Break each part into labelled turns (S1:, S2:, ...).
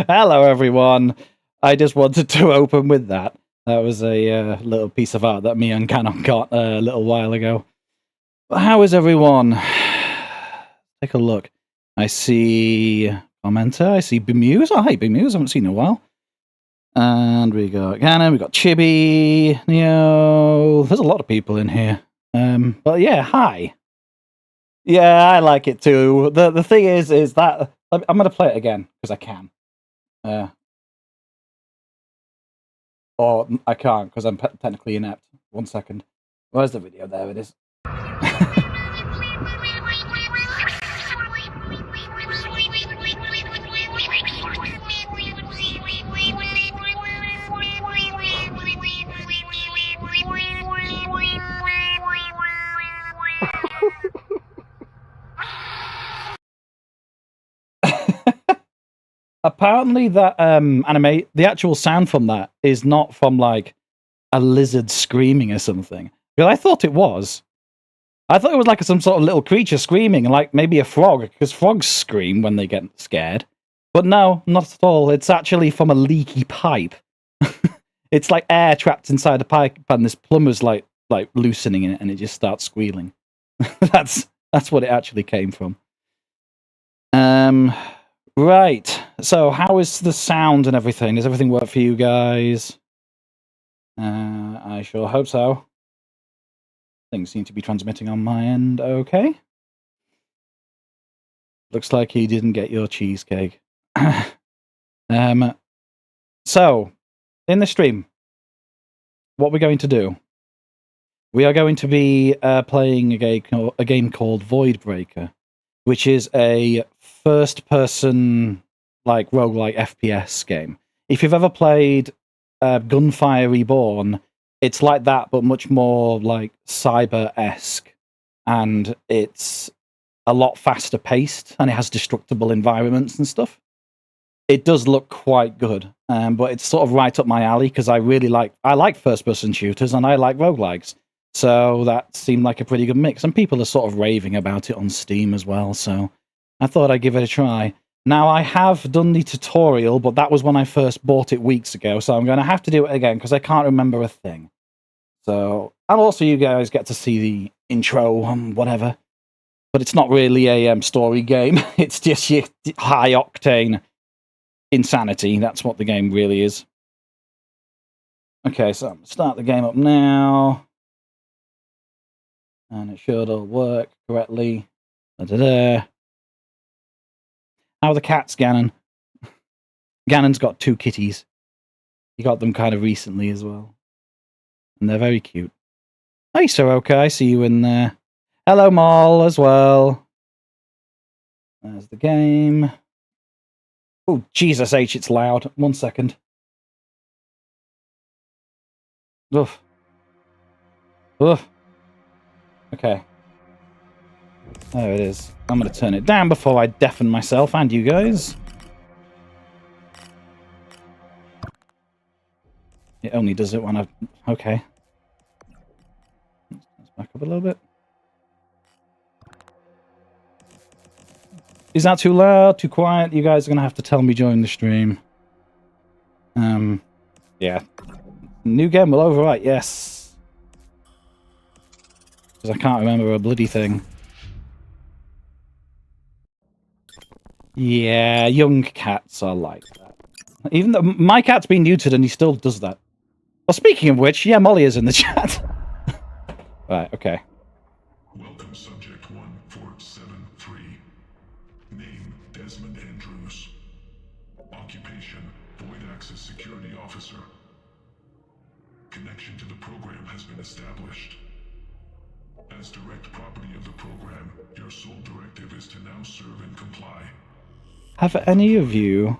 S1: Hello, everyone. I just wanted to open with that. That was a little piece of art that me and Canon got a little while ago. But how is everyone? Take a look. I see commenter. I see Bemuse. Oh, hey, Bemuse. I haven't seen you in a while. And we got Canon. We got Chibi. Neo. There's a lot of people in here. But yeah, hi. Yeah, I like it too. The thing is that I'm going to play it again because I can. Or I can't because I'm technically inept. 1 second. Where's the video? There it is. Apparently that anime, the actual sound from that is not from like a lizard screaming or something. Because I thought it was. I thought it was like some sort of little creature screaming, like maybe a frog, because frogs scream when they get scared. But no, not at all. It's actually from a leaky pipe. It's like air trapped inside a pipe, and this plumber's like loosening it, and it just starts squealing. That's what it actually came from. Right. So, how is the sound and everything? Does everything work for you guys? I sure hope so. Things seem to be transmitting on my end. Okay. Looks like he didn't get your cheesecake. So, in the stream, what we're going to do, we are going to be playing a game called VOIDBREAKER, which is a first-person, like, roguelike FPS game. If you've ever played Gunfire Reborn, it's like that, but much more, like, cyber-esque. And it's a lot faster-paced, and it has destructible environments and stuff. It does look quite good, but it's sort of right up my alley, because I like first-person shooters, and I like roguelikes. So that seemed like a pretty good mix. And people are sort of raving about it on Steam as well, so I thought I'd give it a try. Now, I have done the tutorial, but that was when I first bought it weeks ago, so I'm going to have to do it again, because I can't remember a thing. So, and also you guys get to see the intro and whatever. But it's not really a story game. It's just your high-octane insanity. That's what the game really is. Okay, so I'm going to start the game up now. And it should all work correctly. Da-da-da. How are the cats, Gannon? Gannon's got 2 kitties. He got them kind of recently as well. And they're very cute. Hey, Soroka, I see you in there. Hello, Maul, as well. There's the game. Oh, Jesus H, it's loud. 1 second. Oof. Oof. Okay. There it is. I'm going to turn it down before I deafen myself and you guys. It only does it when I've... Okay. Let's back up a little bit. Is that too loud? Too quiet? You guys are going to have to tell me during the stream. Yeah. New game will overwrite, yes. Because I can't remember a bloody thing. Yeah, young cats are like that. Even though my cat's been neutered and he still does that. Well, speaking of which, yeah, Molly is in the chat. Right, okay.
S2: Welcome, Subject 1473. Name, Desmond Andrews. Occupation, Void Access Security Officer. Connection to the program has been established. As direct property of the program, your sole directive is to now serve and comply.
S1: Have any of you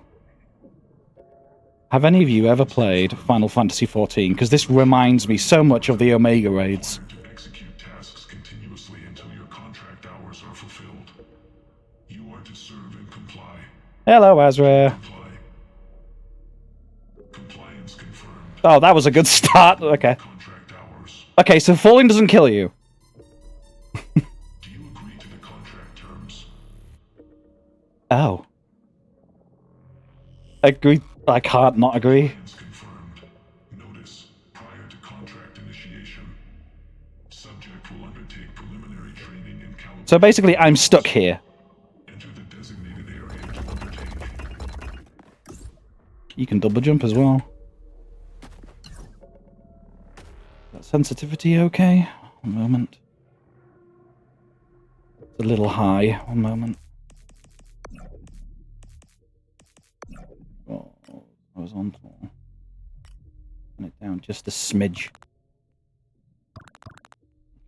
S1: ever played Final Fantasy XIV? Because this reminds me so much of the Omega raids.
S2: To execute tasks continuously until your contract hours are fulfilled. You are to serve and comply.
S1: Hello, Azra.
S2: Compliance confirmed.
S1: Oh, that was a good start. Okay.
S2: Contract hours.
S1: Okay, so falling doesn't kill you.
S2: Do you agree to the contract terms?
S1: Oh. agree. I can't not agree.
S2: Plans confirmed. Notice prior to contract initiation. Subject will undertake preliminary training and calibration.
S1: So basically, I'm stuck here.
S2: Enter the designated area to undertake.
S1: You can double jump as well. That sensitivity okay? One moment. It's a little high. One moment. Oh, horizontal. Turn it down just a smidge.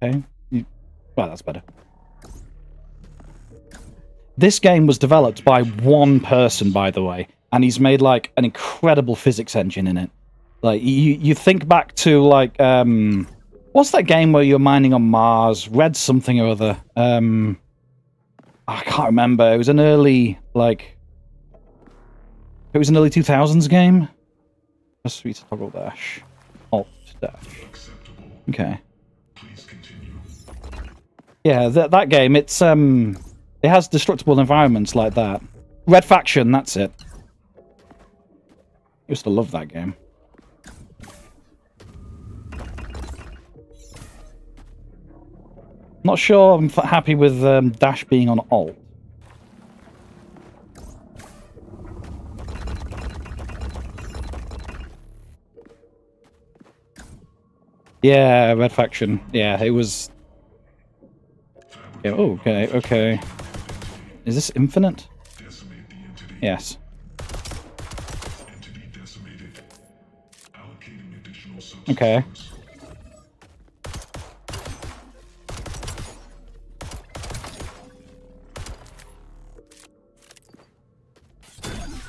S1: Okay. Well, that's better. This game was developed by one person, by the way, and he's made like an incredible physics engine in it. Like you think back to like what's that game where you're mining on Mars? Red something or other. I can't remember. It was an early like. It was an early 2000s game. Press 3 to toggle dash. Alt dash.
S2: Acceptable.
S1: Okay.
S2: Please continue.
S1: Yeah, that game. It's it has destructible environments like that. Red Faction. That's it. Used to love that game. Not sure I'm happy with dash being on alt. Yeah, Red Faction. Yeah, it was... Yeah, oh, okay, okay. Is this infinite?
S2: Decimate the entity.
S1: Yes.
S2: Entity decimated. Allocating additional subsystems.
S1: Okay.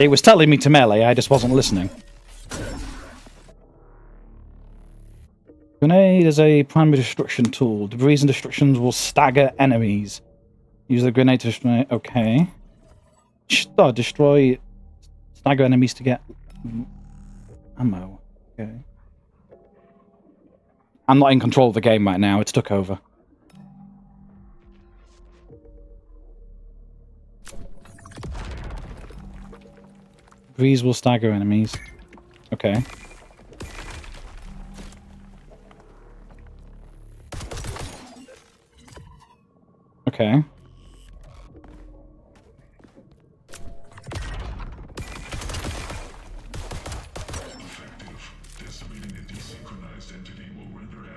S1: It was telling me to melee, I just wasn't listening. Grenade is a primary destruction tool. Debris and destructions will stagger enemies. Use the grenade to destroy... Okay. Destroy... Stagger enemies to get... ammo. Okay. I'm not in control of the game right now. It's took over. Breeze will stagger enemies. Okay. Okay.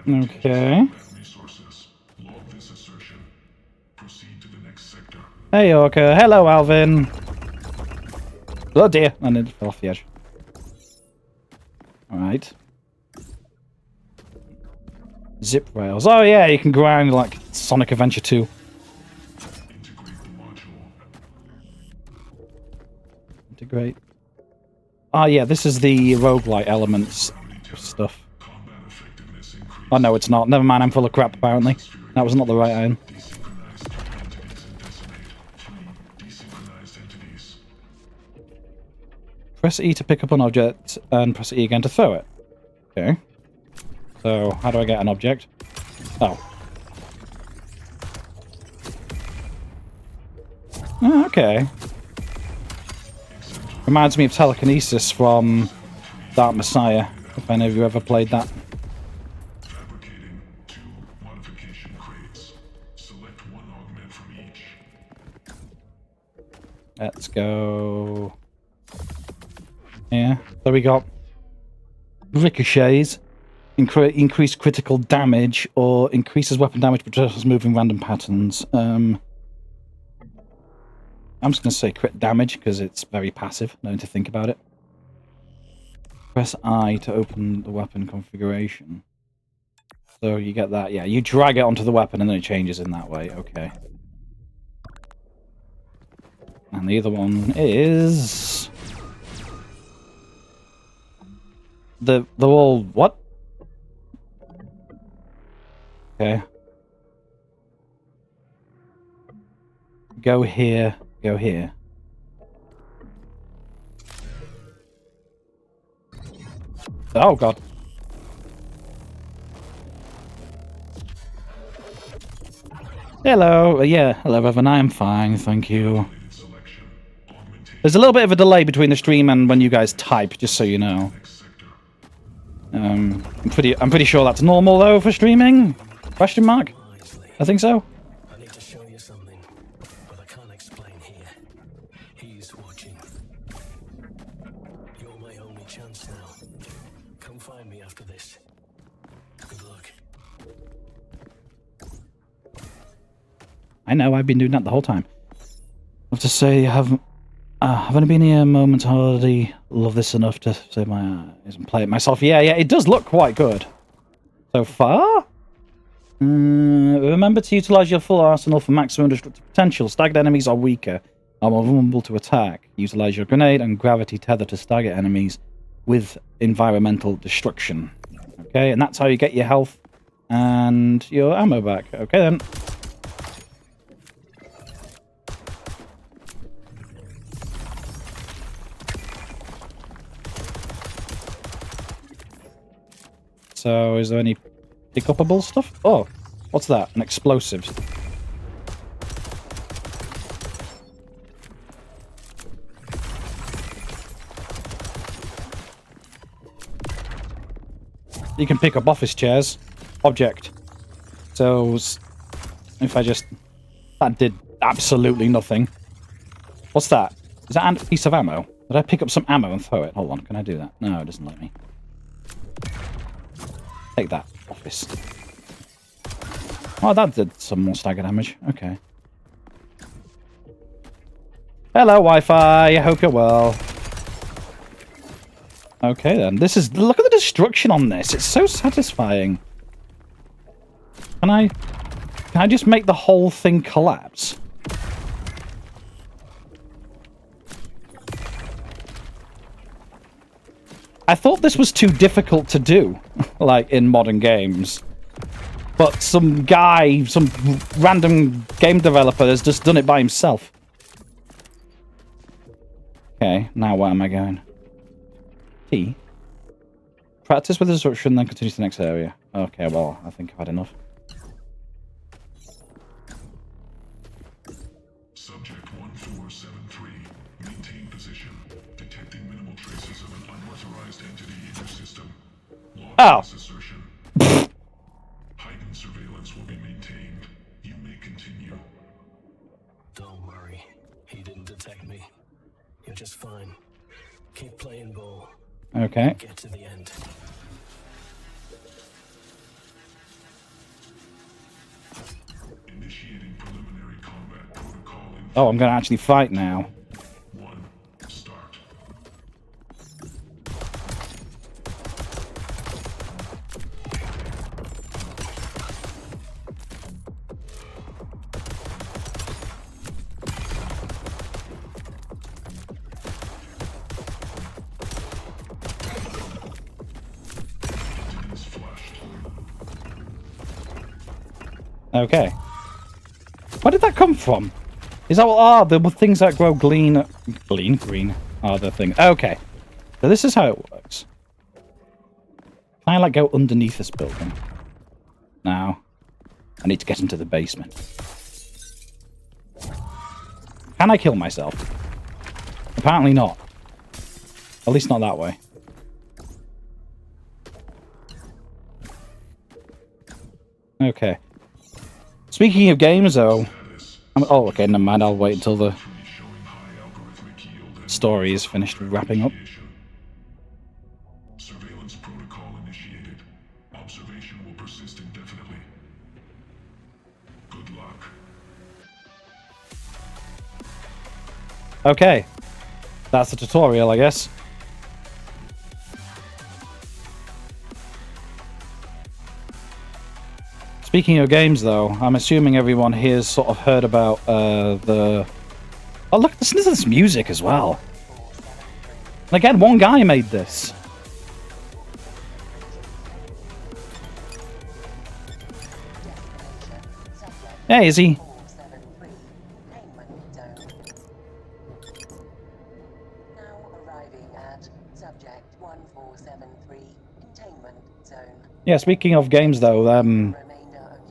S1: Okay.
S2: Resources. Log this assertion. Proceed to the next sector.
S1: Hey, Orca. Hello, Alvin. Oh dear, and it fell off the edge. Alright. Zip rails. Oh yeah, you can grind like Sonic Adventure 2.
S2: Integrate the module.
S1: Integrate. Ah yeah, this is the roguelite elements stuff.
S2: Combat effectiveness increase.
S1: Oh no, it's not. Never mind, I'm full of crap apparently. That was not the right item.
S2: Desynchronized entities and decimate. 3 desynchronized entities.
S1: Press E to pick up an object, and press E again to throw it. Okay. So, how do I get an object? Oh. Oh, okay. Reminds me of telekinesis from Dark Messiah, if any of you ever played that.
S2: Fabricating 2 modification crates. Select 1 augment from each.
S1: Let's go... Yeah, so we got ricochets, increase critical damage, or increases weapon damage but just move in random patterns. I'm just going to say crit damage because it's very passive, no need to think about it. Press I to open the weapon configuration. So you get that, yeah, you drag it onto the weapon and then it changes in that way, okay. And the other one is... The wall... What? Okay. Go here. Go here. Oh, God. Hello. Yeah, hello, Evan. I'm fine, thank you.
S2: Selection. Augmentation
S1: There's a little bit of a delay between the stream and when you guys type, just so you know. I'm pretty sure that's normal though for streaming. Question mark? I think so.
S3: I need to show you something, but I can't explain here. He's watching. You're my only chance now. Come find me after this. Good luck.
S1: I know, I've been doing that the whole time. I have to say, I've only been here moments. I already love this enough to save my eyes and play it myself. Yeah, it does look quite good. So far? Remember to utilize your full arsenal for maximum destructive potential. Staggered enemies are weaker, are more vulnerable to attack. Utilize your grenade and gravity tether to stagger enemies with environmental destruction. Okay, and that's how you get your health and your ammo back. Okay then. So, is there any pick-upable stuff? Oh, what's that? An explosive. You can pick up office chairs. Object. So, if I just... That did absolutely nothing. What's that? Is that a piece of ammo? Did I pick up some ammo and throw it? Hold on, can I do that? No, it doesn't let me. Take that, office. Oh, that did some more stagger damage. Okay. Hello, Wi-Fi. I hope you're well. Okay, then. This is... Look at the destruction on this. It's so satisfying. Can I just make the whole thing collapse? I thought this was too difficult to do, like, in modern games. But some guy, some random game developer has just done it by himself. Okay, now where am I going? T? Practice with destruction, then continue to the next area. Okay, well, I think I've had enough.
S2: Subject 1473. Maintain position. Detecting minimal traces of an unauthorized entity in your system. Log this assertion. Heightened surveillance will be maintained. You may continue.
S3: Don't worry. He didn't detect me. You're just fine. Keep playing ball.
S1: Okay.
S3: Get to the end.
S2: Initiating preliminary combat protocol.
S1: Oh, I'm going to actually fight now.
S2: 1. Start. Entities flashed.
S1: Okay. Where did that come from? Is that what... the things that grow green are the thing. Okay. So this is how it works. Can I, like, go underneath this building? No. I need to get into the basement. Can I kill myself? Apparently not. At least not that way. Okay. Speaking of games, though... oh, okay, never mind. I'll wait until the story is finished wrapping up.
S2: Surveillance protocol initiated. Observation will persist indefinitely. Good luck.
S1: Okay. That's the tutorial, I guess. Speaking of games, though, I'm assuming everyone here's sort of heard about the... Oh, look, listen to this music as well. And again, one guy made this. Hey, is he? Yeah, speaking of games, though,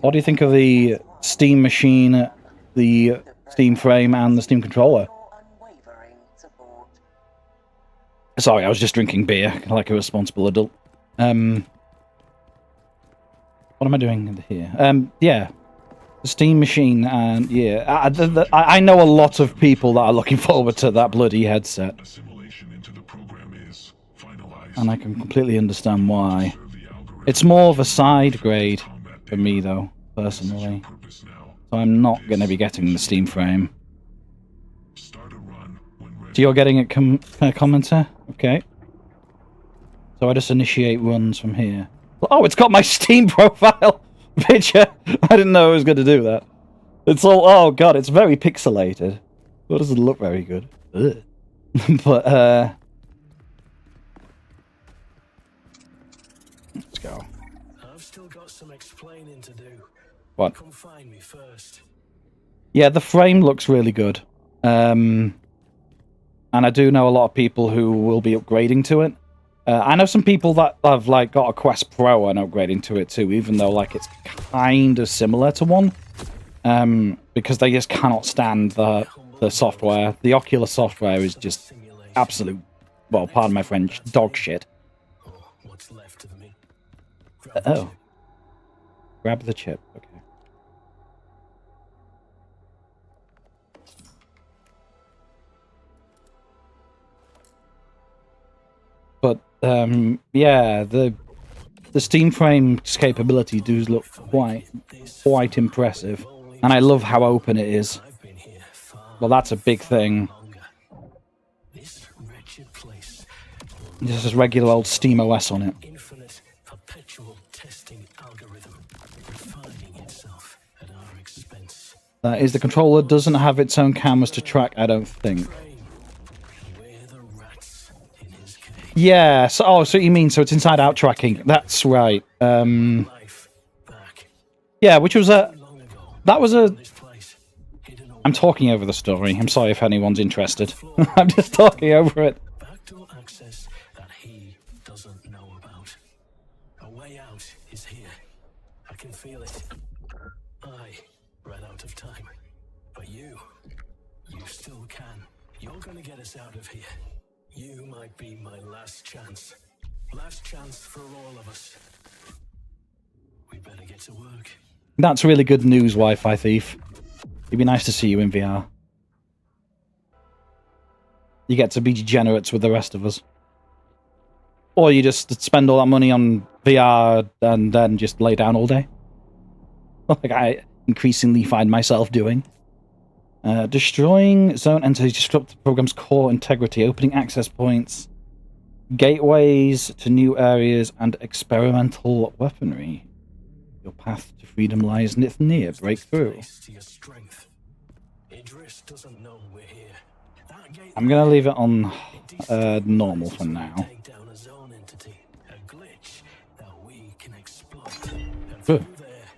S1: what do you think of the Steam machine, the Steam frame, and the Steam controller? Sorry, I was just drinking beer like a responsible adult. What am I doing here? Yeah, the Steam machine, and yeah, I know a lot of people that are looking forward to that bloody headset,
S2: Assimilation into the program is finalized.
S1: and I can completely understand why. It's more of a side grade for me, though, personally. So I'm not going to be getting the Steam frame.
S2: Start a run when ready.
S1: So you're getting it, commenter? Okay. So I just initiate runs from here. Oh, it's got my Steam profile picture. I didn't know it was going to do that. It's all... Oh, God, it's very pixelated. It doesn't look very good. Ugh. But, let's go.
S3: I've still got some explaining to do.
S1: What?
S3: Come find me first.
S1: Yeah, the frame looks really good. And I do know a lot of people who will be upgrading to it. I know some people that have like got a Quest Pro and upgrading to it too, even though like it's kind of similar to one. Because they just cannot stand the software. The Oculus software is just absolute, well, pardon my French, dog shit.
S3: What's left of me?
S1: Oh. Grab the chip. Okay. But yeah, the Steam frame's capability does look quite impressive, and I love how open it is. Well, that's a big thing.
S3: This wretched place.
S1: This is regular old Steam OS on it.
S3: Infinite, perpetual testing algorithm, refining itself at our expense.
S1: That is, the controller doesn't have its own cameras to track, I don't think.
S3: We're the rats in his cage.
S1: Yeah, so, so you mean, so it's inside-out tracking. That's right.
S3: Life back.
S1: Yeah, which was a...
S3: Long ago,
S1: That was a...
S3: this place, hidden away.
S1: I'm talking over the story. I'm sorry if anyone's interested. I'm just talking over it.
S3: Backdoor access that he doesn't know about. A way out is here. I can feel it. I ran out of time. But you still can. You're gonna get us out of here. You might be my last chance. Last chance for all of us. We better get to work.
S1: That's really good news, Wi-Fi thief. It'd be nice to see you in VR. You get to be degenerates with the rest of us. Or you just spend all that money on VR and then just lay down all day. Like I increasingly find myself doing. Destroying zone entities disrupt the program's core integrity, opening access points, gateways to new areas, and experimental weaponry. Your path to freedom lies near breakthrough.
S3: Face to your strength. Idris doesn't know we're here. That gate
S1: I'm gonna leave it on normal for now.
S3: take down a zone entity, a glitch that we can exploit. And
S1: Good.
S3: through there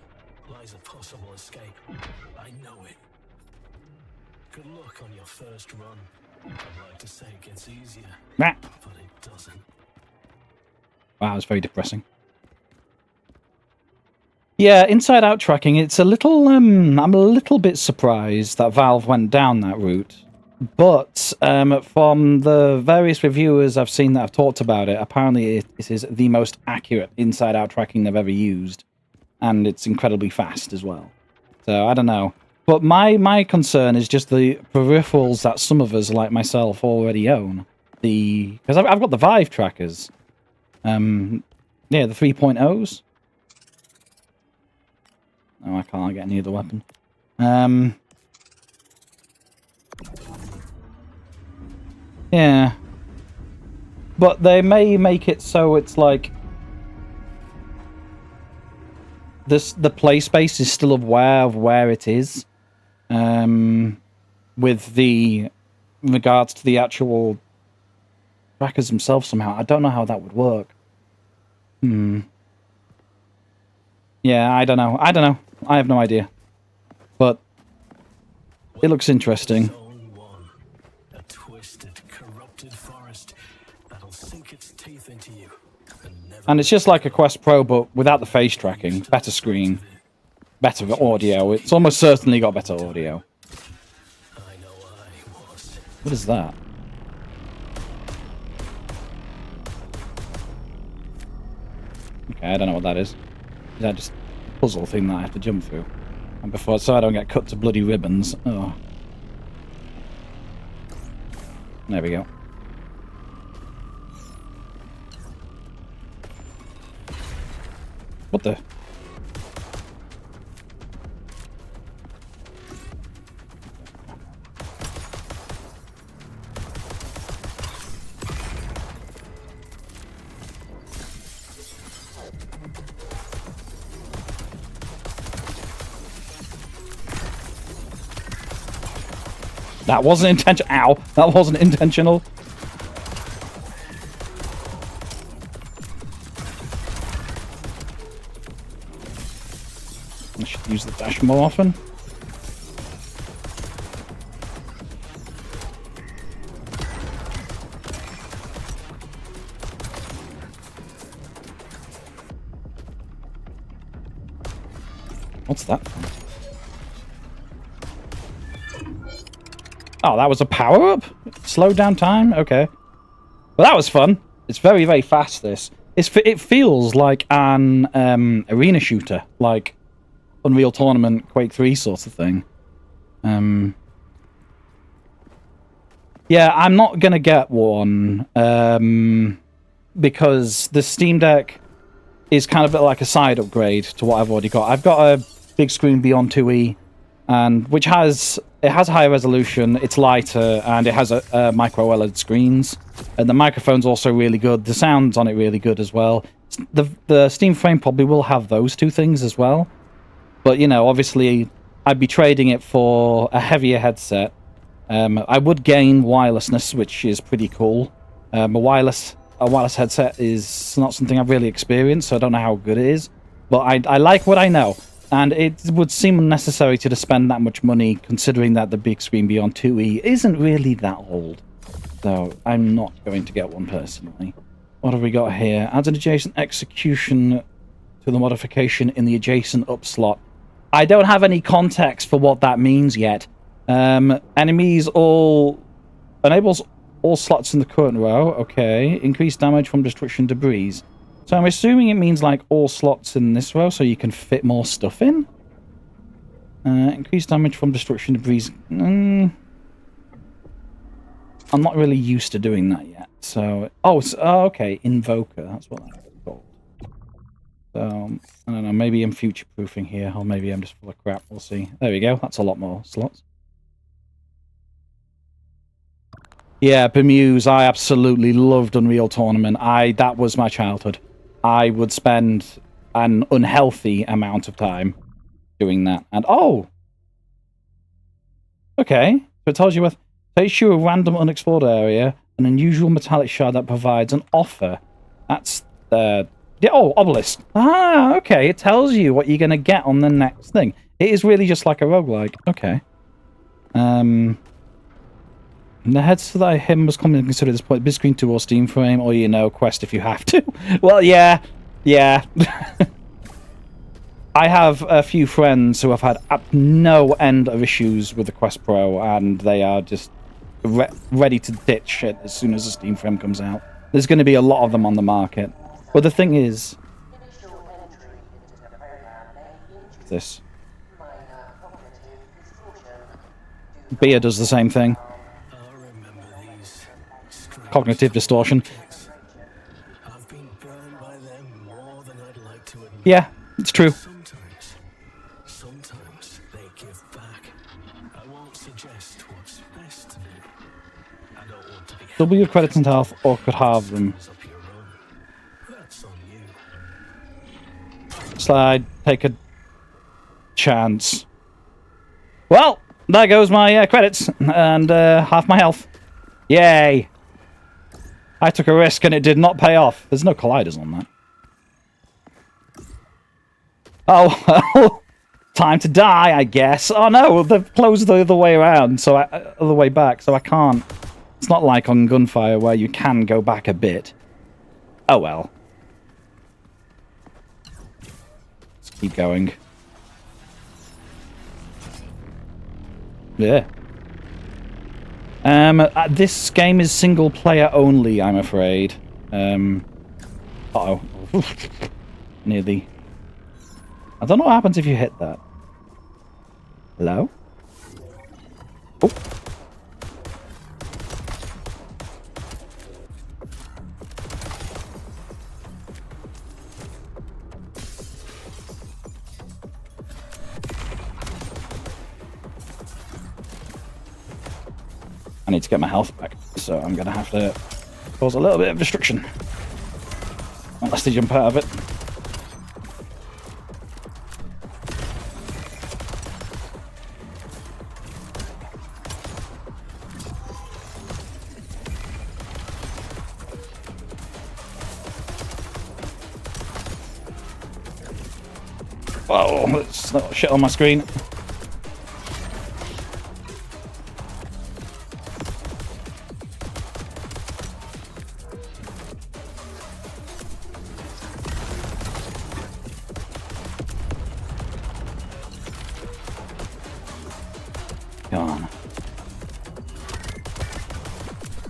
S3: lies a possible escape. I know it. Good luck on your first run. I'd like to say it gets easier,
S1: Ah.
S3: but it doesn't.
S1: Wow, it's very depressing. Yeah, inside-out tracking, it's a little, I'm a little bit surprised that Valve went down that route. But from the various reviewers I've seen that have talked about it, apparently it is the most accurate inside-out tracking they've ever used. And it's incredibly fast as well. So, I don't know. But my concern is just the peripherals that some of us, like myself, already own. Because I've got the Vive trackers. Yeah, the 3.0s. Oh, I can't get near the weapon. Yeah. But they may make it so it's like... the play space is still aware of where it is. With the... in regards to the actual trackers themselves somehow. I don't know how that would work. Yeah, I don't know. I have no idea. But it looks interesting.
S3: Zone 1. A twisted, corrupted forest that'll sink its teeth into you.
S1: And it's just like a Quest Pro, but without the face tracking. Better screen. Better audio. It's almost certainly got better audio.
S3: I know I was.
S1: What is that? Okay, I don't know what that is. Is that just a puzzle thing that I have to jump through? And before, so I don't get cut to bloody ribbons. Oh. There we go. What the? That wasn't intentional. Ow! That wasn't intentional. I should use the dash more often. What's that? Oh, that was a power-up? Slow down time? Okay. Well, that was fun. It's very, very fast, this. It feels like an arena shooter, like Unreal Tournament, Quake 3 sort of thing. Yeah, I'm not going to get one because the Steam Deck is kind of a bit like a side upgrade to what I've already got. I've got a big screen beyond 2E, and which has higher resolution, it's lighter, and it has a micro OLED screens. And the microphone's also really good. The sound's on it really good as well. The Steam Frame probably will have those two things as well. But, you know, obviously, I'd be trading it for a heavier headset. I would gain wirelessness, which is pretty cool. A wireless headset is not something I've really experienced, so I don't know how good it is. But I like what I know. And it would seem unnecessary to spend that much money, considering that the big screen beyond 2E isn't really that old. So I'm not going to get one personally. What have we got here? Adds an adjacent execution to the modification in the adjacent up slot. I don't have any context for what that means yet. Enemies enables all slots in the current row. Okay. Increased damage from destruction debris. So I'm assuming it means like all slots in this row, so you can fit more stuff in. Increased damage from destruction debris. I'm not really used to doing that yet. So, okay, invoker. That's what that's called. So I don't know. Maybe I'm future proofing here, or maybe I'm just full of crap. We'll see. There we go. That's a lot more slots. Yeah, Bemuse. I absolutely loved Unreal Tournament. That was my childhood. I would spend an unhealthy amount of time doing that. And okay. So it tells you takes you a random unexplored area, an unusual metallic shard that provides an offer. That's obelisk. Ah, okay. It tells you what you're gonna get on the next thing. It is really just like a roguelike. Okay. The heads that I hit must commonly consider at this point big screen 2 or Steam Frame, or, you know, Quest if you have to. Well, yeah. I have a few friends who have had no end of issues with the Quest Pro, and they are just ready to ditch it as soon as the Steam Frame comes out. There's going to be a lot of them on the market. But the thing is... this. Beer does the same thing. Cognitive distortion.
S3: I've been burned by them more than I'd like to admit.
S1: Yeah, it's true.
S3: Sometimes they give back. I won't suggest what's best to do. I don't want to be
S1: Double your credits and health, or could halve them.
S3: That's on you.
S1: Slide, take a chance. Well, there goes my credits, and half my health. Yay! I took a risk and it did not pay off. There's no colliders on that. Oh, well, time to die, I guess. Oh no, they've closed the other way around, so other way back, so I can't. It's not like on Gunfire where you can go back a bit. Oh well. Let's keep going. Yeah. This game is single player only, I'm afraid. Uh-oh. near the... I don't know what happens if you hit that. Hello? Oh. I need to get my health back, so I'm going to have to cause a little bit of destruction. Unless they jump out of it. Oh, that's not shit on my screen. Come on.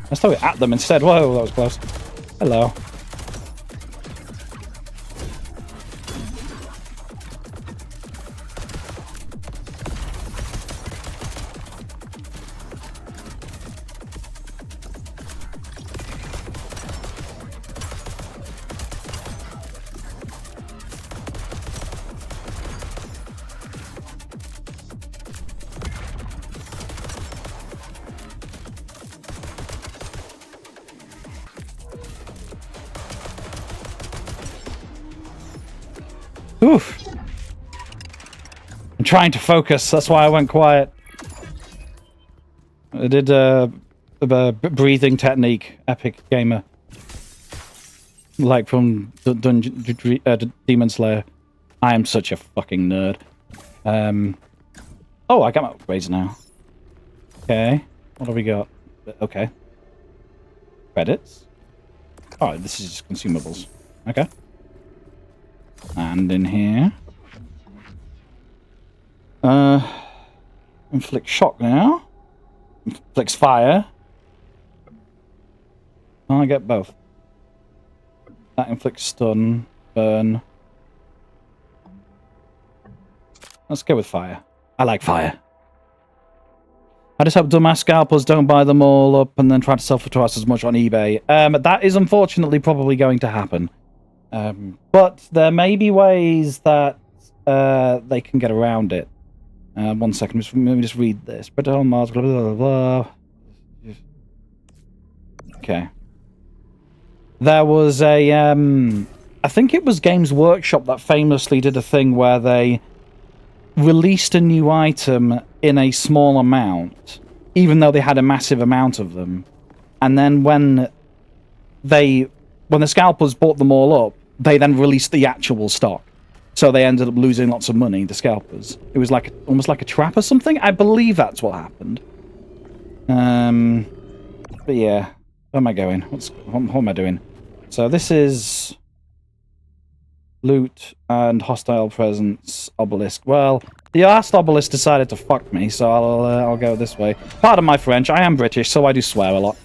S1: Let's throw it at them instead. Whoa, that was close. Hello. Oof. I'm trying to focus, that's why I went quiet. I did a breathing technique, epic gamer. Like from Demon Slayer. I am such a fucking nerd. Oh, I got my upgrades now. Okay, what have we got? Okay. Credits. Oh, this is just consumables. Okay. And in here. Inflict shock now. Inflicts fire. I get both. That inflicts stun, burn. Let's go with fire. I like fire. I just hope dumbass scalpers don't buy them all up and then try to sell for twice as much on eBay. That is unfortunately probably going to happen. But there may be ways that they can get around it. 1 second, let me just read this. Spread on Mars, blah, blah, blah, blah. Okay. There was a, I think it was Games Workshop that famously did a thing where they released a new item in a small amount, even though they had a massive amount of them. And then when the scalpers bought them all up, they then released the actual stock. So they ended up losing lots of money, the scalpers. It was like almost like a trap or something. I believe that's what happened. But yeah, where am I going? What am I doing? So this is loot and hostile presence obelisk. Well, the last obelisk decided to fuck me, so I'll go this way. Pardon my French. I am British, so I do swear a lot.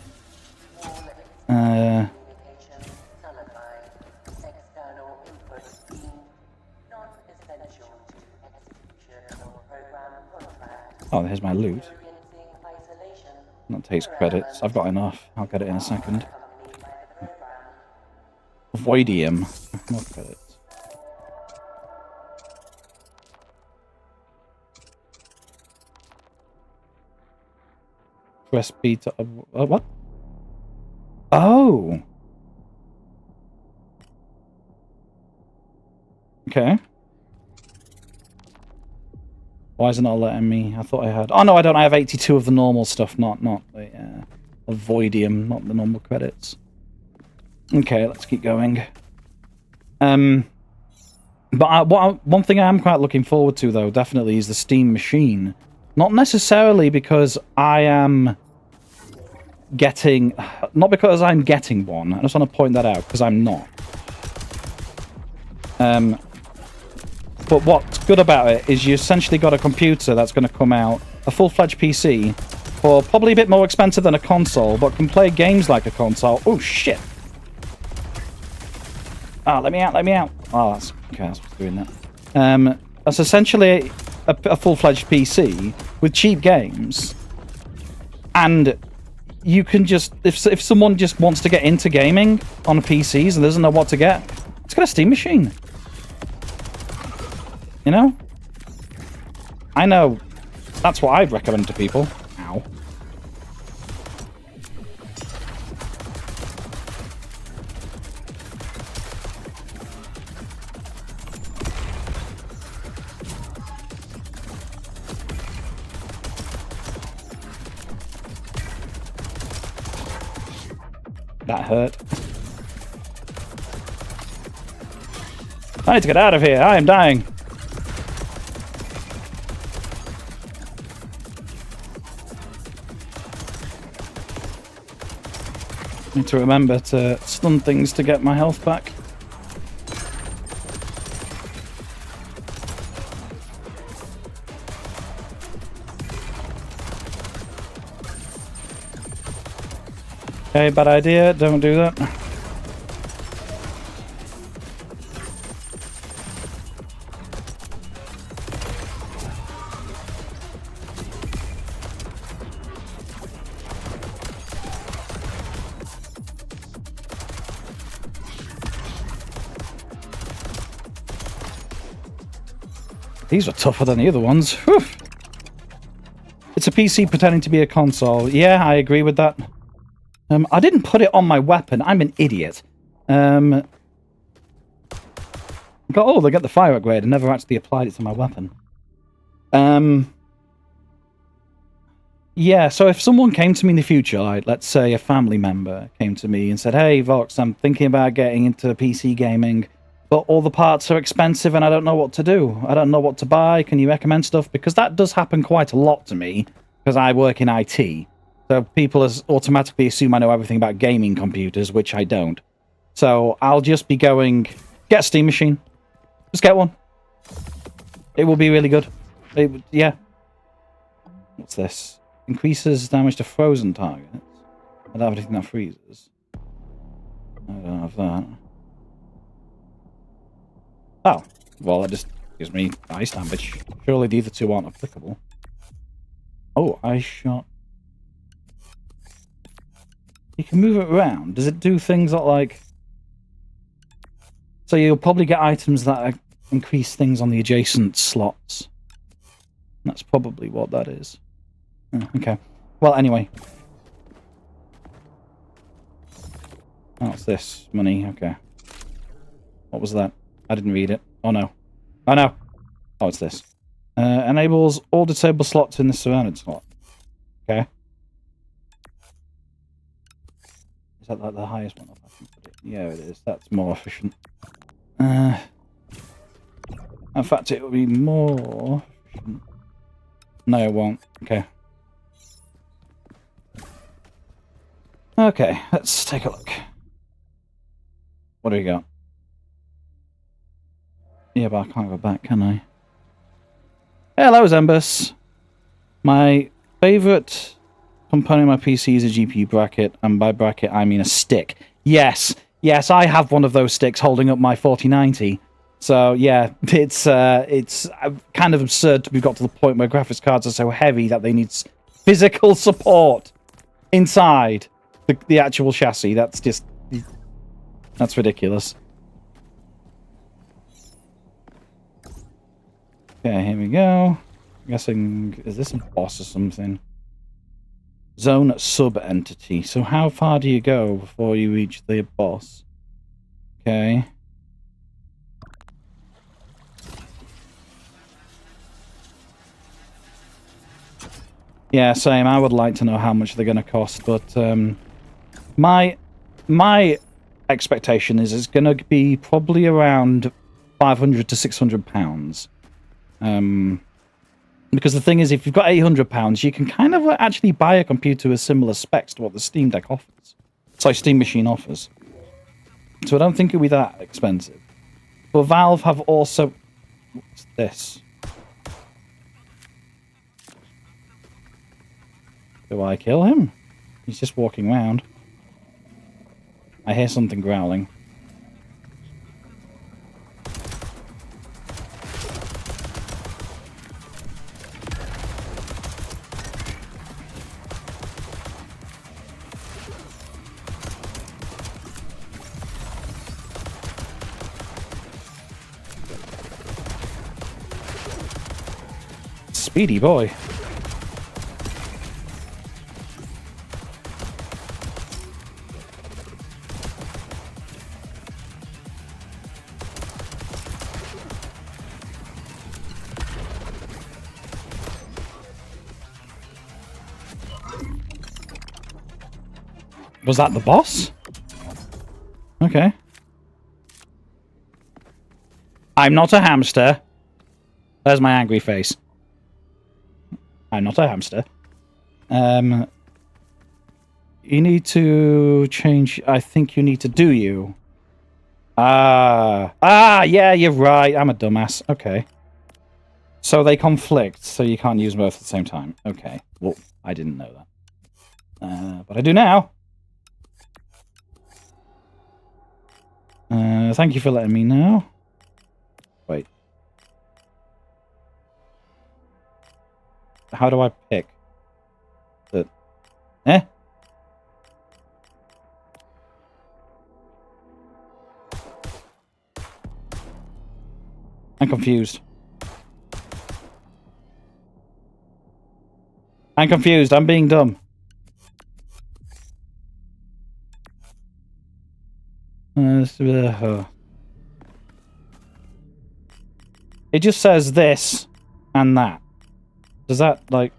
S1: Oh, here's my loot. That takes credits. I've got enough. I'll get it in a second. Voidium. More credits. Press B to... what? Oh! Okay. Why is it not letting me? I thought I had... Oh, no, I don't. I have 82 of the normal stuff, not the Voidium, not the normal credits. Okay, let's keep going. But one thing I am quite looking forward to, though, definitely, is the Steam machine. Not necessarily because I am getting... Not because I'm getting one. I just want to point that out, because I'm not. But what's good about it is you essentially got a computer that's going to come out, a full-fledged PC, for probably a bit more expensive than a console, but can play games like a console. Oh, shit! Ah, let me out, let me out! Oh, that's Okay, that's what's doing that. That's essentially a full-fledged PC with cheap games. And you can just... If someone just wants to get into gaming on PCs and doesn't know what to get, it's got a Steam machine. You know? I know. That's what I'd recommend to people. Ow. That hurt. I need to get out of here. I am dying. Need to remember to stun things to get my health back. Okay, bad idea. Don't do that. These are tougher than the other ones. Whew. It's a PC pretending to be a console. Yeah, I agree with that. I didn't put it on my weapon. I'm an idiot. Oh, they got the fire upgrade. I never actually applied it to my weapon. Yeah, so if someone came to me in the future, like, let's say a family member came to me and said, hey, Vox, I'm thinking about getting into PC gaming, but all the parts are expensive and I don't know what to do. I don't know what to buy. Can you recommend stuff? Because that does happen quite a lot to me, because I work in IT. So people automatically assume I know everything about gaming computers, which I don't. So I'll just be going, get a Steam machine. Just get one. It will be really good. Yeah. What's this? Increases damage to frozen targets. I don't have anything that freezes. I don't have that. Oh. Well, that just gives me ice damage. Surely the other two aren't applicable. Oh, ice shot. You can move it around. Does it do things that, like... So you'll probably get items that increase things on the adjacent slots. That's probably what that is. Oh, okay. Well, anyway. Oh, what's this? Money. Okay. What was that? I didn't read it. Oh, no. Oh, no. Oh, it's this. Enables all disable slots in the surrounded slot. Okay. Is that like the highest one? Yeah, it is. That's more efficient. In fact, it will be more efficient. No, it won't. Okay. Okay, let's take a look. What do we got? Yeah, but I can't go back, can I? Hello, Zembus. My favourite component of my PC is a GPU bracket, and by bracket I mean a stick. Yes, yes, I have one of those sticks holding up my 4090. So yeah, it's kind of absurd to be got to the point where graphics cards are so heavy that they need physical support inside the actual chassis. That's ridiculous. Okay, here we go. I'm guessing, is this a boss or something? Zone sub-entity. So how far do you go before you reach the boss? Okay. Yeah, same. I would like to know how much they're going to cost, but my expectation is it's going to be probably around £500 to £600. Because the thing is, if you've got £800, you can kind of actually buy a computer with similar specs to what the Steam Deck offers. Sorry, Steam Machine offers. So I don't think it'll be that expensive. But Valve have also... What's this? Do I kill him? He's just walking around. I hear something growling. Speedy boy. Was that the boss? Okay. I'm not a hamster. There's my angry face. I'm not a hamster. You need to change... I think you need to do you. Yeah, you're right. I'm a dumbass. Okay. So they conflict, so you can't use both at the same time. Okay. Well, I didn't know that. But I do now. Thank you for letting me know. Wait. How do I pick? I'm confused. I'm confused. I'm being dumb. It just says this and that. Does that, like...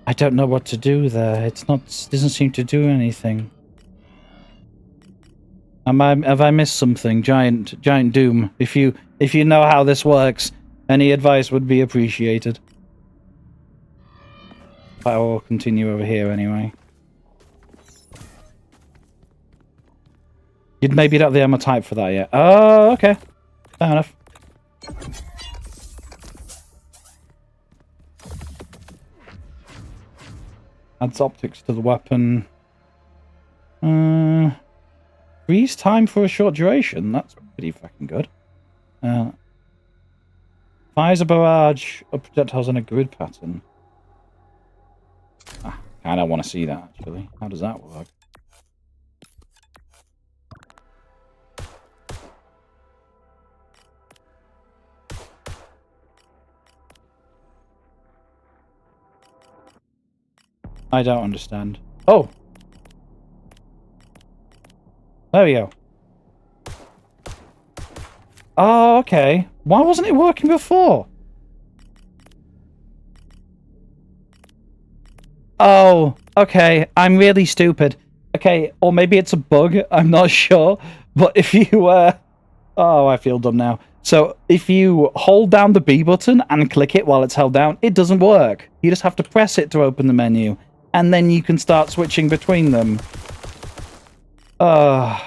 S1: I don't know what to do there. It's not... doesn't seem to do anything. Have I missed something? Giant Doom. If you know how this works, any advice would be appreciated. I will continue over here anyway. Maybe you don't have the ammo type for that yet. Oh, okay. Fair enough. Adds optics to the weapon. Freeze time for a short duration. That's pretty fucking good. Fires a barrage of projectiles in a grid pattern. I kind of want to see that, actually. How does that work? I don't understand. Oh! There we go. Oh, okay. Why wasn't it working before? Oh, okay. I'm really stupid. Okay, or maybe it's a bug. I'm not sure. But if you, oh, I feel dumb now. So, if you hold down the B button and click it while it's held down, it doesn't work. You just have to press it to open the menu. And then you can start switching between them. Wow.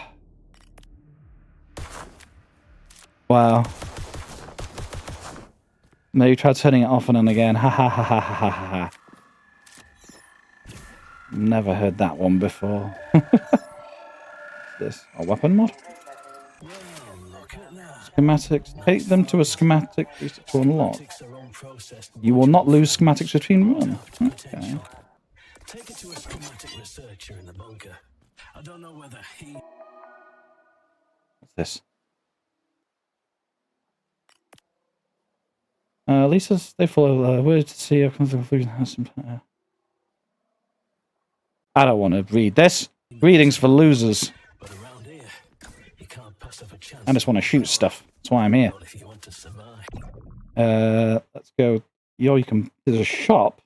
S1: Maybe try turning it off and on again. Ha ha ha ha ha ha ha. Never heard that one before. This a weapon mod? Schematics. Take them to a schematic to unlock. You will not lose schematics between run. Okay.
S3: Take it to a schematic researcher in the bunker. I don't know whether he...
S1: What's this? Lisa's, they follow words to see a conclusion has some... I don't want to read this. Reading's for losers.
S3: But around here, you can't pass up a chance.
S1: I just want to shoot stuff. That's why I'm here.
S3: If you want to survive.
S1: Let's go. You can... There's a shop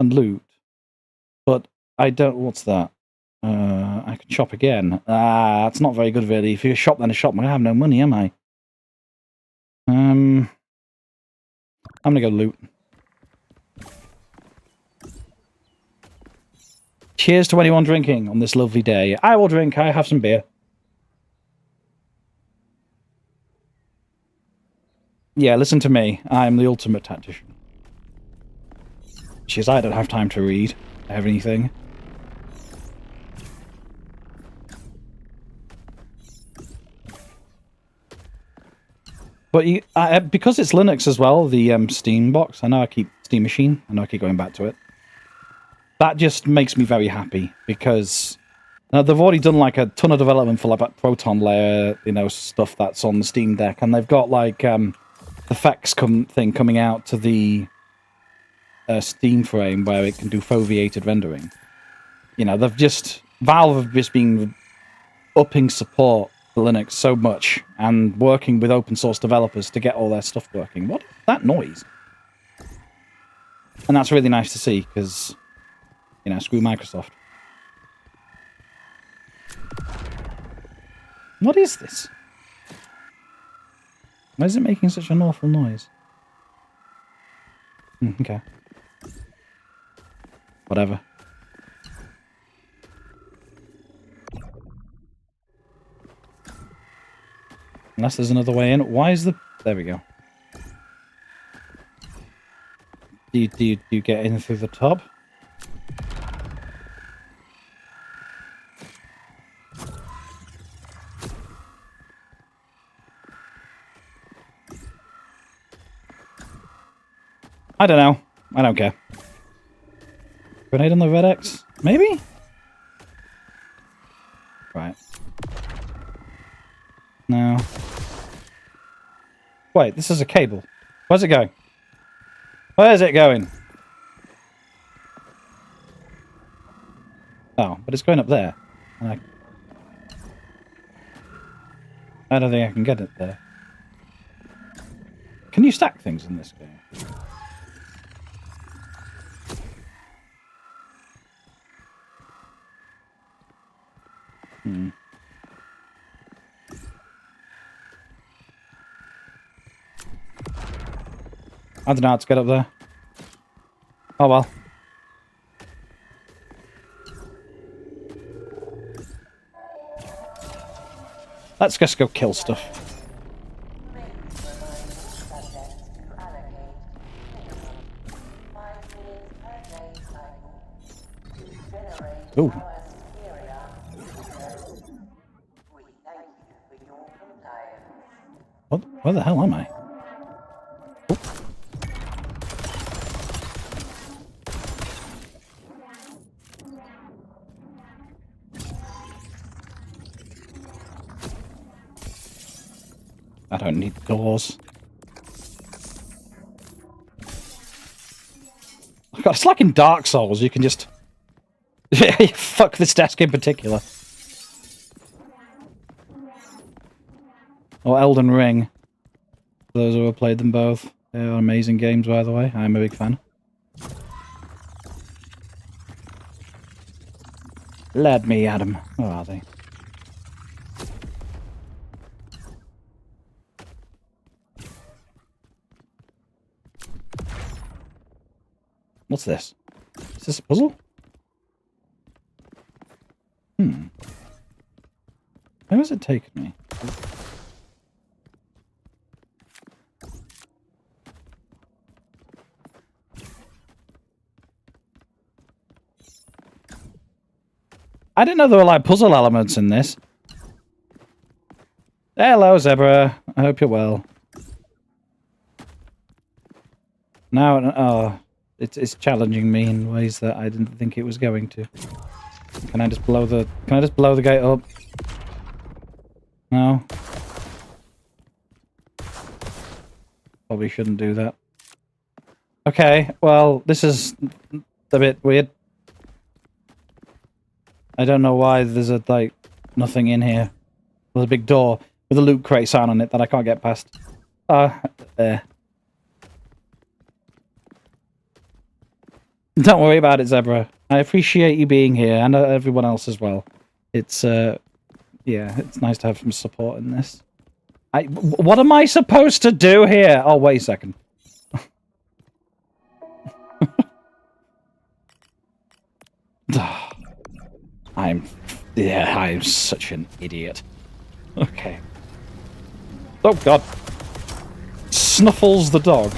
S1: and loot. But I don't... What's that? I can shop again. That's not very good, really. If you shop, then a shop, I'm gonna have no money, am I? I'm gonna go loot. Cheers to anyone drinking on this lovely day. I will drink. I have some beer. Yeah, listen to me. I'm the ultimate tactician. Cheers, I don't have time to read. I have anything. But you, because it's Linux as well, the Steam box, I know I keep... Steam Machine, I know I keep going back to it. That just makes me very happy, because Now, they've already done like a ton of development for like that Proton layer, you know, stuff that's on the Steam Deck, and they've got like effects thing coming out to the Steam frame where it can do foveated rendering. You know, Valve have just been upping support for Linux so much and working with open source developers to get all their stuff working. What is that noise? And that's really nice to see because, you know, screw Microsoft. What is this? Why is it making such an awful noise? Okay. Whatever. Unless there's another way in. Why is the... There we go. Do you get in through the top? I don't know. I don't care. Grenade on the red X? Maybe? Right. No. Wait, this is a cable. Where's it going? Where's it going? Oh, but it's going up there. I don't think I can get it there. Can you stack things in this game? I don't know how to get up there. Oh well. Let's just go kill stuff. Ooh. What? Where the hell am I? Oh. I don't need doors. God, it's like in Dark Souls, you can just... Fuck this desk in particular. Or Elden Ring. For those who have played them both. They are amazing games, by the way. I'm a big fan. Let me at them. Where are they? What's this? Is this a puzzle? Where has it taken me? I didn't know there were like puzzle elements in this. Hello, Zebra. I hope you're well. Now, oh, it's challenging me in ways that I didn't think it was going to. Can I just blow the? Can I just blow the gate up? No. Probably shouldn't do that. Okay, well, this is a bit weird. I don't know why there's a, like, nothing in here. There's a big door with a loot crate sign on it that I can't get past. There. Don't worry about it, Zebra. I appreciate you being here, and everyone else as well. It's, yeah, it's nice to have some support in this. What am I supposed to do here? Oh, wait a second. I'm such an idiot. Okay. Oh, God. Snuffles the dog.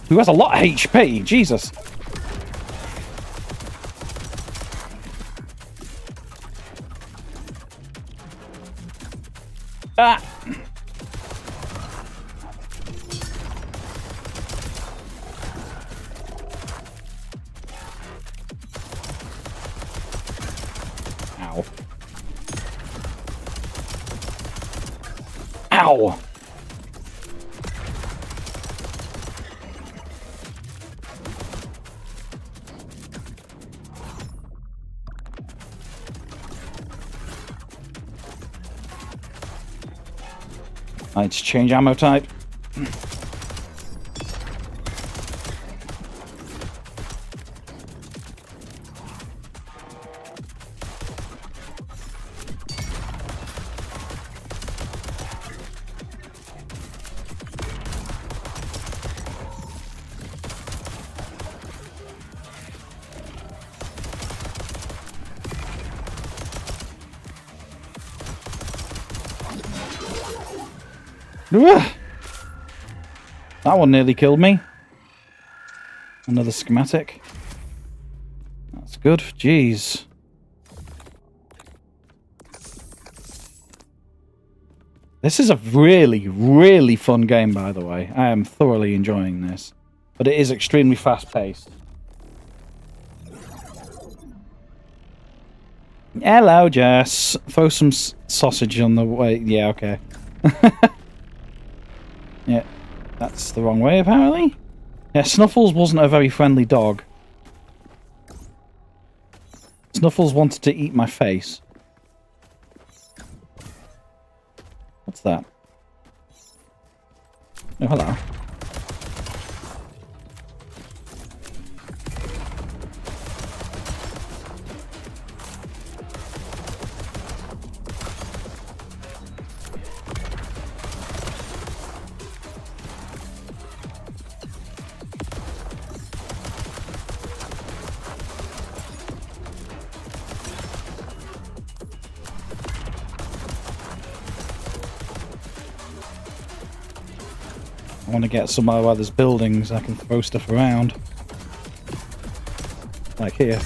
S1: Who has a lot of HP. Jesus. Ah! Ow. Ow! I need to change ammo type. That one nearly killed me. Another schematic. That's good. Jeez. This is a really, really fun game, by the way. I am thoroughly enjoying this. But it is extremely fast-paced. Hello, Jess. Throw some sausage on the way. Yeah, okay. Yeah, that's the wrong way, apparently. Yeah, Snuffles wasn't a very friendly dog. Snuffles wanted to eat my face. What's that? Oh, hello. I want to get somewhere where there's buildings I can throw stuff around. Like here.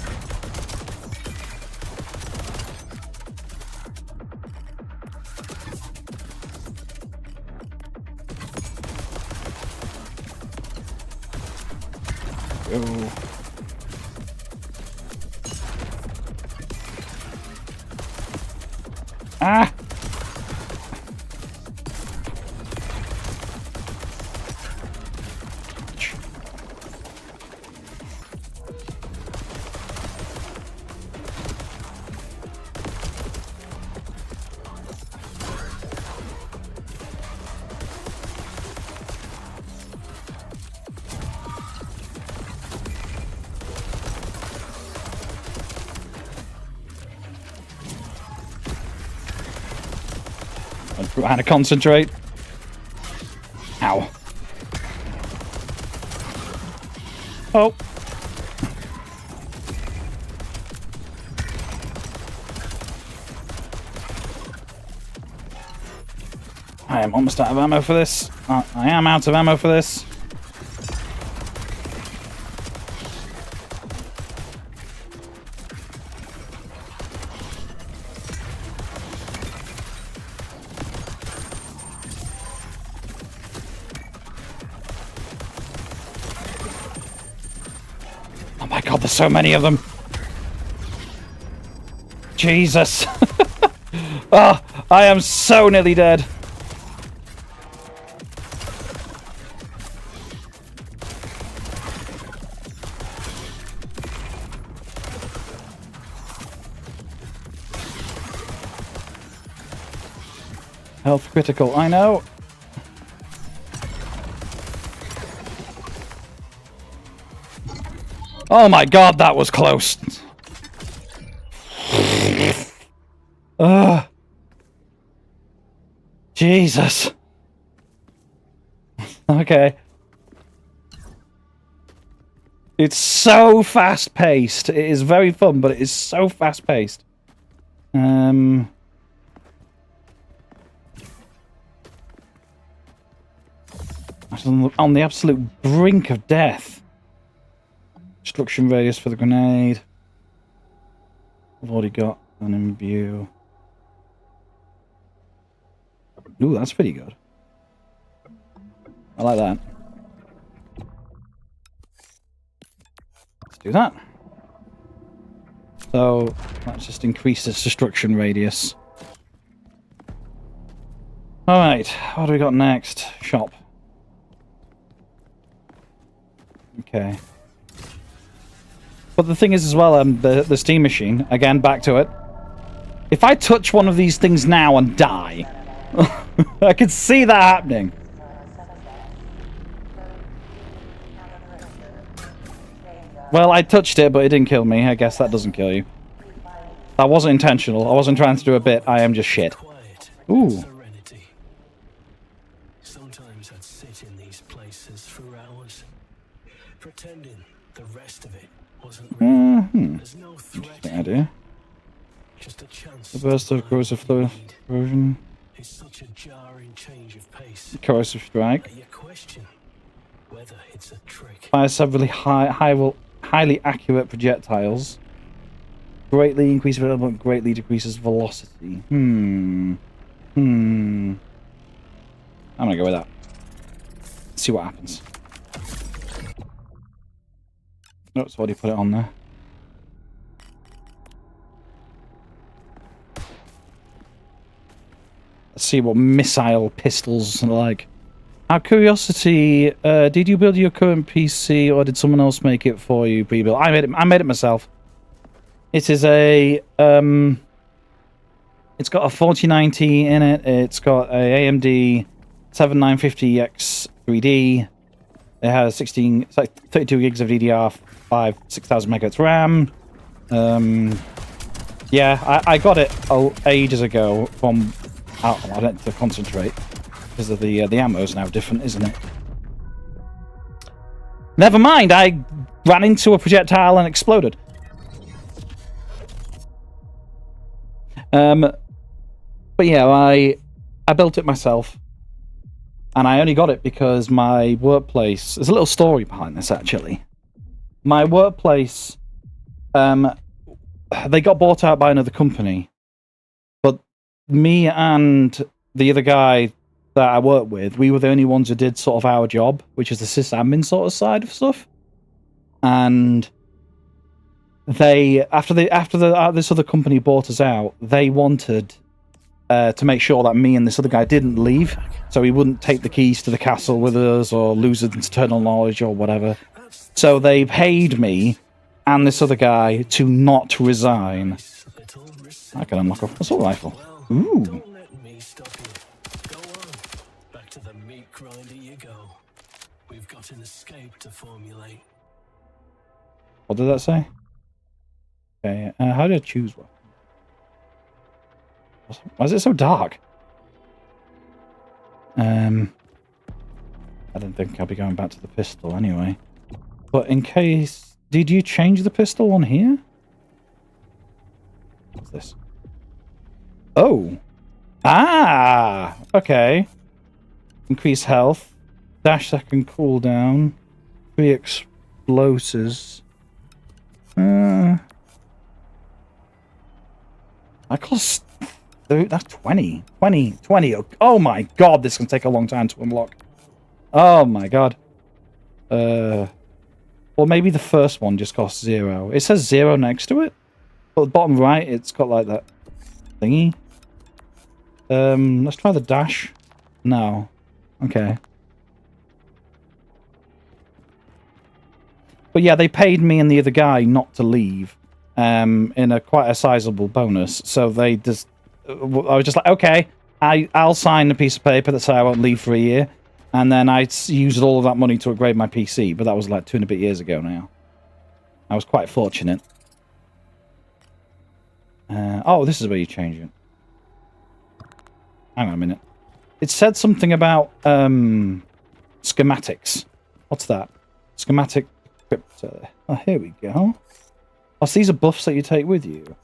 S1: Oh. Ah! I'm trying to concentrate. Ow. Oh. I am almost out of ammo for this. I am out of ammo for this. Oh my god, there's so many of them. Jesus. Oh, I am so nearly dead. Health critical, I know. Oh my god, that was close. Ugh. Jesus. Okay. It's so fast-paced. It is very fun, but it is so fast-paced. I'm on the absolute brink of death. Destruction radius for the grenade. I've already got an imbue. Ooh, that's pretty good. I like that. Let's do that. So, let's just increase this destruction radius. Alright, what do we got next? Shop. Okay. But the thing is as well, the steam machine, again, back to it. If I touch one of these things now and die, I could see that happening. Well, I touched it, but it didn't kill me. I guess that doesn't kill you. That wasn't intentional. I wasn't trying to do a bit. I am just shit. Ooh.
S3: Sometimes I'd sit in these places for hours, pretending the rest of it wasn't real. There's no threat.
S1: Idea.
S3: Just a chance.
S1: The burst of corrosive fluid erosion.
S3: It's such a jarring change of pace.
S1: Corrosive strike.
S3: You question whether it's a trick.
S1: Fires severely highly accurate projectiles. Greatly increases but greatly decreases velocity. I'm gonna go with that. See what happens. Oops, what do you put it on there? Let's see what missile pistols are like. Out of curiosity, did you build your current PC or did someone else make it for you pre-built? I made it myself. It is a it's got a 4090 in it. It's got a AMD 7950X 3D. It has 32 gigs of DDR5, 6000 megahertz RAM. Yeah, I got it ages ago from. I don't have to concentrate because of the ammo is now different, isn't it? Never mind. I ran into a projectile and exploded. But yeah, I built it myself, and I only got it because my workplace. There's a little story behind this actually. My workplace, they got bought out by another company, but me and the other guy that I worked with, we were the only ones who did sort of our job, which is the sysadmin sort of side of stuff, and. After this other company bought us out, they wanted to make sure that me and this other guy didn't leave, so he wouldn't take the keys to the castle with us or lose his internal knowledge or whatever. So they paid me and this other guy to not resign. I can unlock a assault rifle. Ooh.
S3: Don't let me stop you. Go on. Back to the meat grinder you go. We've got an escape to formulate.
S1: What did that say? Okay, how do I choose one? Why is it so dark? I don't think I'll be going back to the pistol anyway. But in case... Did you change the pistol on here? What's this? Oh! Ah! Okay. Increase health. Dash second cooldown. 3 explosives. I cost... That's 20. 20. Oh my god, this can take a long time to unlock. Oh my god. Well, maybe the first one just costs 0. It says 0 next to it. But at the bottom right, it's got like that thingy. Let's try the dash. No. Okay. But yeah, they paid me and the other guy not to leave. In quite a sizable bonus. So they just... I was just like, okay, I'll sign a piece of paper that says I won't leave for a year. And then I used all of that money to upgrade my PC. But that was like 2 and a bit years ago now. I was quite fortunate. Oh, this is where you change it. Hang on a minute. It said something about schematics. What's that? Schematic crypto. Oh, here we go. Oh, so these are buffs that you take with you.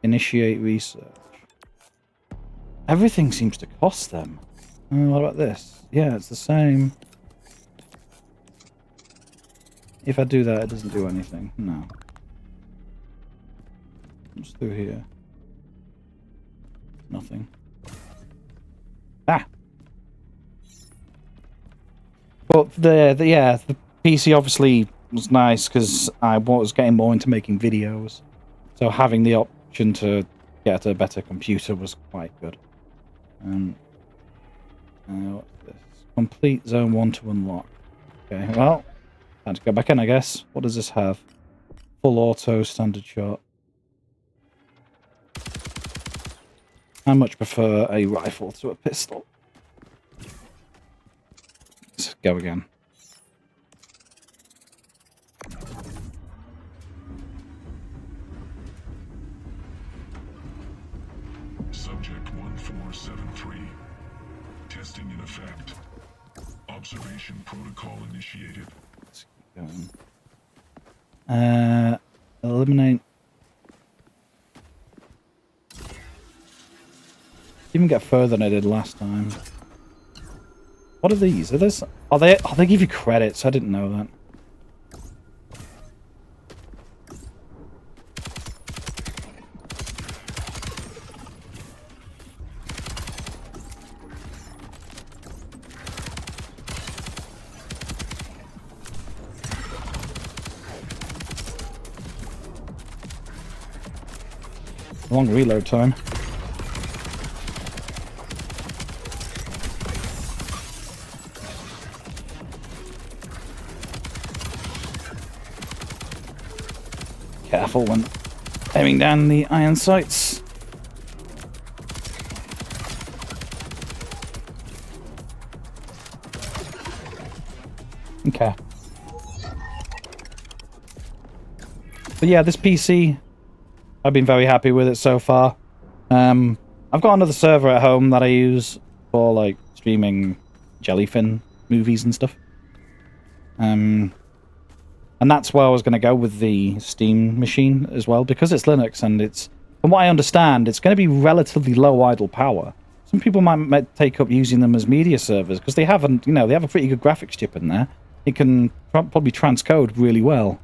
S1: Initiate research. Everything seems to cost them. What about this? Yeah, it's the same. If I do that, it doesn't do anything. No. What's through here? Nothing. Ah! But the PC obviously was nice because I was getting more into making videos. So having the option to get a better computer was quite good. What's this? Complete zone 1 to unlock. Okay, well, time to go back in, I guess. What does this have? Full auto, standard shot. I much prefer a rifle to a pistol. Let's go again.
S2: Subject 1473. Testing in effect. Observation protocol initiated.
S1: Let's keep going. Eliminate. Even get further than I did last time. What are these? Are this? Are they? Oh, they give you credits. I didn't know that. Long reload time. Careful when aiming down the iron sights. Okay. But yeah, this PC, I've been very happy with it so far. I've got another server at home that I use for like streaming Jellyfin movies and stuff. And that's where I was going to go with the Steam machine as well, because it's Linux and it's, from what I understand, it's going to be relatively low idle power. Some people might take up using them as media servers because they haven't, you know, they have a pretty good graphics chip in there. It can probably transcode really well.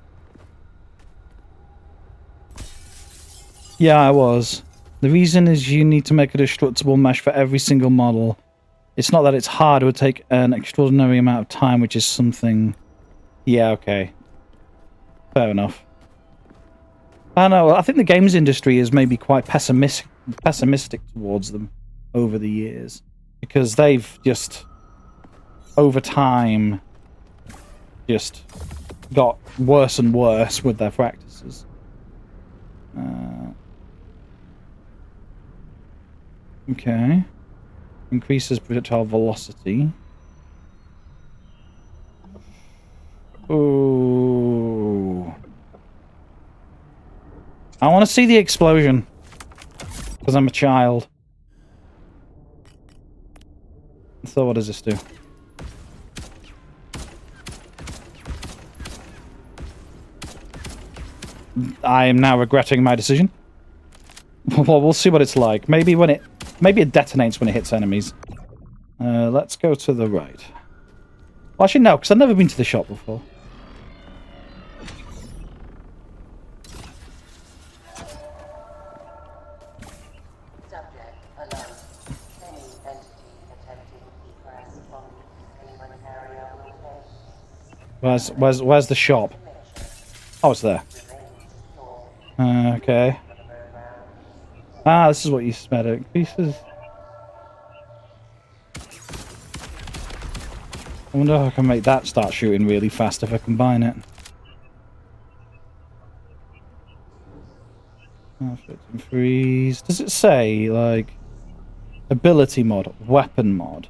S1: Yeah, I was. The reason is you need to make a destructible mesh for every single model. It's not that it's hard, it would take an extraordinary amount of time, which is something... Yeah, okay. Fair enough. I don't know, I think the games industry is maybe quite pessimistic towards them over the years. Because they've just, over time, just got worse and worse with their practices. Okay. Increases projectile velocity. Ooh. I want to see the explosion. Because I'm a child. So what does this do? I am now regretting my decision. Well, we'll see what it's like. Maybe it detonates when it hits enemies. Let's go to the right. Well, actually, no, because I've never been to the shop before.
S4: Subject alone. Any entity attempting egress from anyone area will face.
S1: Where's the shop? Oh, it's there. Okay. Ah, this is what you sped it. Pieces. I wonder if I can make that start shooting really fast if I combine it. Freeze. Does it say, like, ability mod, weapon mod?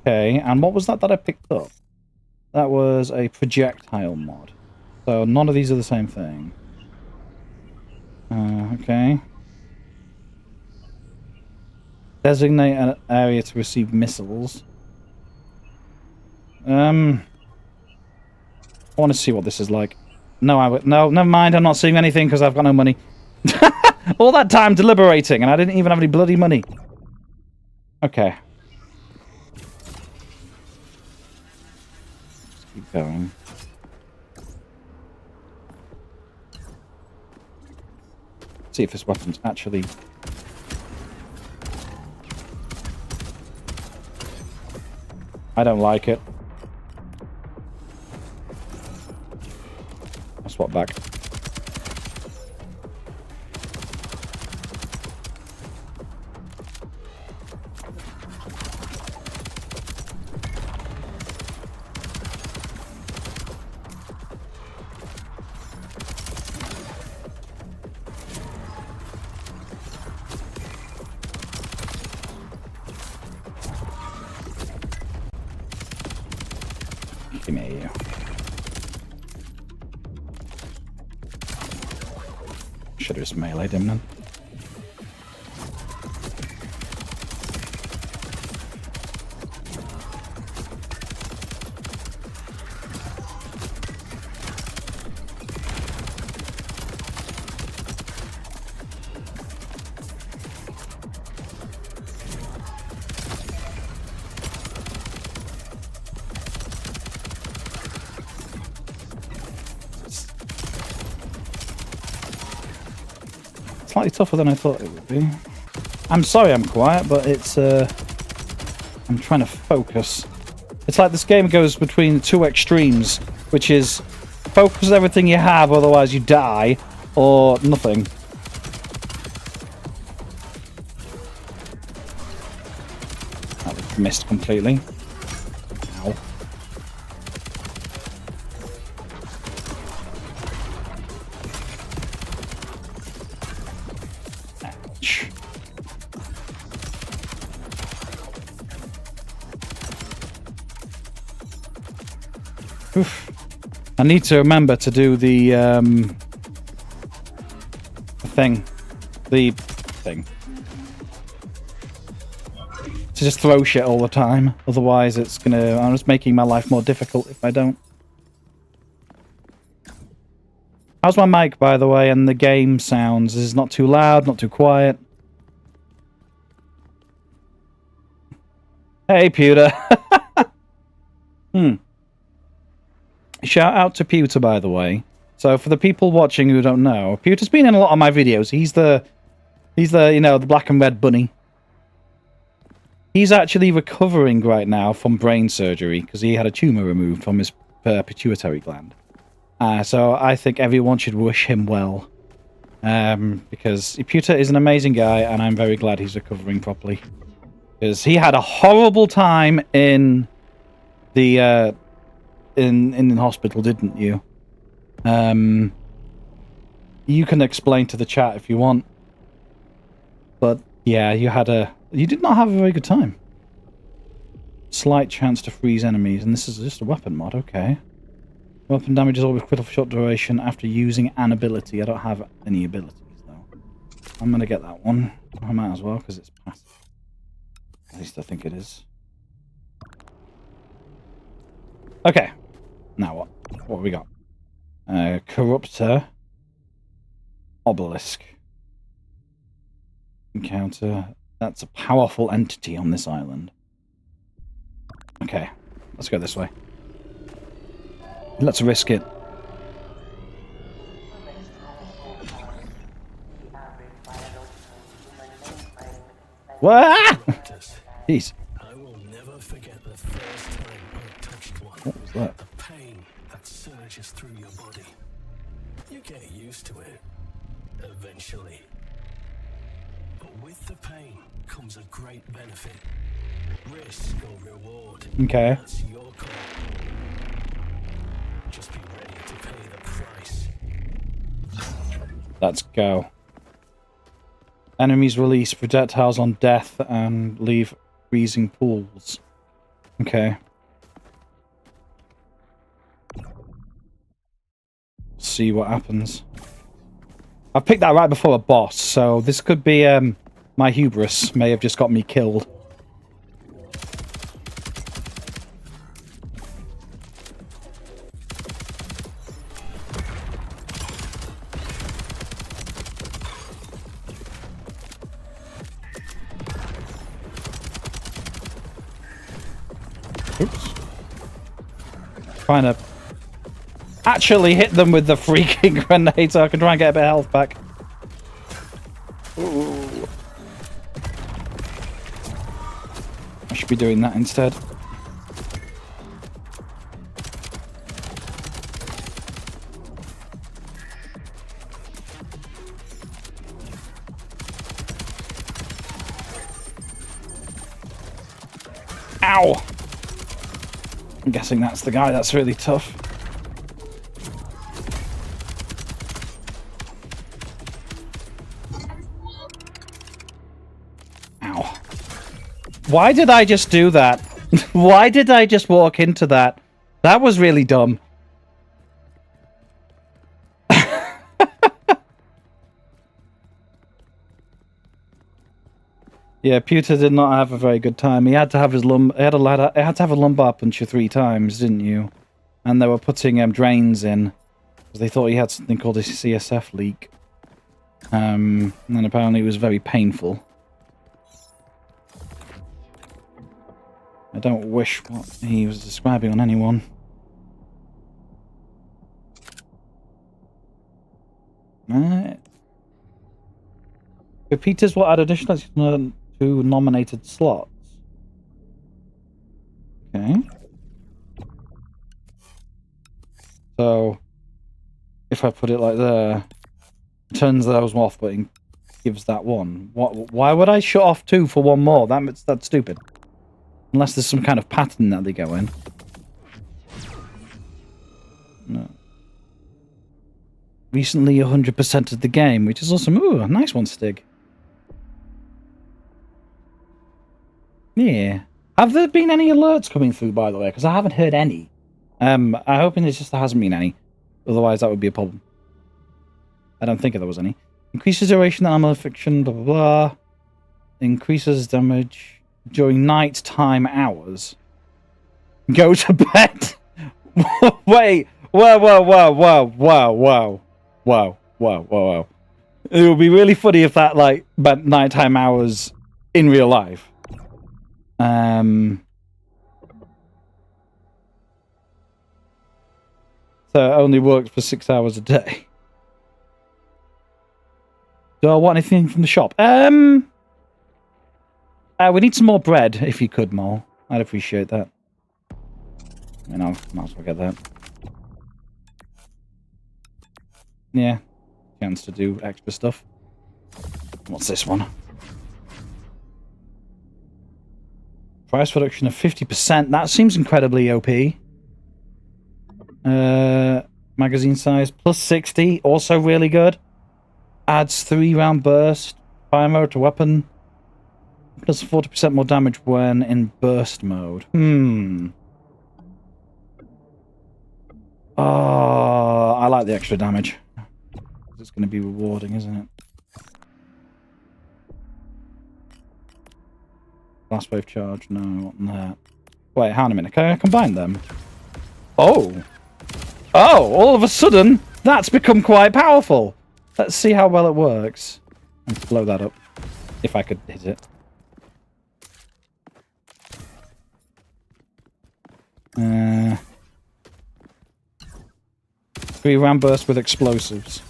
S1: Okay, and what was that I picked up? That was a projectile mod. So none of these are the same thing. Okay. Designate an area to receive missiles. I want to see what this is like. No, never mind. I'm not seeing anything because I've got no money. All that time deliberating, and I didn't even have any bloody money. Okay. Let's keep going. See if this weapon's actually... I don't like it. I'll swap back. Give me you. Should have just meleeed him then. Slightly tougher than I thought it would be. I'm sorry I'm quiet, but it's I'm trying to focus. It's like this game goes between two extremes, which is focus everything you have, otherwise you die, or nothing. That was missed completely. Ow. Ouch. Oof. I need to remember to do the thing. To just throw shit all the time. Otherwise it's gonna... I'm just making my life more difficult if I don't. How's my mic, by the way, and the game sounds? Is it not too loud, not too quiet? Hey, Pewter. Shout out to Pewter, by the way. So, for the people watching who don't know, Pewter's been in a lot of my videos. He's the, you know, the black and red bunny. He's actually recovering right now from brain surgery because he had a tumor removed from his pituitary gland. So I think everyone should wish him well. Because Pewter is an amazing guy, and I'm very glad he's recovering properly. Because he had a horrible time in the in hospital, didn't you? You can explain to the chat if you want. But yeah, you did not have a very good time. Slight chance to freeze enemies, and this is just a weapon mod, okay. Weapon damage is always critical for short duration after using an ability. I don't have any abilities, though. I'm going to get that one. I might as well, because it's passive. At least I think it is. Okay. Now what? What have we got? Corruptor. Obelisk. Encounter. That's a powerful entity on this island. Okay. Let's go this way. Let's risk it. What? Jeez.
S3: I will never forget the first time I touched one.
S1: What was that?
S3: The pain that surges through your body. You get used to it eventually. But with the pain comes a great benefit. Risk or reward.
S1: Okay.
S3: That's your call. Just be ready to pay the price.
S1: Let's go. Enemies release projectiles on death and leave freezing pools. Okay. See what happens. I picked that right before a boss, so this could be my hubris may have just got me killed. Oops. Trying to actually hit them with the freaking grenade so I can try and get a bit of health back. Ooh. I should be doing that instead. Ow! I'm guessing that's the guy that's really tough. Ow. Why did I just do that? Why did I just walk into that? That was really dumb. Yeah, Pewter did not have a very good time. He had to have his had to have a lumbar puncture 3 times, didn't you? And they were putting drains in because they thought he had something called a CSF leak. And apparently it was very painful. I don't wish what he was describing on anyone. Peters will add additional 2 nominated slots. Okay. So, if I put it like there, it turns those off, but it gives that one. Why would I shut off 2 for 1 more? That's stupid. Unless there's some kind of pattern that they go in. No. Recently 100% of the game, which is awesome. Ooh, a nice one, Stig. Yeah. Have there been any alerts coming through, by the way? Because I haven't heard any. I'm hoping it's just there hasn't been any. Otherwise, that would be a problem. I don't think there was any. Increases duration, ammo fiction, blah, blah, blah. Increases damage during nighttime hours. Go to bed. Wait. Whoa. It would be really funny if that, like, meant nighttime hours in real life. So it only works for 6 hours a day. Do I want anything from the shop? We need some more bread, if you could, Mole. I'd appreciate that. You know, might as well get that. Yeah, chance to do extra stuff. What's this one? Price reduction of 50%. That seems incredibly OP. Magazine size plus 60. Also really good. Adds 3-round burst. Fire mode to weapon. Does 40% more damage when in burst mode. Oh, I like the extra damage. It's going to be rewarding, isn't it? Last wave charge, no, not that. Wait, hang on a minute. Can I combine them? Oh! Oh, all of a sudden, that's become quite powerful. Let's see how well it works. Let's blow that up. If I could hit it. 3-round burst with explosives.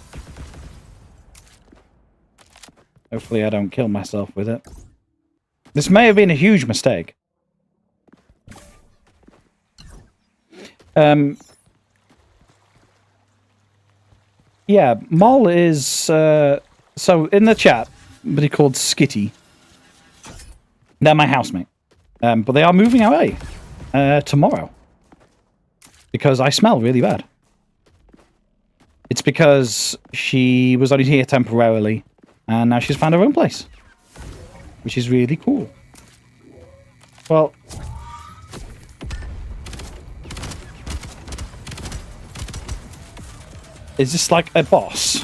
S1: Hopefully I don't kill myself with it. This may have been a huge mistake. Yeah, Mol is... so, in the chat, somebody called Skitty. They're my housemate. But they are moving away tomorrow. Because I smell really bad. It's because she was only here temporarily, and now she's found her own place. Which is really cool. Well... Is this like a boss?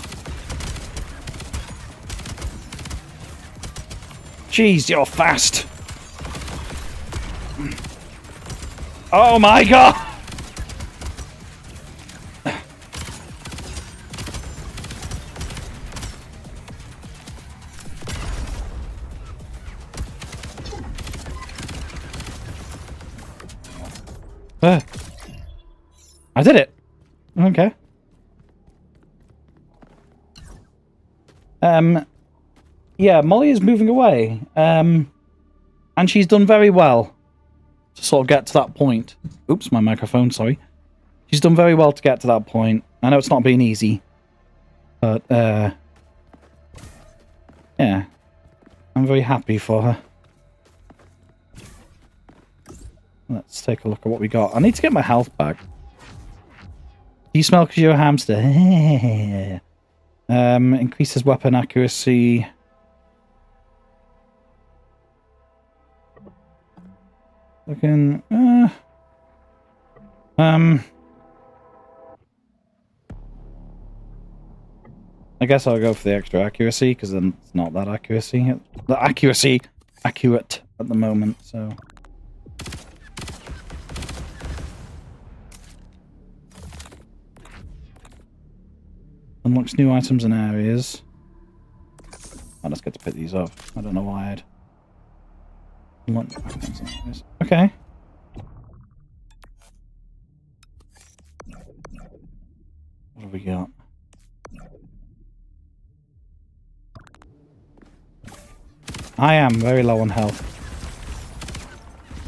S1: Jeez, you're fast. Oh my god! I did it. Okay. Yeah, Molly is moving away. And she's done very well to sort of get to that point. Oops, my microphone, sorry. She's done very well to get to that point. I know it's not been easy. But, yeah. I'm very happy for her. Let's take a look at what we got. I need to get my health back. Do you smell because you're a hamster? Increases weapon accuracy. Looking... I guess I'll go for the extra accuracy, because then it's not that accurate at the moment, so... Unlocks new items and areas. Oh, let's get to pick these up. I don't know why I'd... Unlock items and areas. Okay. What have we got? I am very low on health.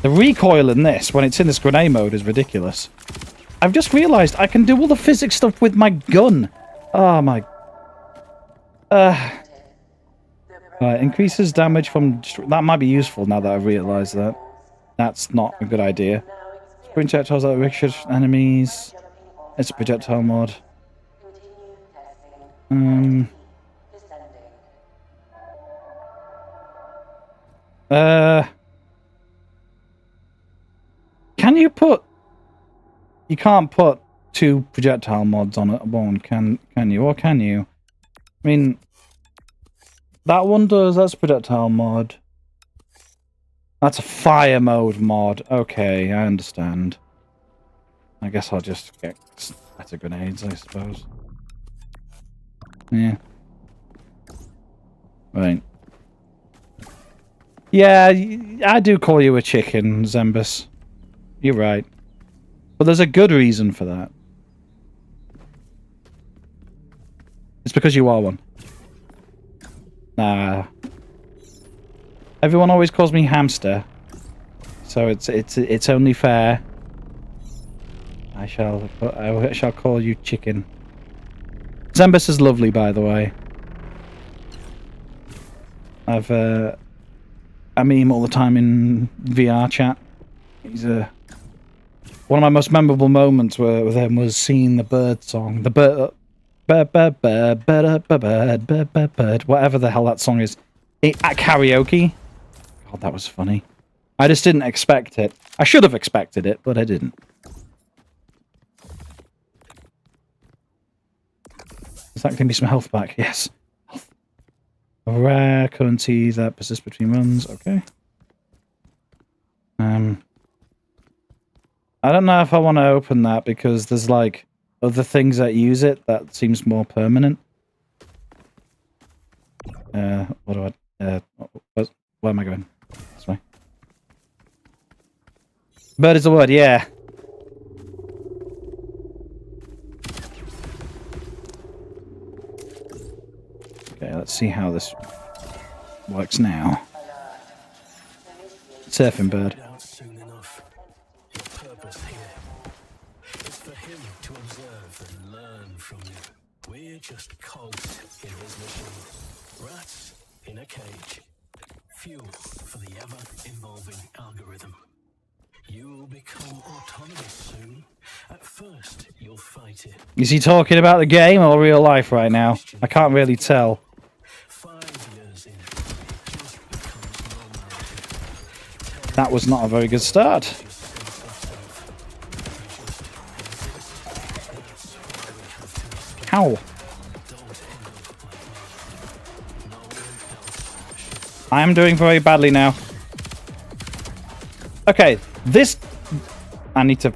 S1: The recoil in this, when it's in this grenade mode, is ridiculous. I've just realised I can do all the physics stuff with my gun. Oh my... increases damage from... That might be useful now that I've realised that. That's not a good idea. Projectiles that ricochet enemies. It's a projectile mod. Can you put... You can't put 2 projectile mods on it one, can you? Or can you? I mean... That one does, that's a projectile mod. That's a fire mode mod. Okay, I understand. I guess I'll just get better grenades, I suppose. Yeah. Right. Yeah, I do call you a chicken, Zembus. You're right. But there's a good reason for that. It's because you are one. Nah. Everyone always calls me hamster. So it's only fair. I shall call you chicken. Zembus is lovely, by the way. I meme all the time in VR chat. He's one of my most memorable moments with him was seeing the bird song. The bird, whatever the hell that song is, at karaoke. God, that was funny. I just didn't expect it. I should have expected it, but I didn't. Is that going to be some health back? Yes. Health. A rare currency that persists between runs. Okay. I don't know if I want to open that because there's like other things that use it that seems more permanent. What do I... where am I going? This way. Bird is the word, yeah. Okay, let's see how this works now. Surfing bird.
S3: Just cogs in his machine. Rats in a cage. Fuel for the ever-evolving algorithm. You'll become autonomous soon. At first, you'll fight it.
S1: Is he talking about the game or real life right now? I can't really tell.
S3: 5 years in, it just becomes normality.
S1: That was not a very good start. How? I am doing very badly now. Okay, this... I need to...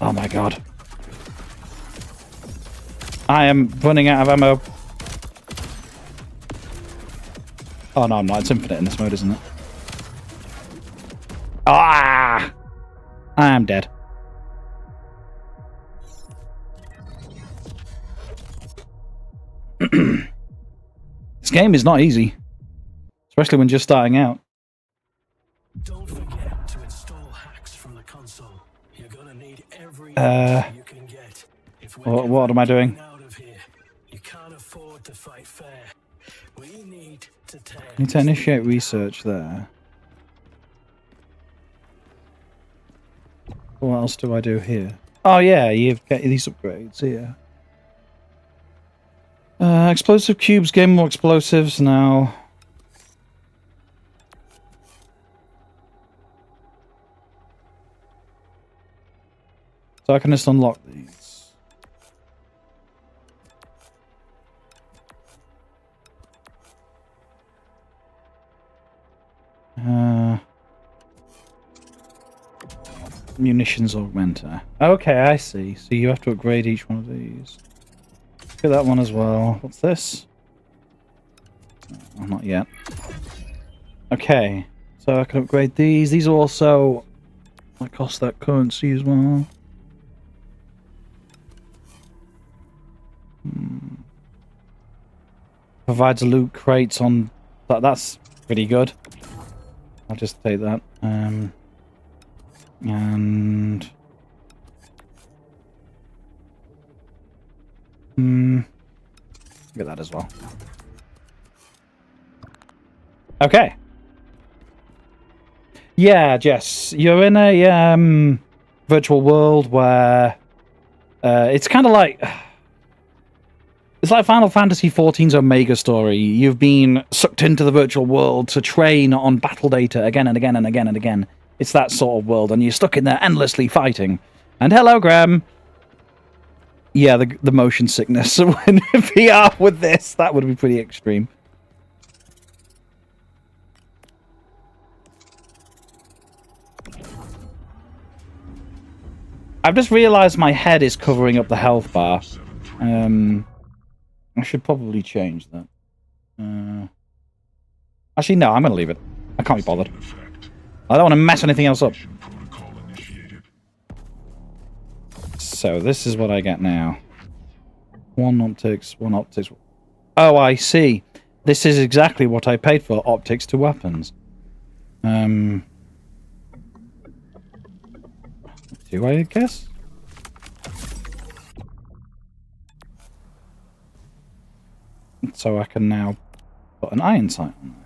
S1: Oh my god. I am running out of ammo. Oh no, I'm not. It's infinite in this mode, isn't it? Ah! I'm dead. This game is not easy, especially when just starting out.
S3: Don't forget to install hacks from the console. You're gonna need every you can get. If we're
S1: What am I doing?
S3: out of here, you can't afford to fight fair. We need to tear.
S1: Need to initiate research there. What else do I do here? Oh yeah, you've got these upgrades here. Explosive cubes gain more explosives now. So I can just unlock these. Munitions augmenter. Okay, I see. So you have to upgrade each one of these. Look at that one as well. What's this? Oh, not yet. Okay, so I can upgrade these. These are also that cost that currency as well. Provides loot crates on that. That's pretty good. I'll just take that. And get that as well. Okay. Yeah, Jess, you're in a virtual world where it's kind of like it's like Final Fantasy XIV's Omega story. You've been sucked into the virtual world to train on battle data again and again and again and again. It's that sort of world, and you're stuck in there endlessly fighting. And hello, Graham. Yeah, the motion sickness when VR with this, that would be pretty extreme. I've just realized my head is covering up the health bar. I should probably change that. Actually, no, I'm going to leave it. I can't be bothered. I don't want to mess anything else up. So, this is what I get now. One optics. Oh, I see. This is exactly what I paid for, optics to weapons. Do I guess? So I can now put an iron sight on there.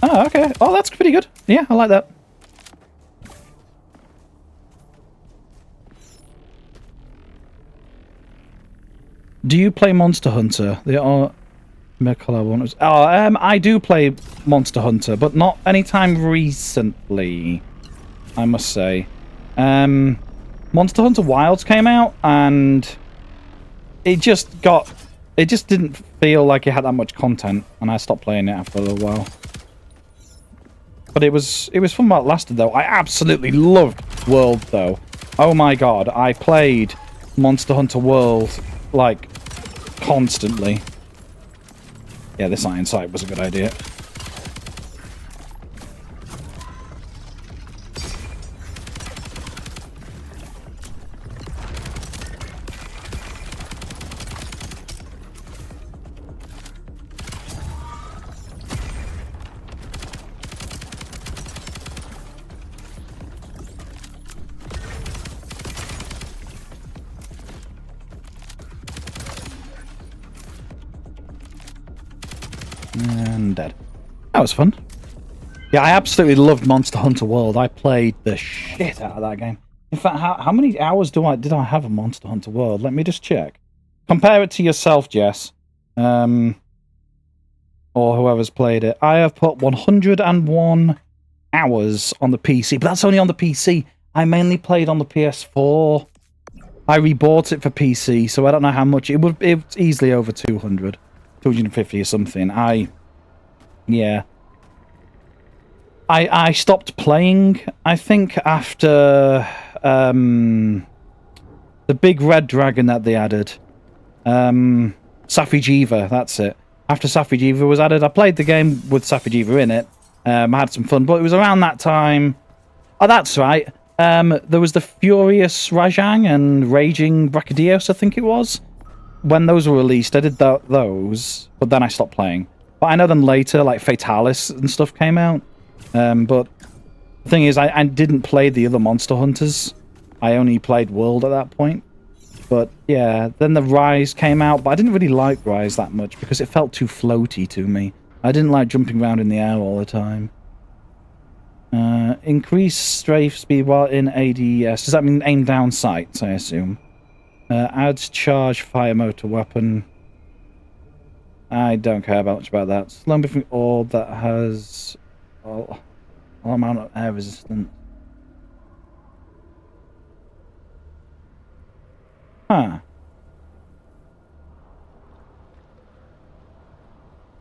S1: Oh, okay. Oh, that's pretty good. Yeah, I like that. Do you play Monster Hunter? They are color ones. Oh, I do play Monster Hunter, but not anytime recently, I must say. Monster Hunter Wilds came out, and it just didn't feel like it had that much content, and I stopped playing it after a little while. But it was fun while it lasted, though. I absolutely loved World, though. Oh my god, I played Monster Hunter World, like, constantly. Yeah, this iron sight was a good idea. And dead. That was fun. Yeah, I absolutely loved Monster Hunter World. I played the shit out of that game. In fact, how many hours did I have of Monster Hunter World? Let me just check. Compare it to yourself, Jess. Or whoever's played it. I have put 101 hours on the PC, but that's only on the PC. I mainly played on the PS4. I rebought it for PC, so I don't know how much. It's easily over 200. 250 or something. I stopped playing, I think, after the big red dragon that they added. Safijiva, that's it. After Safijiva was added, I played the game with Safijiva in it. I had some fun, but it was around that time. Oh, that's right. There was the Furious Rajang and Raging Brachydios, I think it was. When those were released, I did those, but then I stopped playing. But I know them later, like Fatalis and stuff came out. But the thing is, I didn't play the other Monster Hunters. I only played World at that point. But yeah, then the Rise came out, but I didn't really like Rise that much because it felt too floaty to me. I didn't like jumping around in the air all the time. Increase strafe speed while in ADS. Does that mean aim down sights, I assume? Adds charge fire motor weapon. I don't care much about that. Slow moving orb that has all amount of air resistance. Huh.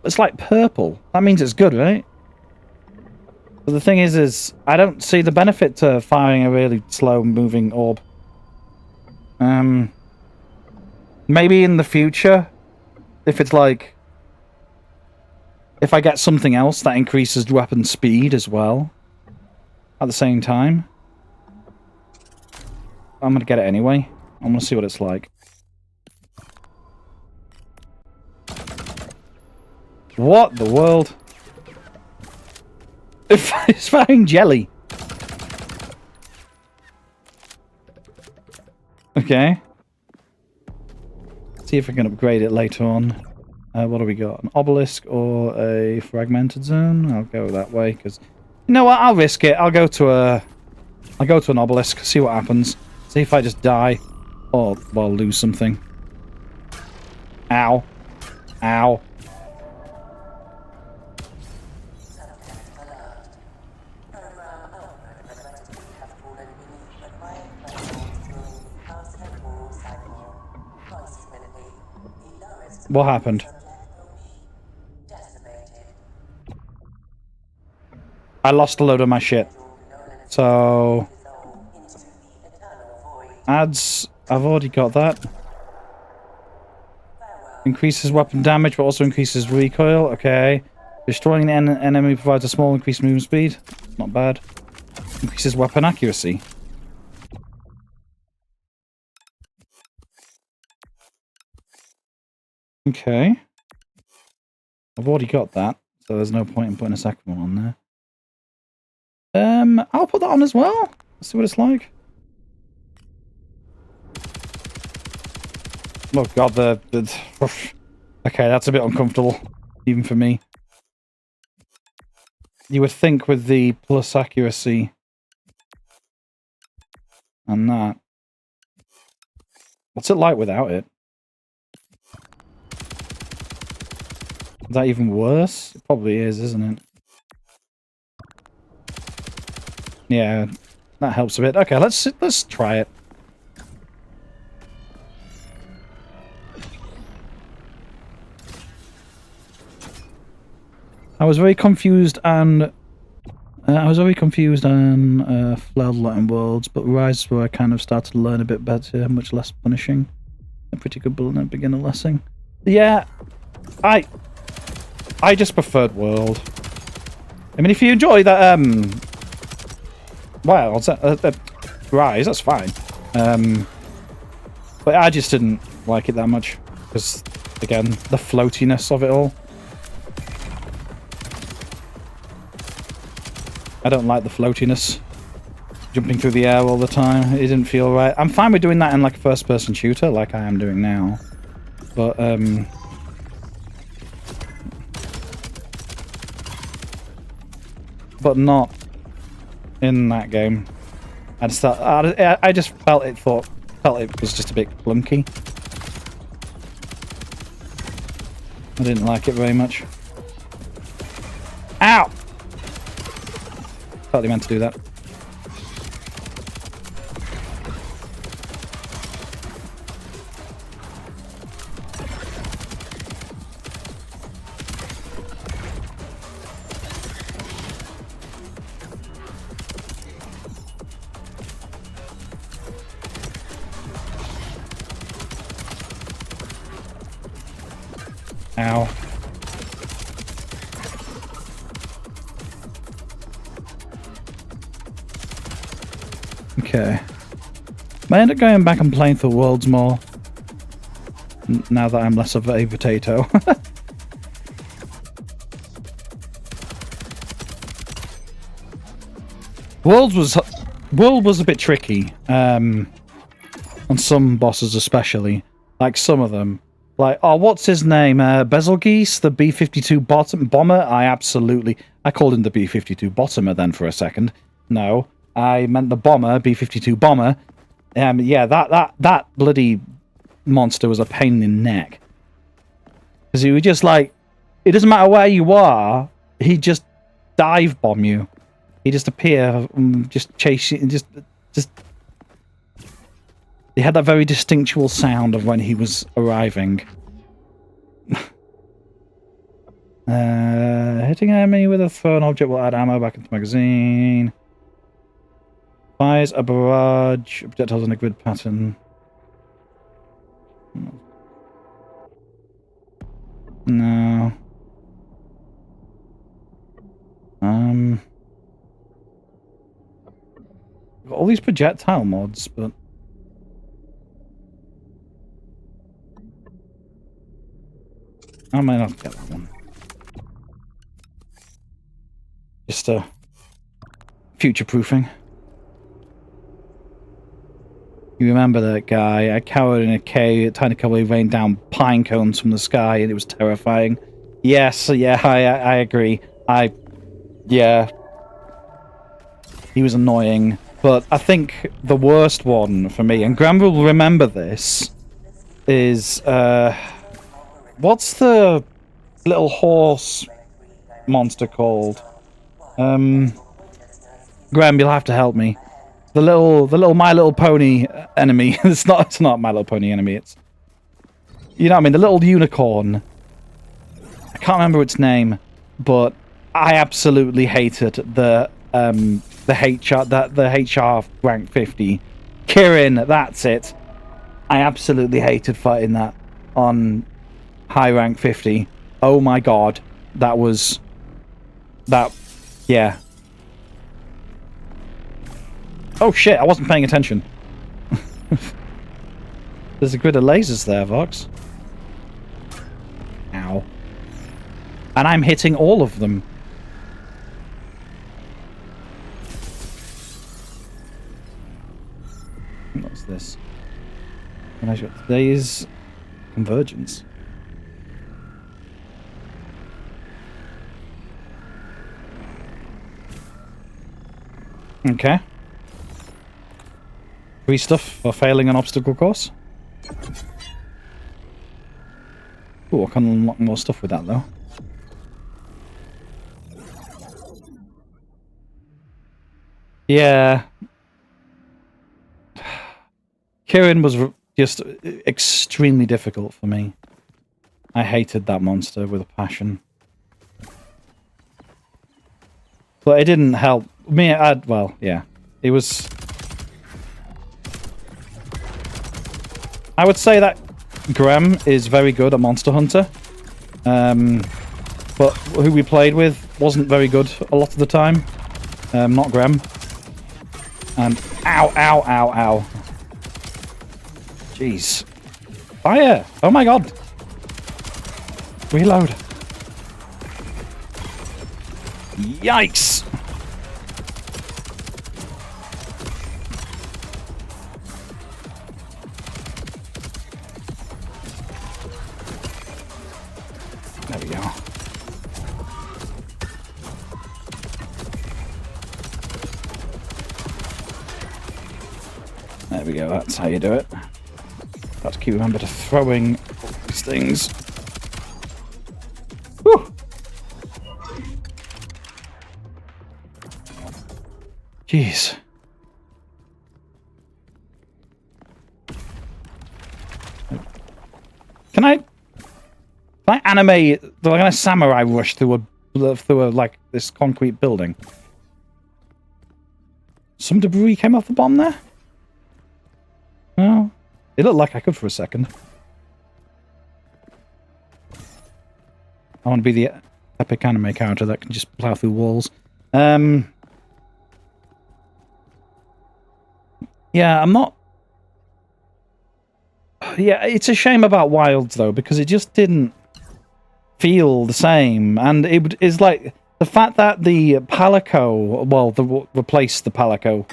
S1: It's like purple. That means it's good, right? But the thing is I don't see the benefit to firing a really slow moving orb. Maybe in the future, if it's like, if I get something else that increases weapon speed as well, at the same time. I'm gonna get it anyway. I want to see what it's like. What the world? It's firing jelly. Okay. See if I can upgrade it later on. What do we got? An obelisk or a fragmented zone? I'll go that way because you know what? I'll risk it. I'll go to an obelisk. See what happens. See if I just die or well lose something. Ow! Ow! What happened? I lost a load of my shit. So... Adds... I've already got that. Increases weapon damage, but also increases recoil. Okay. Destroying an enemy provides a small increased movement speed. Not bad. Increases weapon accuracy. Okay. I've already got that, so there's no point in putting a second one on there. I'll put that on as well. Let's see what it's like. Oh god, okay, that's a bit uncomfortable, even for me. You would think with the plus accuracy and that. What's it like without it? Is that even worse? It probably is, isn't it? Yeah, that helps a bit. Okay, let's try it. I was very confused on Floodlight and Worlds, but Rise where I kind of started to learn a bit better, much less punishing. A pretty good beginner lesson. Yeah, I just preferred World. I mean, if you enjoy that, well, Rise, that's fine. But I just didn't like it that much because, again, the floatiness of it all. I don't like the floatiness. Jumping through the air all the time. It didn't feel right. I'm fine with doing that in like a first-person shooter, like I am doing now. But, but not in that game. I just felt it was just a bit clunky. I didn't like it very much. Ow! Totally meant to do that. Ow. Okay. I end up going back and playing through Worlds more. Now that I'm less of a potato. World was a bit tricky. On some bosses especially. Like some of them. Like, oh, what's his name? Bezelgeuse, the B-52 bomber? I called him the B-52 bottomer then for a second. No, I meant the bomber, B-52 bomber. Yeah, that bloody monster was a pain in the neck. Because he would just like, it doesn't matter where you are, he'd just dive bomb you. He'd just appear, just chase you, and just... He had that very distinctual sound of when he was arriving. Hitting an enemy with a thrown object will add ammo back into the magazine. Fires a barrage, projectiles in a grid pattern. No. Got all these projectile mods, but I might not get that one. Just future-proofing. You remember that guy? I cowered in a cave, tiny cowboy rained down pine cones from the sky, and it was terrifying. Yes, yeah, I agree. Yeah. He was annoying. But I think the worst one for me, and Graham will remember this, is, what's the little horse monster called? Graham, you'll have to help me. The little My Little Pony enemy. It's not My Little Pony enemy. It's, you know what I mean. The little unicorn. I can't remember its name, but I absolutely hated the HR rank 50. Kirin, that's it. I absolutely hated fighting that on high rank 50. Oh my god, yeah. Oh shit, I wasn't paying attention. There's a grid of lasers there, Vox. Ow. And I'm hitting all of them. What's this? Today's convergence. Okay. Free stuff for failing an obstacle course. Ooh, I can unlock more stuff with that though. Yeah. Kirin was just extremely difficult for me. I hated that monster with a passion. But it didn't help me. Well, yeah. It was... I would say that Graham is very good at Monster Hunter. But who we played with wasn't very good a lot of the time. Not Graham. And ow, ow, ow, ow. Jeez. Fire! Oh my god! Reload. Yikes! There we go. There we go, that's how you do it. Got to keep remember to throwing these things. Whew. Jeez. Can I animate like a samurai rush through a like this concrete building? Some debris came off the bomb there? No. It looked like I could for a second. I want to be the epic anime character that can just plow through walls. Yeah, I'm not... Yeah, it's a shame about Wilds, though, because it just didn't feel the same. And it's like the fact that the Palico, well, replaced the Palico,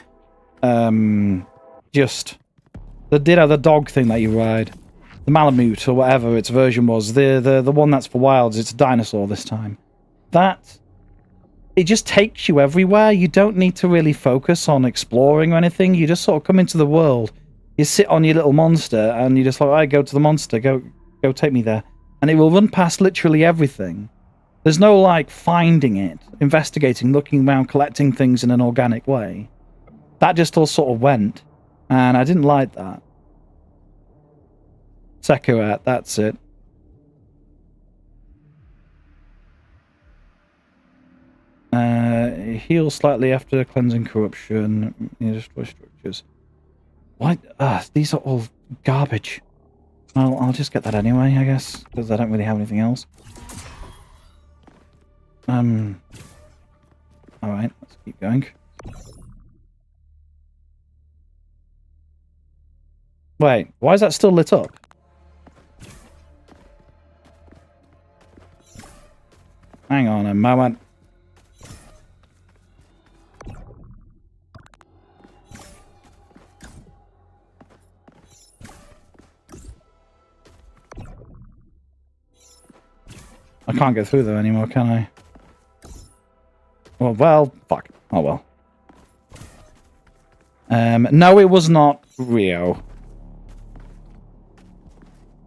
S1: just the dog thing that you ride, the Malamute or whatever its version was, the one that's for Wilds, it's a dinosaur this time. That it just takes you everywhere. You don't need to really focus on exploring or anything. You just sort of come into the world. You sit on your little monster, and you just like, I go to the monster, go take me there. And it will run past literally everything. There's no, like, finding it, investigating, looking around, collecting things in an organic way. That just all sort of went, and I didn't like that. Sekurat, that's it. Heal slightly after cleansing corruption. You destroy structures. Why? These are all garbage. Well, I'll just get that anyway, I guess, because I don't really have anything else. Alright, let's keep going. Wait, why is that still lit up? Hang on a moment. I can't get through there anymore, can I? Well, fuck. Oh well. No, it was not Rio.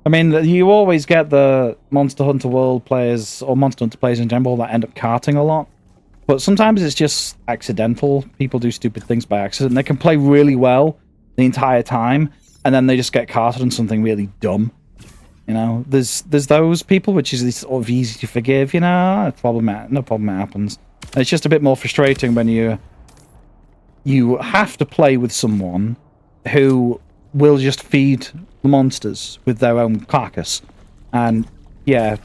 S1: I mean, you always get the Monster Hunter World players, or Monster Hunter players in general, that end up karting a lot. But sometimes it's just accidental. People do stupid things by accident. They can play really well the entire time, and then they just get karted on something really dumb. You know, there's those people, which is sort of easy to forgive, you know, no problem, it happens. And it's just a bit more frustrating when you have to play with someone who will just feed the monsters with their own carcass. And, yeah.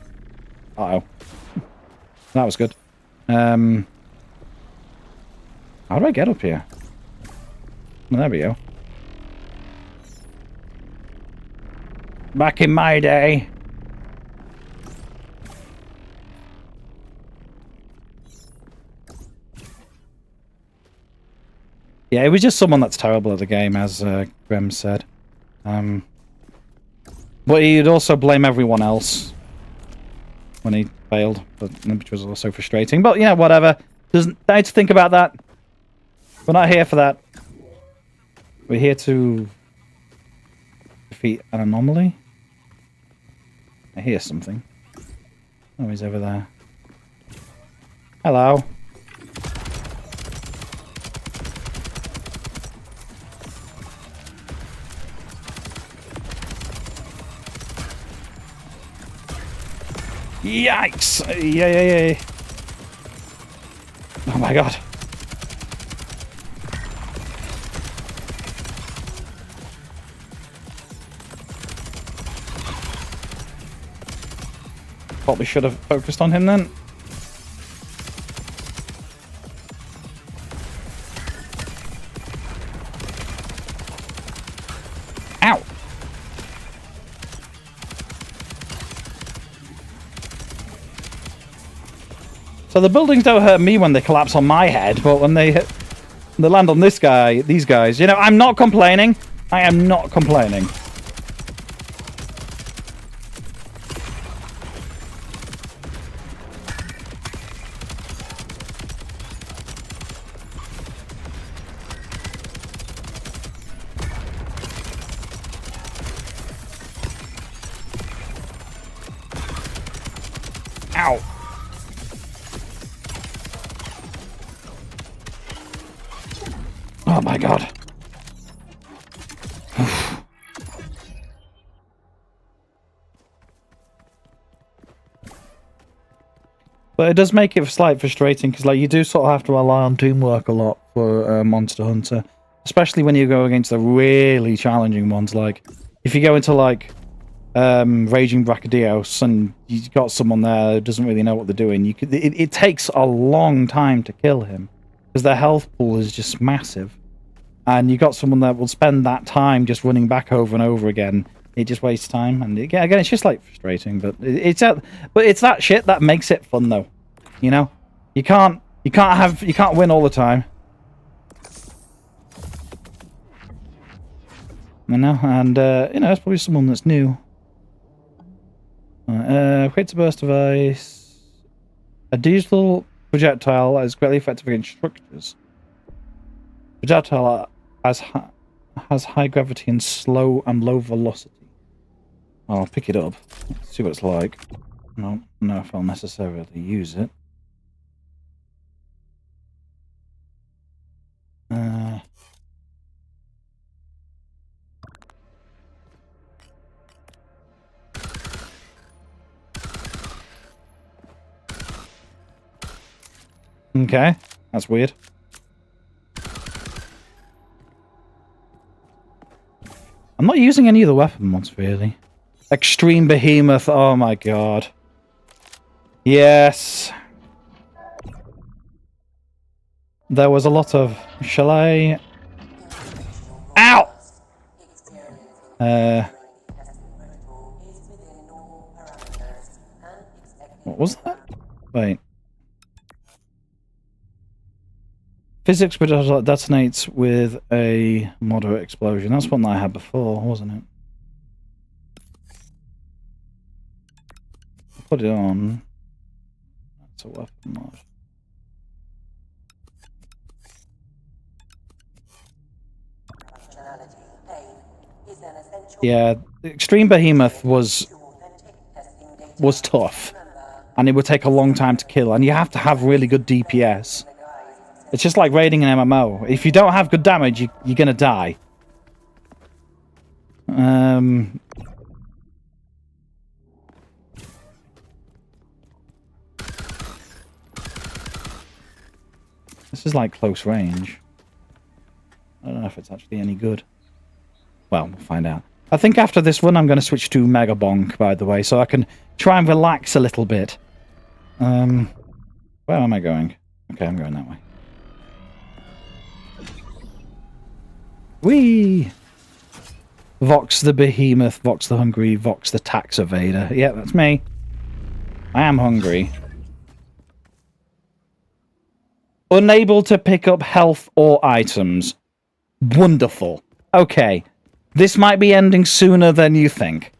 S1: Uh-oh. That was good. How do I get up here? Well, there we go. Back in my day. Yeah, it was just someone that's terrible at the game, as Grem said. But he'd also blame everyone else when he failed, which was also frustrating. But, yeah, whatever. Doesn't need to think about that. We're not here for that. We're here to defeat an anomaly. I hear something. Oh, he's over there. Hello. Yikes! Yeah. Oh my god. Probably should have focused on him then. Ow! So the buildings don't hurt me when they collapse on my head, but when they land on this guy, these guys, you know, I'm not complaining. I am not complaining. Ow. Oh my god. But it does make it slightly frustrating, because like you do sort of have to rely on teamwork a lot for Monster Hunter. Especially when you go against the really challenging ones. Like, if you go into like Raging Brachydios and you've got someone there who doesn't really know what they're doing, it takes a long time to kill him, because their health pool is just massive. and you got someone that will spend that time just running back over and over again, it just wastes time. And again, it's just like frustrating. But it's that shit that makes it fun, though. You know, you can't win all the time. You know, and you know, it's probably someone that's new. Creates a burst device. A digital projectile that is greatly effective against structures. Projectile has high gravity and low velocity. I'll pick it up. Let's see what it's like. I don't know if I'll necessarily use it. Okay, that's weird. I'm not using any of the weapon mods, really. Extreme Behemoth, oh my god. Yes. There was a lot of... Shall I... Ow! What was that? Wait. Physics detonates with a moderate explosion. That's one that I had before, wasn't it? Put it on. That's a weapon mod. Yeah, Extreme Behemoth was tough, and it would take a long time to kill, and you have to have really good DPS. It's just like raiding an MMO. If you don't have good damage, you're gonna die. This is like close range. I don't know if it's actually any good. Well, we'll find out. I think after this one, I'm going to switch to Megabonk, by the way, so I can try and relax a little bit. Where am I going? Okay, I'm going that way. Whee! Vox the Behemoth, Vox the Hungry, Vox the Tax Evader. Yeah, that's me. I am hungry. Unable to pick up health or items. Wonderful. Okay. This might be ending sooner than you think.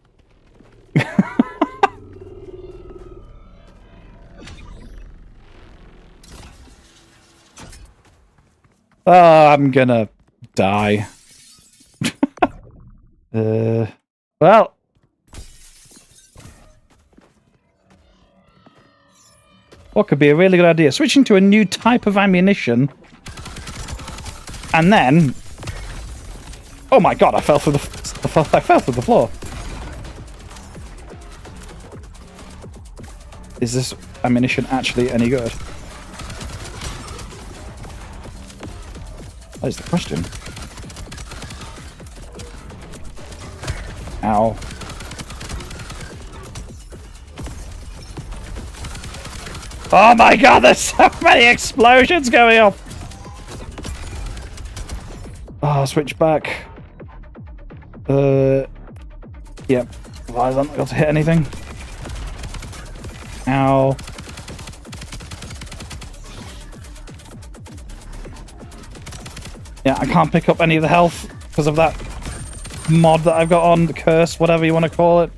S1: Oh, I'm gonna die. Well. What could be a really good idea? Switching to a new type of ammunition. And then... Oh my god, I fell through I fell through the floor. Is this ammunition actually any good? That is the question. Ow. Oh my god, there's so many explosions going on! Oh, switch back. Yep. Why is that not able to hit anything? Ow. Yeah, I can't pick up any of the health because of that mod that I've got on, the curse, whatever you want to call it.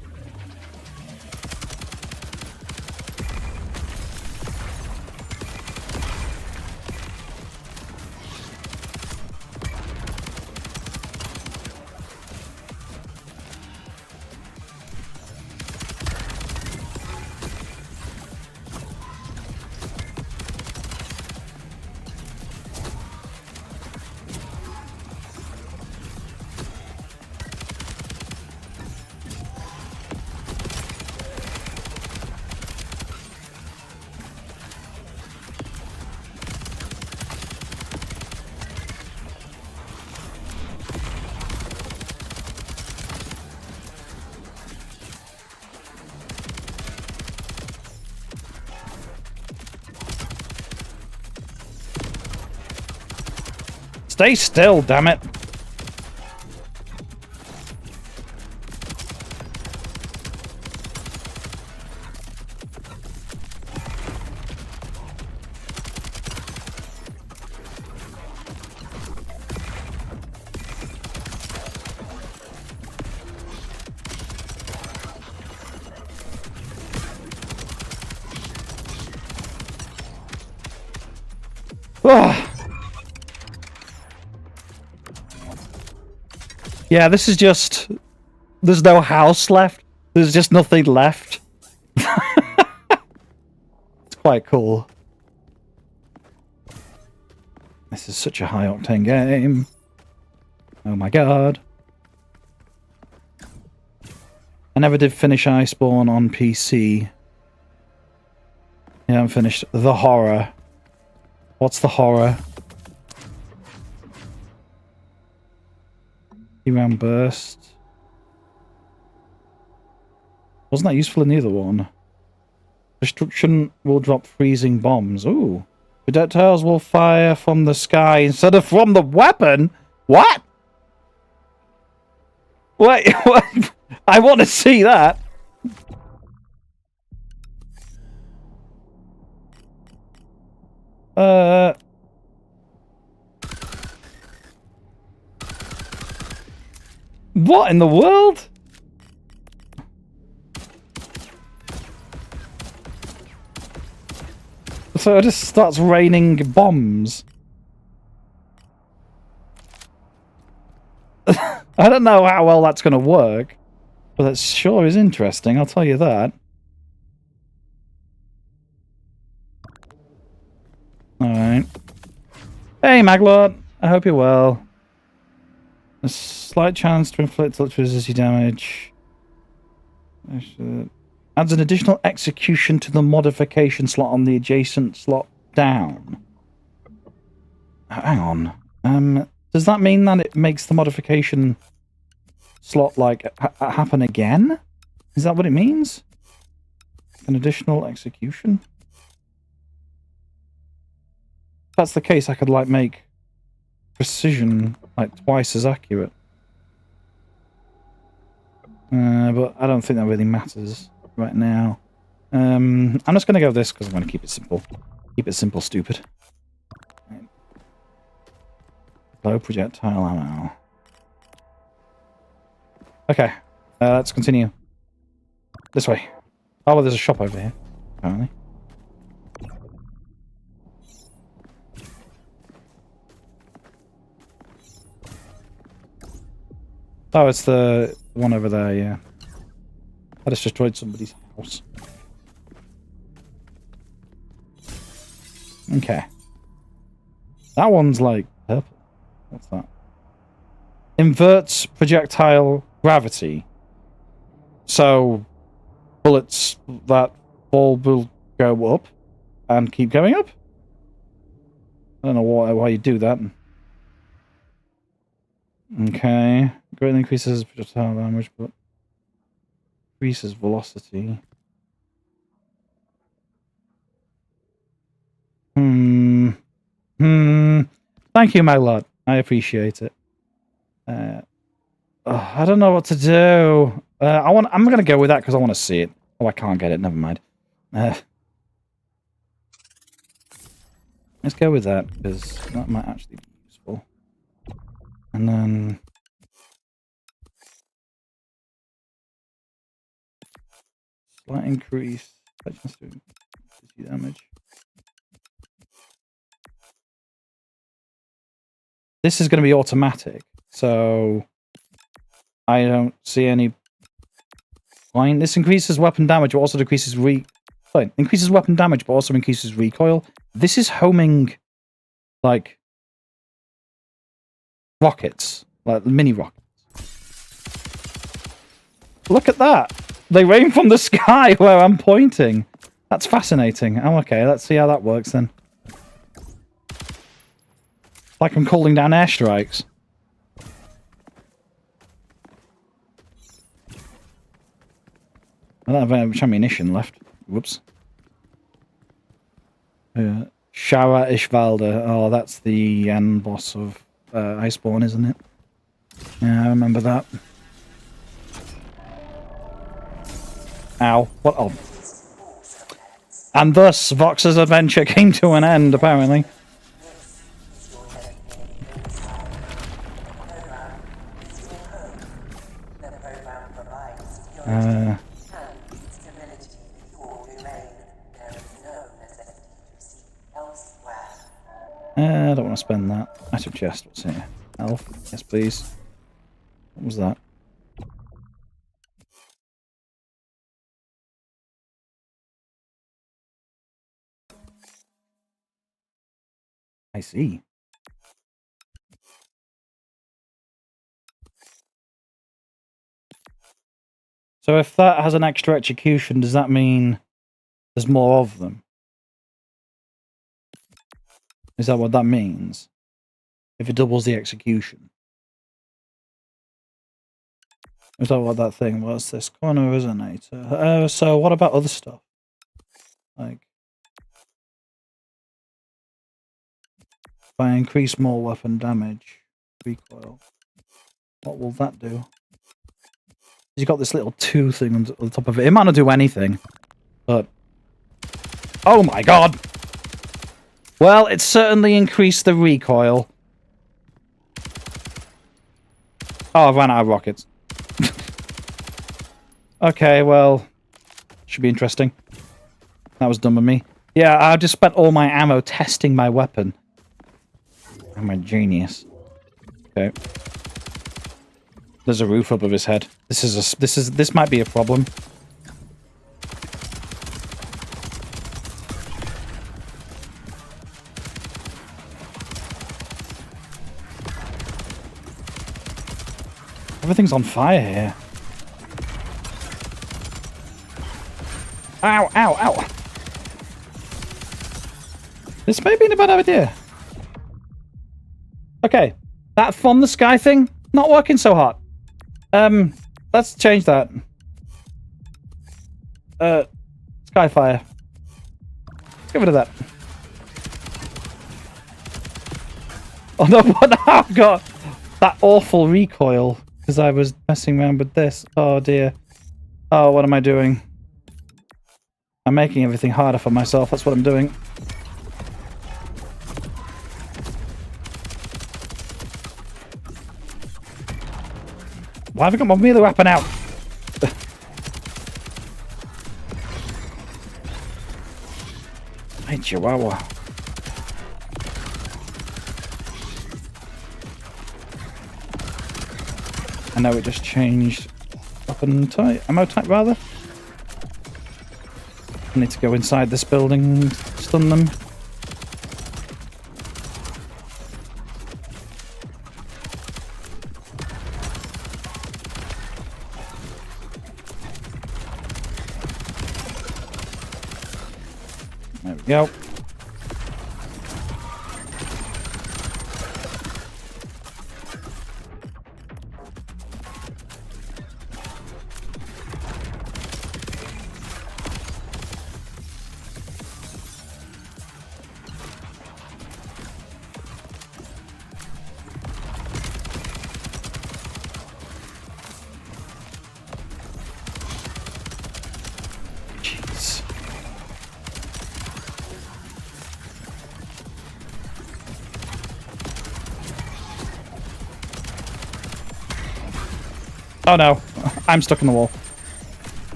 S1: Stay still, damn it. Yeah, this is just... There's no house left. There's just nothing left. It's quite cool. This is such a high-octane game. Oh my god. I never did finish Iceborne on PC. I haven't finished The Horror. What's The Horror? Round burst. Wasn't that useful in either one? Destruction will drop freezing bombs. Ooh. Projectiles will fire from the sky instead of from the weapon? What? Wait, what? I want to see that. What in the world? So it just starts raining bombs. I don't know how well that's going to work, but that sure is interesting, I'll tell you that. Alright. Hey, Maglord. I hope you're well. A slight chance to inflict electricity damage. Adds an additional execution to the modification slot on the adjacent slot down. Hang on. Does that mean that it makes the modification slot, like, happen again? Is that what it means? An additional execution? If that's the case, I could, like, make precision, like, twice as accurate. But I don't think that really matters right now. I'm just going to go with this because I'm going to keep it simple. Keep it simple, stupid. Low projectile ammo. Okay, let's continue. This way. Oh, well, there's a shop over here, apparently. Oh, it's the one over there, yeah. I just destroyed somebody's house. Okay. That one's like purple. What's that? Inverts projectile gravity. So, bullets that fall will go up and keep going up? I don't know why you do that. Okay. Greatly increases projectile damage, but increases velocity. Thank you, my lord. I appreciate it. I don't know what to do. I'm gonna go with that because I want to see it. Oh, I can't get it. Never mind. Let's go with that because that might actually be useful. And then slight increase. Damage. This is going to be automatic, so I don't see any point. This increases weapon damage, but also decreases increases weapon damage, but also increases recoil. This is homing, like, rockets, like mini rockets. Look at that! They rain from the sky where I'm pointing. That's fascinating. Oh, okay, let's see how that works then. Like I'm calling down airstrikes. I don't have much ammunition left. Whoops. Shara Ishvalda. Oh, that's the end boss of Iceborne, isn't it? Yeah, I remember that. Ow. What? Oh. And thus, Vox's adventure came to an end, apparently. I don't want to spend that. I suggest what's here. Health. Yes, please. What was that? I see. So if that has an extra execution, does that mean there's more of them? Is that what that means? If it doubles the execution? Is that what that thing was? This corner resonator. So what about other stuff? Like, if I increase more weapon damage, recoil, what will that do? You've got this little 2 thing on the top of it. It might not do anything, but... Oh my god! Well, it certainly increased the recoil. Oh, I've run out of rockets. Okay, well... Should be interesting. That was dumb of me. Yeah, I just spent all my ammo testing my weapon. I'm a genius. Okay. There's a roof above his head. This might be a problem. Everything's on fire here. Ow, ow, ow. This may be a bad idea. Okay. That from the sky thing, not working so hard. Let's change that. Skyfire. Let's get rid of that. Oh no, what now? I've got that awful recoil because I was messing around with this. Oh dear. Oh, what am I doing? I'm making everything harder for myself. That's what I'm doing. Why have I got my melee weapon out? Hey, Chihuahua. I know it just changed weapon type, ammo type rather. I need to go inside this building and stun them. There we go. Jeez. Oh no, I'm stuck in the wall.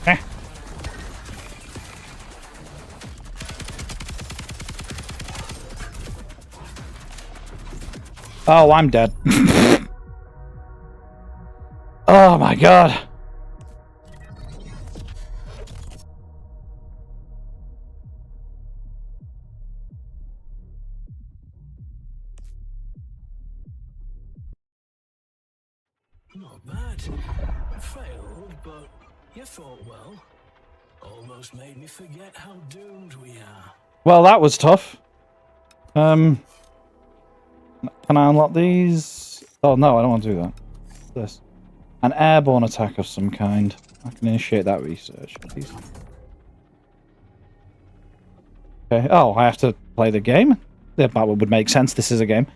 S1: Eh. Oh, I'm dead. Oh my god.
S3: Not bad. Failed, but you fought well. Almost made me forget how doomed we are.
S1: Well, that was tough. Can I unlock these? Oh no, I don't want to do that. What's this? An airborne attack of some kind. I can initiate that research. Please. Okay. Oh, I have to play the game? Yeah, that would make sense. This is a game.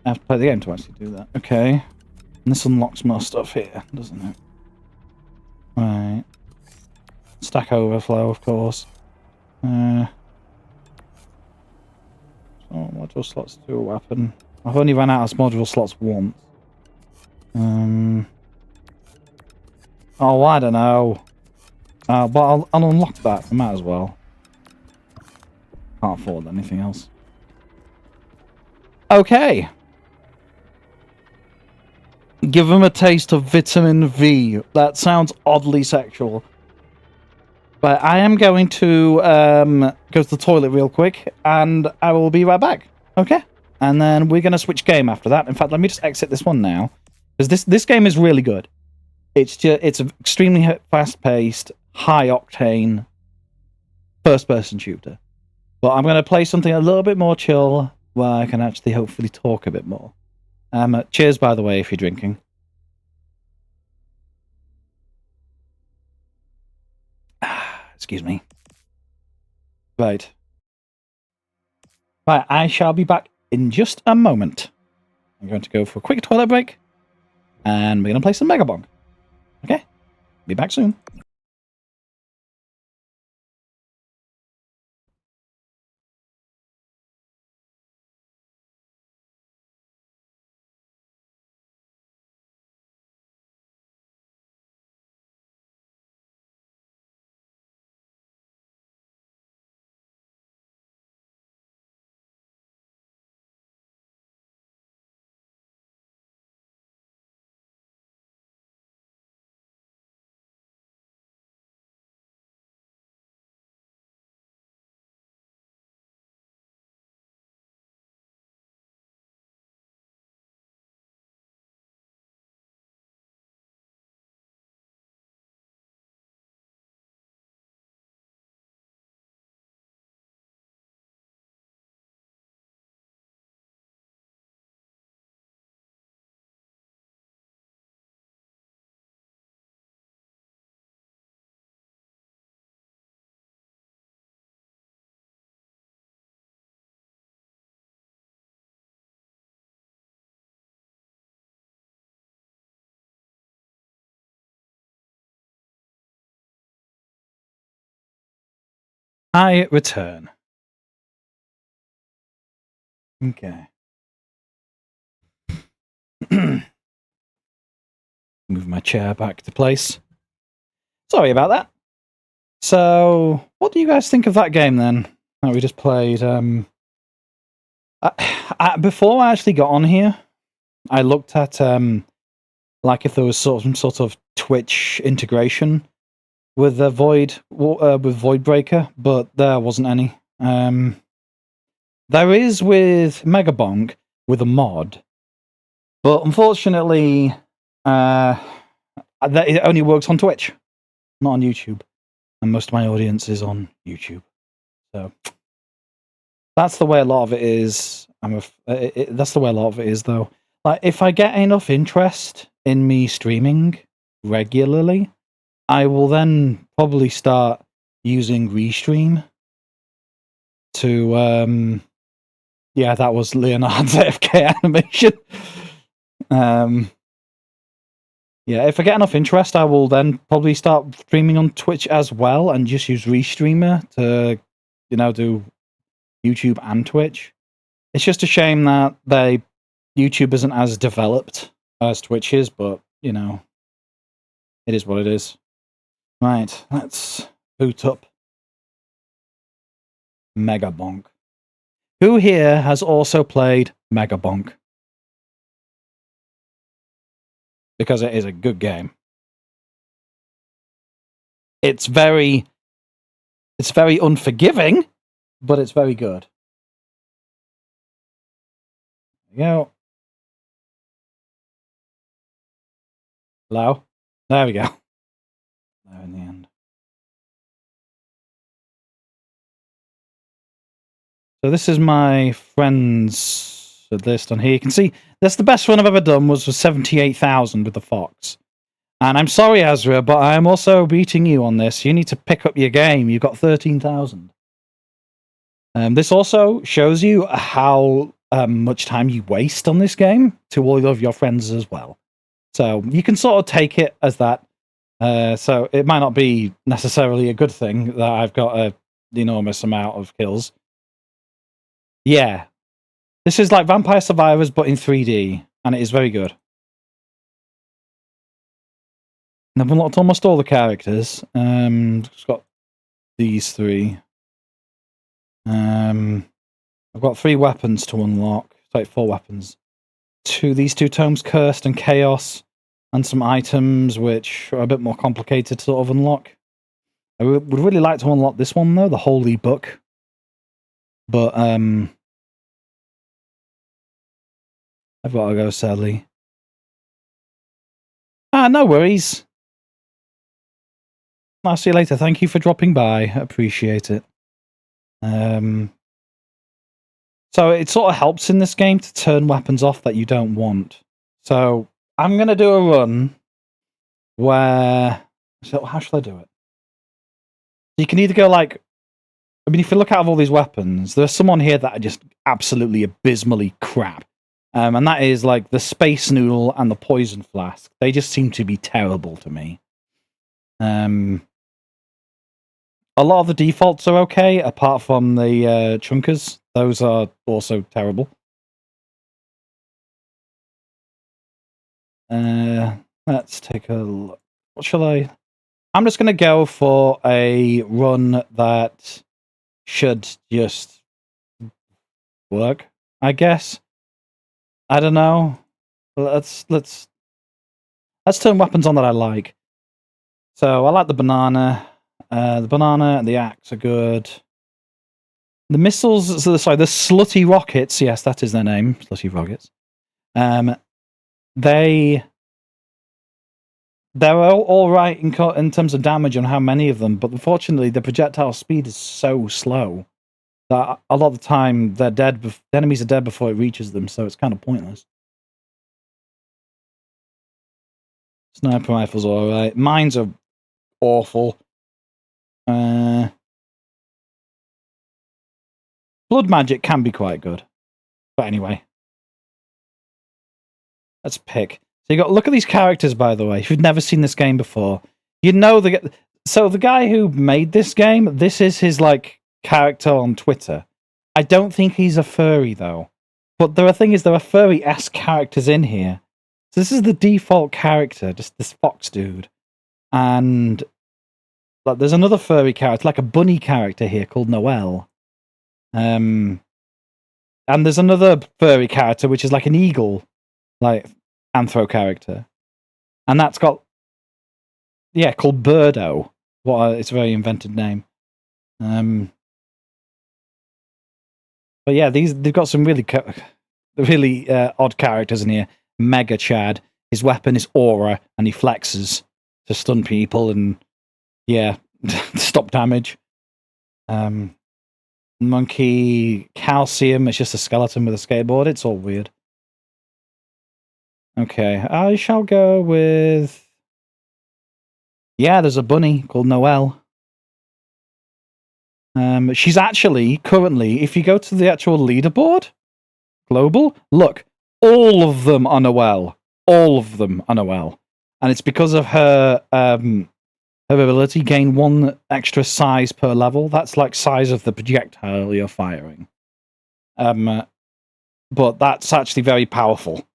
S1: I have to play the game to actually do that. Okay. And this unlocks more stuff here, doesn't it? Right. Stack overflow, of course. So module slots to a weapon. I've only run out of module slots once. Oh, I don't know. But I'll unlock that. I might as well. Can't afford anything else. Okay. Give them a taste of vitamin V. That sounds oddly sexual. But I am going to go to the toilet real quick, and I will be right back. Okay? And then we're going to switch game after that. In fact, let me just exit this one now. Because this game is really good. It's an extremely fast-paced, high-octane, first-person shooter. But I'm going to play something a little bit more chill, where I can actually hopefully talk a bit more. Cheers, by the way, if you're drinking. Excuse me. Right. Right, I shall be back in just a moment. I'm going to go for a quick toilet break, and we're going to play some Megabonk. Okay? Be back soon. I return. Okay. Move my chair back to place. Sorry about that. So, what do you guys think of that game then? That we just played. Before I actually got on here, I looked at like if there was some sort of Twitch integration with the VOIDBREAKER, but there wasn't any. There is with Megabonk with a mod, but unfortunately, it only works on Twitch, not on YouTube, and most of my audience is on YouTube. So that's the way a lot of it is. That's the way a lot of it is, though. Like, if I get enough interest in me streaming regularly, I will then probably start using Restream to, yeah, that was Leonard's AFK animation. Yeah, if I get enough interest, I will then probably start streaming on Twitch as well and just use Restreamer to, do YouTube and Twitch. It's just a shame that YouTube isn't as developed as Twitch is, but, it is what it is. Right, let's boot up Megabonk. Who here has also played Megabonk? Because it is a good game. It's very unforgiving, but it's very good. There we go. Hello? There we go. There in the end. So this is my friend's So this done here. You can see that's the best one I've ever done was 78,000 with the Fox. And I'm sorry, Ezra, but I'm also beating you on this. You need to pick up your game. You've got 13,000. This also shows you how much time you waste on this game to all of your friends as well. So you can sort of take it as that. So it might not be necessarily a good thing that I've got an enormous amount of kills. Yeah. This is like Vampire Survivors, but in 3D, and it is very good. And I've unlocked almost all the characters. Just got these three. I've got 3 weapons to unlock. Sorry, 4 weapons. These two tomes, Cursed and Chaos, and some items which are a bit more complicated to sort of unlock. I would really like to unlock this one though, the Holy Book. But I've got to go, sadly. No worries. I'll see you later. Thank you for dropping by. I appreciate it. So it sort of helps in this game to turn weapons off that you don't want. So I'm going to do a run where... So how should I do it? You can either go like... I mean, if you look out of all these weapons, there's some on here that are just absolutely abysmally crap. And that is like the Space Noodle and the Poison Flask. They just seem to be terrible to me. A lot of the defaults are okay, apart from the chunkers. Those are also terrible. Let's take a look. What shall I... I'm just going to go for a run that should just work, I guess. I don't know. Let's turn weapons on that I like. So I like the banana. The banana and the axe are good. The missiles, sorry, the slutty rockets. Yes, that is their name, slutty rockets. They're all right in terms of damage and how many of them, but unfortunately, the projectile speed is so slow that a lot of the time they're dead. The enemies are dead before it reaches them, so it's kind of pointless. Sniper rifles are all right. Mines are awful. Blood magic can be quite good. But anyway. Let's pick. So you got look at these characters, by the way. If you've never seen this game before, you know so the guy who made this game, this is his like character on Twitter. I don't think he's a furry though. But there are furry-esque characters in here. So this is the default character, just this fox dude. And like there's another furry character, like a bunny character here called Noelle. And there's another furry character which is like an eagle, like anthro character, and that's got called Birdo. It's a very invented name. But yeah, they've got some really odd characters in here. Mega Chad, his weapon is aura, and he flexes to stun people and stop damage. Monkey Calcium, it's just a skeleton with a skateboard. It's all weird. Okay, I shall go with... Yeah, there's a bunny called Noelle. She's actually, currently, if you go to the actual leaderboard, global, look, all of them are Noelle. All of them are Noelle. And it's because of her ability, gain 1 extra size per level. That's like size of the projectile you're firing. But that's actually very powerful.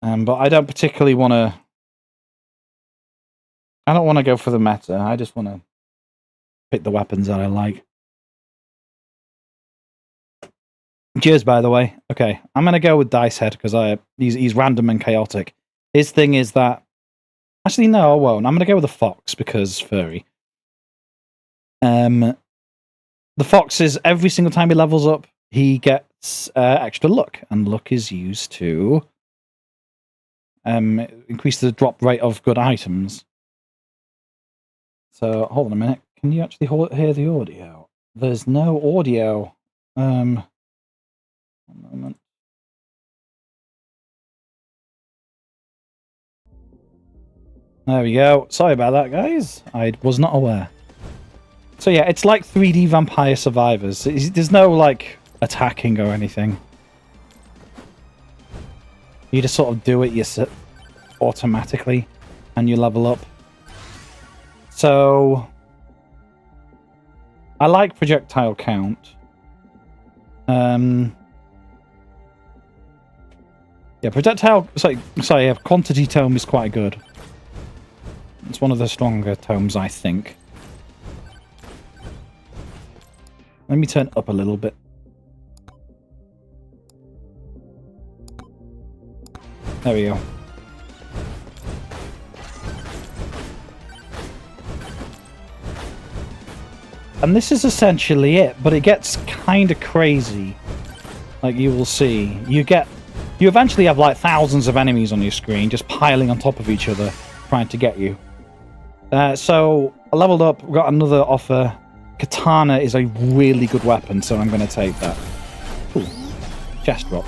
S1: But I don't particularly want to... I don't want to go for the meta. I just want to pick the weapons that I like. Cheers, by the way. Okay, I'm going to go with Dice Head because he's random and chaotic. His thing is that... Actually, no, I won't. I'm going to go with the Fox because furry. The Fox is every single time he levels up, he gets extra luck. And luck is used to increase the drop rate of good items. So, hold on a minute. Can you actually hear the audio? There's no audio. One moment. There we go. Sorry about that, guys. I was not aware. So yeah, it's like 3D Vampire Survivors. There's no, like, attacking or anything. You just sort of do it automatically, and you level up. So I like projectile count. Yeah, projectile. Sorry. Yeah, quantity tome is quite good. It's one of the stronger tomes, I think. Let me turn up a little bit. There we go. And this is essentially it, but it gets kind of crazy. Like you will see. You eventually have like thousands of enemies on your screen just piling on top of each other, trying to get you. So I leveled up, got another offer. Katana is a really good weapon, so I'm going to take that. Ooh, chest drop.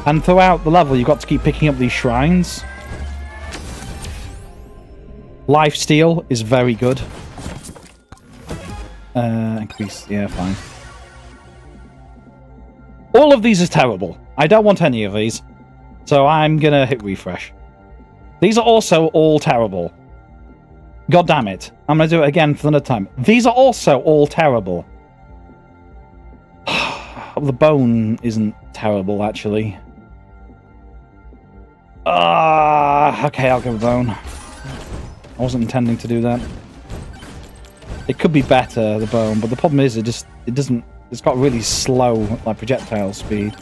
S1: And throughout the level, you've got to keep picking up these shrines. Lifesteal is very good. Increase, yeah, fine. All of these are terrible. I don't want any of these. So I'm going to hit refresh. These are also all terrible. God damn it. I'm going to do it again for another time. These are also all terrible. The bone isn't terrible, actually. Okay, I'll go bone. I wasn't intending to do that. It could be better, the bone, but the problem is it doesn't, it's got really slow, like, projectile speed.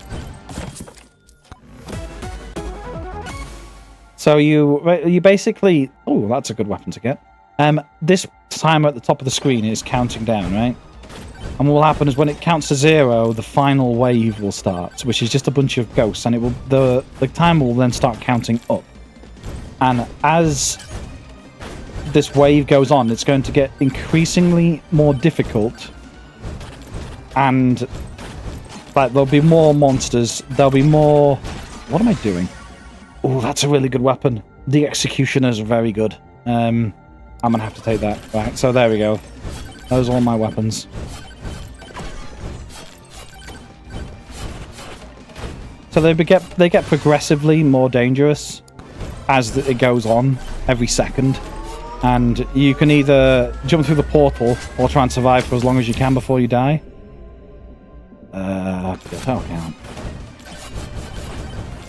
S1: So you basically, oh, that's a good weapon to get. This timer at the top of the screen is counting down, right? And what will happen is when it counts to 0, the final wave will start, which is just a bunch of ghosts, and it will the timer will then start counting up. And as this wave goes on, it's going to get increasingly more difficult, and like there'll be more monsters. There'll be more. What am I doing? Oh, that's a really good weapon. The executioners are very good. I'm gonna have to take that. Right, so there we go. Those are all my weapons. So they get progressively more dangerous as it goes on every second, and you can either jump through the portal or try and survive for as long as you can before you die. That'll count.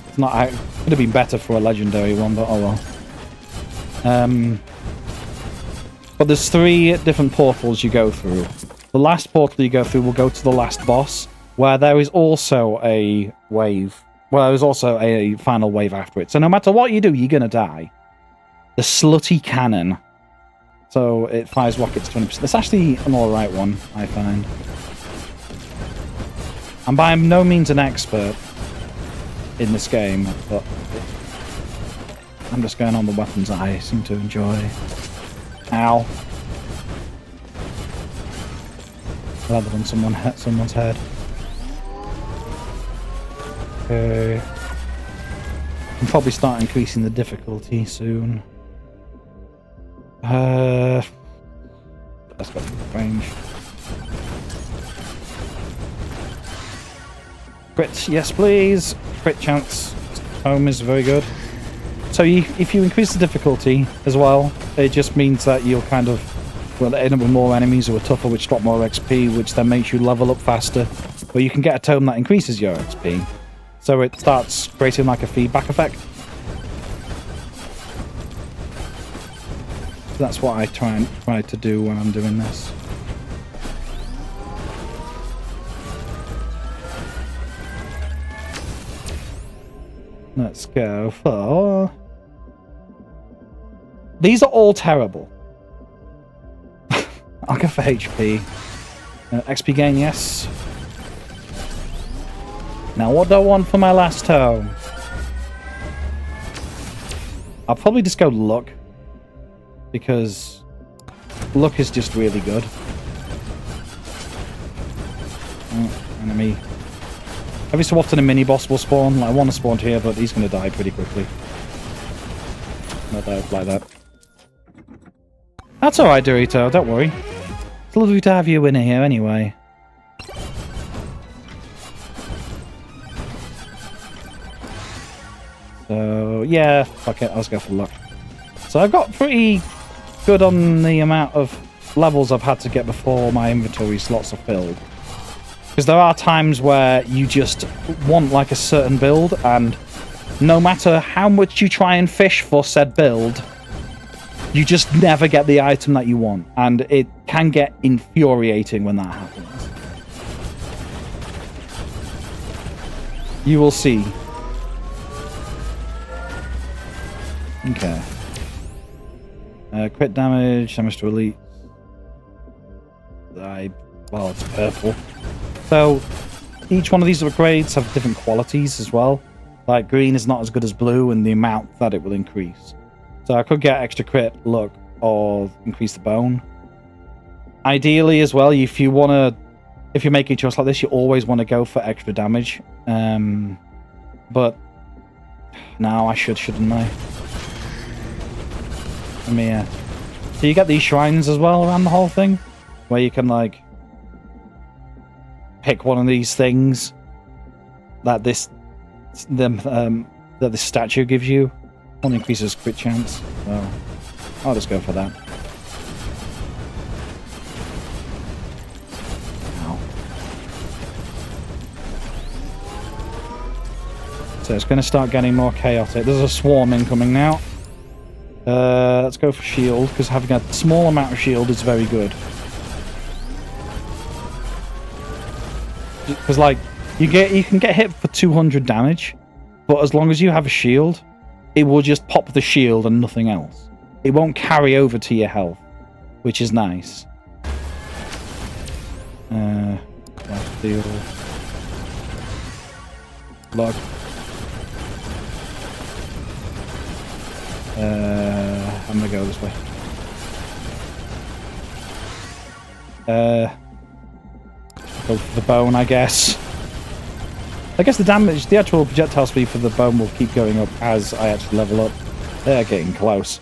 S1: It's not. It could have been better for a legendary one, but oh well. But there's 3 different portals you go through. The last portal you go through will go to the last boss, where there is also a wave. Well, there's also a final wave after it. So no matter what you do, you're going to die. The slutty cannon. So it fires rockets 20%. It's actually an alright one, I find. I'm by no means an expert in this game, but I'm just going on the weapons that I seem to enjoy. Ow. Rather than someone hit someone's head. Okay. I can probably start increasing the difficulty soon. That's got range. Crit, yes please. Crit chance. Home is very good. So if you increase the difficulty as well, it just means that you'll kind of end up with more enemies who are tougher, which drop more XP, which then makes you level up faster. But you can get a tome that increases your XP. So it starts creating like a feedback effect. So that's what I try to do when I'm doing this. Let's go for... These are all terrible. I'll go for HP. XP gain, yes. Now, what do I want for my last tome? I'll probably just go luck. Because luck is just really good. Oh, enemy. Every so often a mini-boss will spawn. Like, one has spawned here, but he's going to die pretty quickly. Not like that. That's alright, Dorito. Don't worry. It's lovely to have you in here anyway. So, yeah. Fuck it. I'll just go for luck. So I've got pretty good on the amount of levels I've had to get before my inventory slots are filled. Because there are times where you just want like a certain build, and no matter how much you try and fish for said build, you just never get the item that you want. And it can get infuriating when that happens. You will see. Okay. Crit damage to elite. Well, it's purple. So, each one of these upgrades have different qualities as well. Like, green is not as good as blue in the amount that it will increase. So I could get extra crit, luck, or increase the bone. Ideally as well, if you're making a choice like this, you always want to go for extra damage. But, no, I shouldn't I? Let me, so you get these shrines as well around the whole thing, where you can, like, pick one of these things that this statue gives you. One increases crit chance. Well, I'll just go for that. Ow. So it's going to start getting more chaotic. There's a swarm incoming now. Let's go for shield, because having a small amount of shield is very good. Because, like, you can get hit for 200 damage, but as long as you have a shield, it will just pop the shield and nothing else. It won't carry over to your health, which is nice. Deal. Log. I'm gonna go this way. Go for the bone, I guess. I guess the actual projectile speed for the bone will keep going up as I actually level up. They're getting close.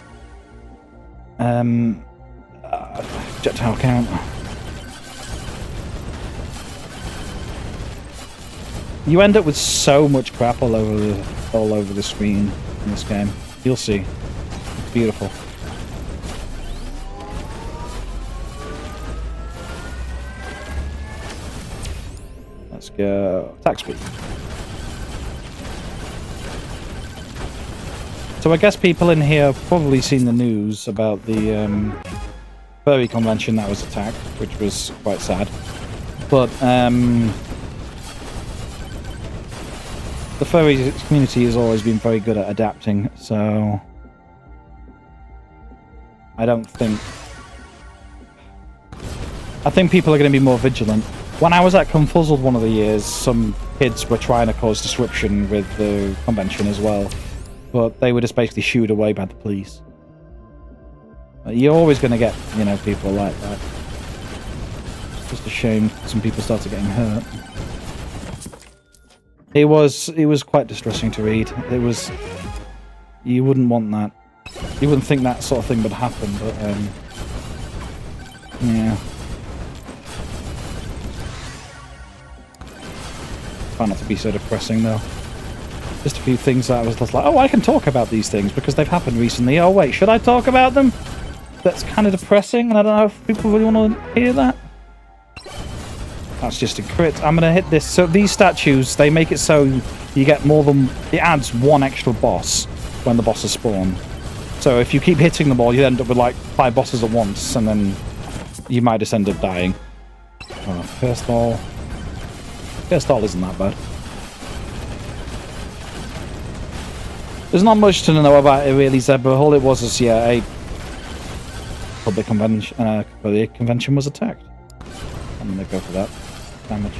S1: Projectile count. You end up with so much crap all over the screen in this game. You'll see. It's beautiful. Let's go attack speed. So I guess people in here have probably seen the news about the furry convention that was attacked, which was quite sad. But the furry community has always been very good at adapting, so I think people are going to be more vigilant. When I was at Confuzzled one of the years, some kids were trying to cause disruption with the convention as well, but they were just basically shooed away by the police. You're always going to get, people like that. Just a shame some people started getting hurt. It was quite distressing to read. You wouldn't want that. You wouldn't think that sort of thing would happen, but yeah. Try not to be so depressing though. Just a few things that I was just like, oh, I can talk about these things because they've happened recently. Oh wait, should I talk about them? That's kind of depressing, and I don't know if people really want to hear that. That's just a crit. I'm going to hit this. So these statues, they make it so you get more than... It adds one extra boss when the bosses spawn. So if you keep hitting them all, you end up with like 5 bosses at once, and then you might just end up dying. Oh, first all isn't that bad. There's not much to know about it really, Zebra. All it was is, yeah, a public convention. The convention was attacked. I'm going to go for that. Damage.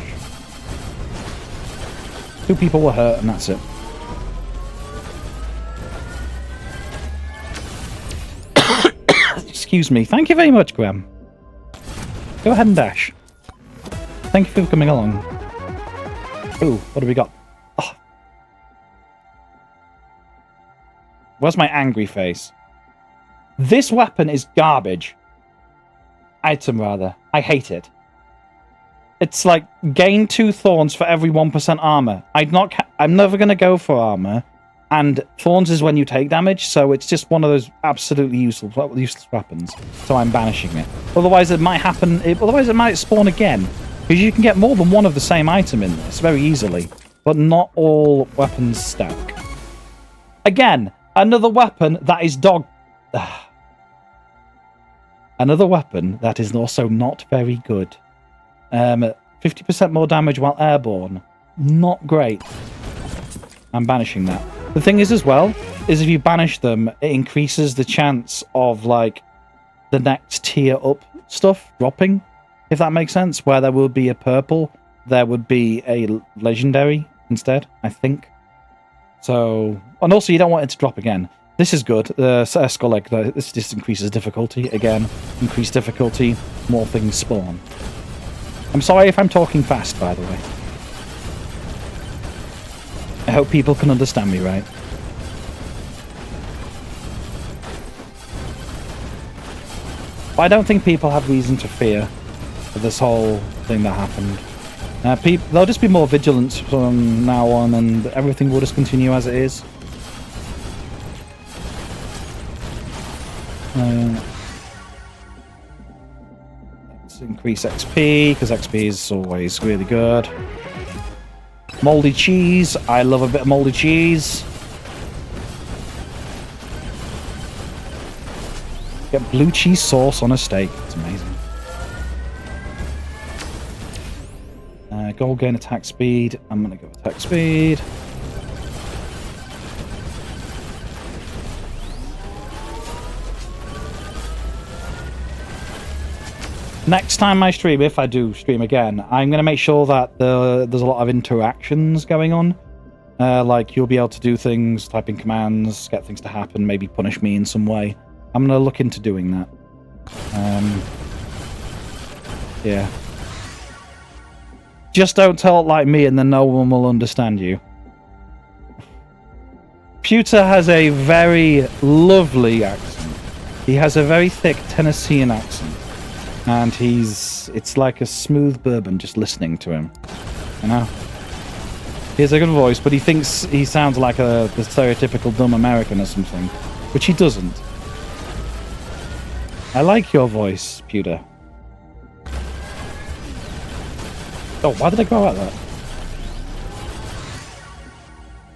S1: 2 people were hurt, and that's it. Excuse me. Thank you very much, Graham. Go ahead and dash. Thank you for coming along. Ooh, what do we got? Oh. Where's my angry face? This weapon is garbage. Item, rather. I hate it. It's like, gain 2 thorns for every 1% armor. I'm never going to go for armor. And thorns is when you take damage, so it's just one of those absolutely useless weapons. So I'm banishing it. Otherwise, it might happen. Otherwise, it might spawn again. Because you can get more than one of the same item in this very easily. But not all weapons stack. Again, another weapon that is another weapon that is also not very good. 50% more damage while airborne. Not great. I'm banishing that. The thing is as well, is if you banish them, it increases the chance of, like, the next tier up stuff dropping, if that makes sense. Where there will be a purple, there would be a legendary instead, I think. So, and also you don't want it to drop again. This is good. Skull Egg, this just increases difficulty. Again, increased difficulty, more things spawn. I'm sorry if I'm talking fast, by the way. I hope people can understand me right. But I don't think people have reason to fear for this whole thing that happened. They'll just be more vigilant from now on, and everything will just continue as it is. Let's increase XP, because XP is always really good. Moldy cheese. I love a bit of moldy cheese. Get blue cheese sauce on a steak. It's amazing. Gold gain attack speed. I'm going to go attack speed. Next time I stream, if I do stream again, I'm going to make sure that there's a lot of interactions going on. Like, you'll be able to do things, type in commands, get things to happen, maybe punish me in some way. I'm going to look into doing that. Yeah. Just don't tell it like me and then no one will understand you. Pewter has a very lovely accent. He has a very thick Tennessean accent. And it's like a smooth bourbon just listening to him. You know? He has a good voice, but he thinks he sounds like the stereotypical dumb American or something. Which he doesn't. I like your voice, Pewter. Oh, why did I go out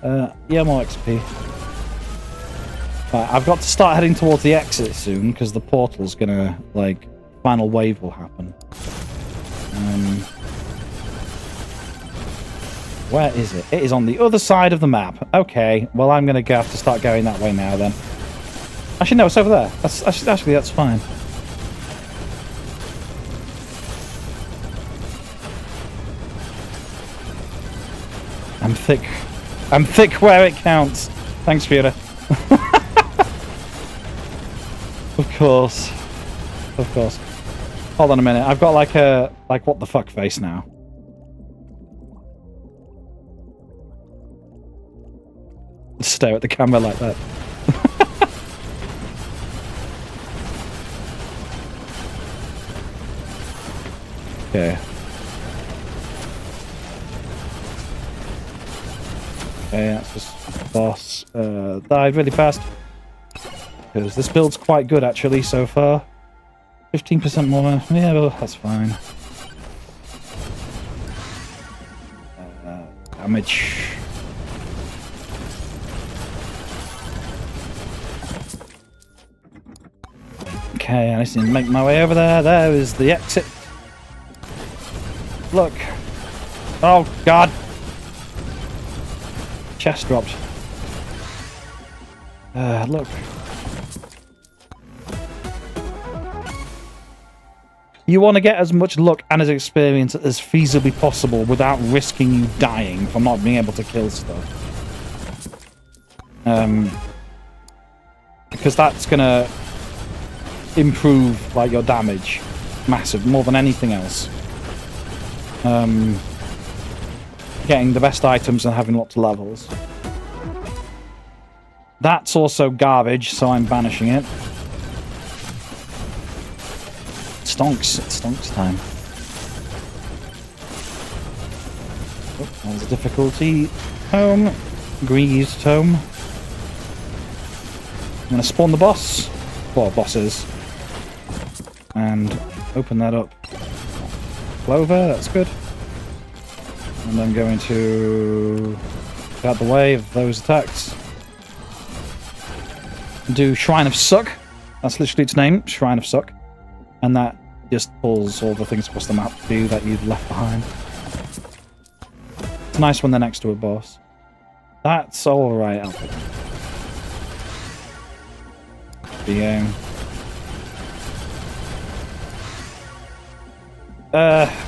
S1: that? Yeah, more XP. Right, I've got to start heading towards the exit soon, because the portal's gonna, like, final wave will happen. Where is it? It is on the other side of the map. Okay, well, I'm gonna have to start going that way now, then. Actually, no, it's over there. That's fine. I'm thick where it counts. Thanks, Fiona. Of course. Of course. Hold on a minute. I've got like a what the fuck face now. Stare at the camera like that. Okay. Okay, that's just boss. Died really fast. Because this build's quite good actually so far. 15% more. Yeah, well, that's fine. Damage. Okay, I just need to make my way over there. There is the exit. Look. Oh, God. Chest dropped. Look. You want to get as much luck and as experience as feasibly possible without risking you dying from not being able to kill stuff. Because that's gonna improve like your damage massive, more than anything else. getting the best items and having lots of levels. That's also garbage, so I'm banishing it. Stonks. It's stonks time. Oh, there's a difficulty. Home. Greased home. I'm going to spawn the boss. Well, bosses. And open that up. Clover, that's good. And I'm going to get out the way of those attacks. Do Shrine of Suck. That's literally its name, Shrine of Suck. And that just pulls all the things across the map for you that you've left behind. It's nice when they're next to a boss. That's alright, Alfred. The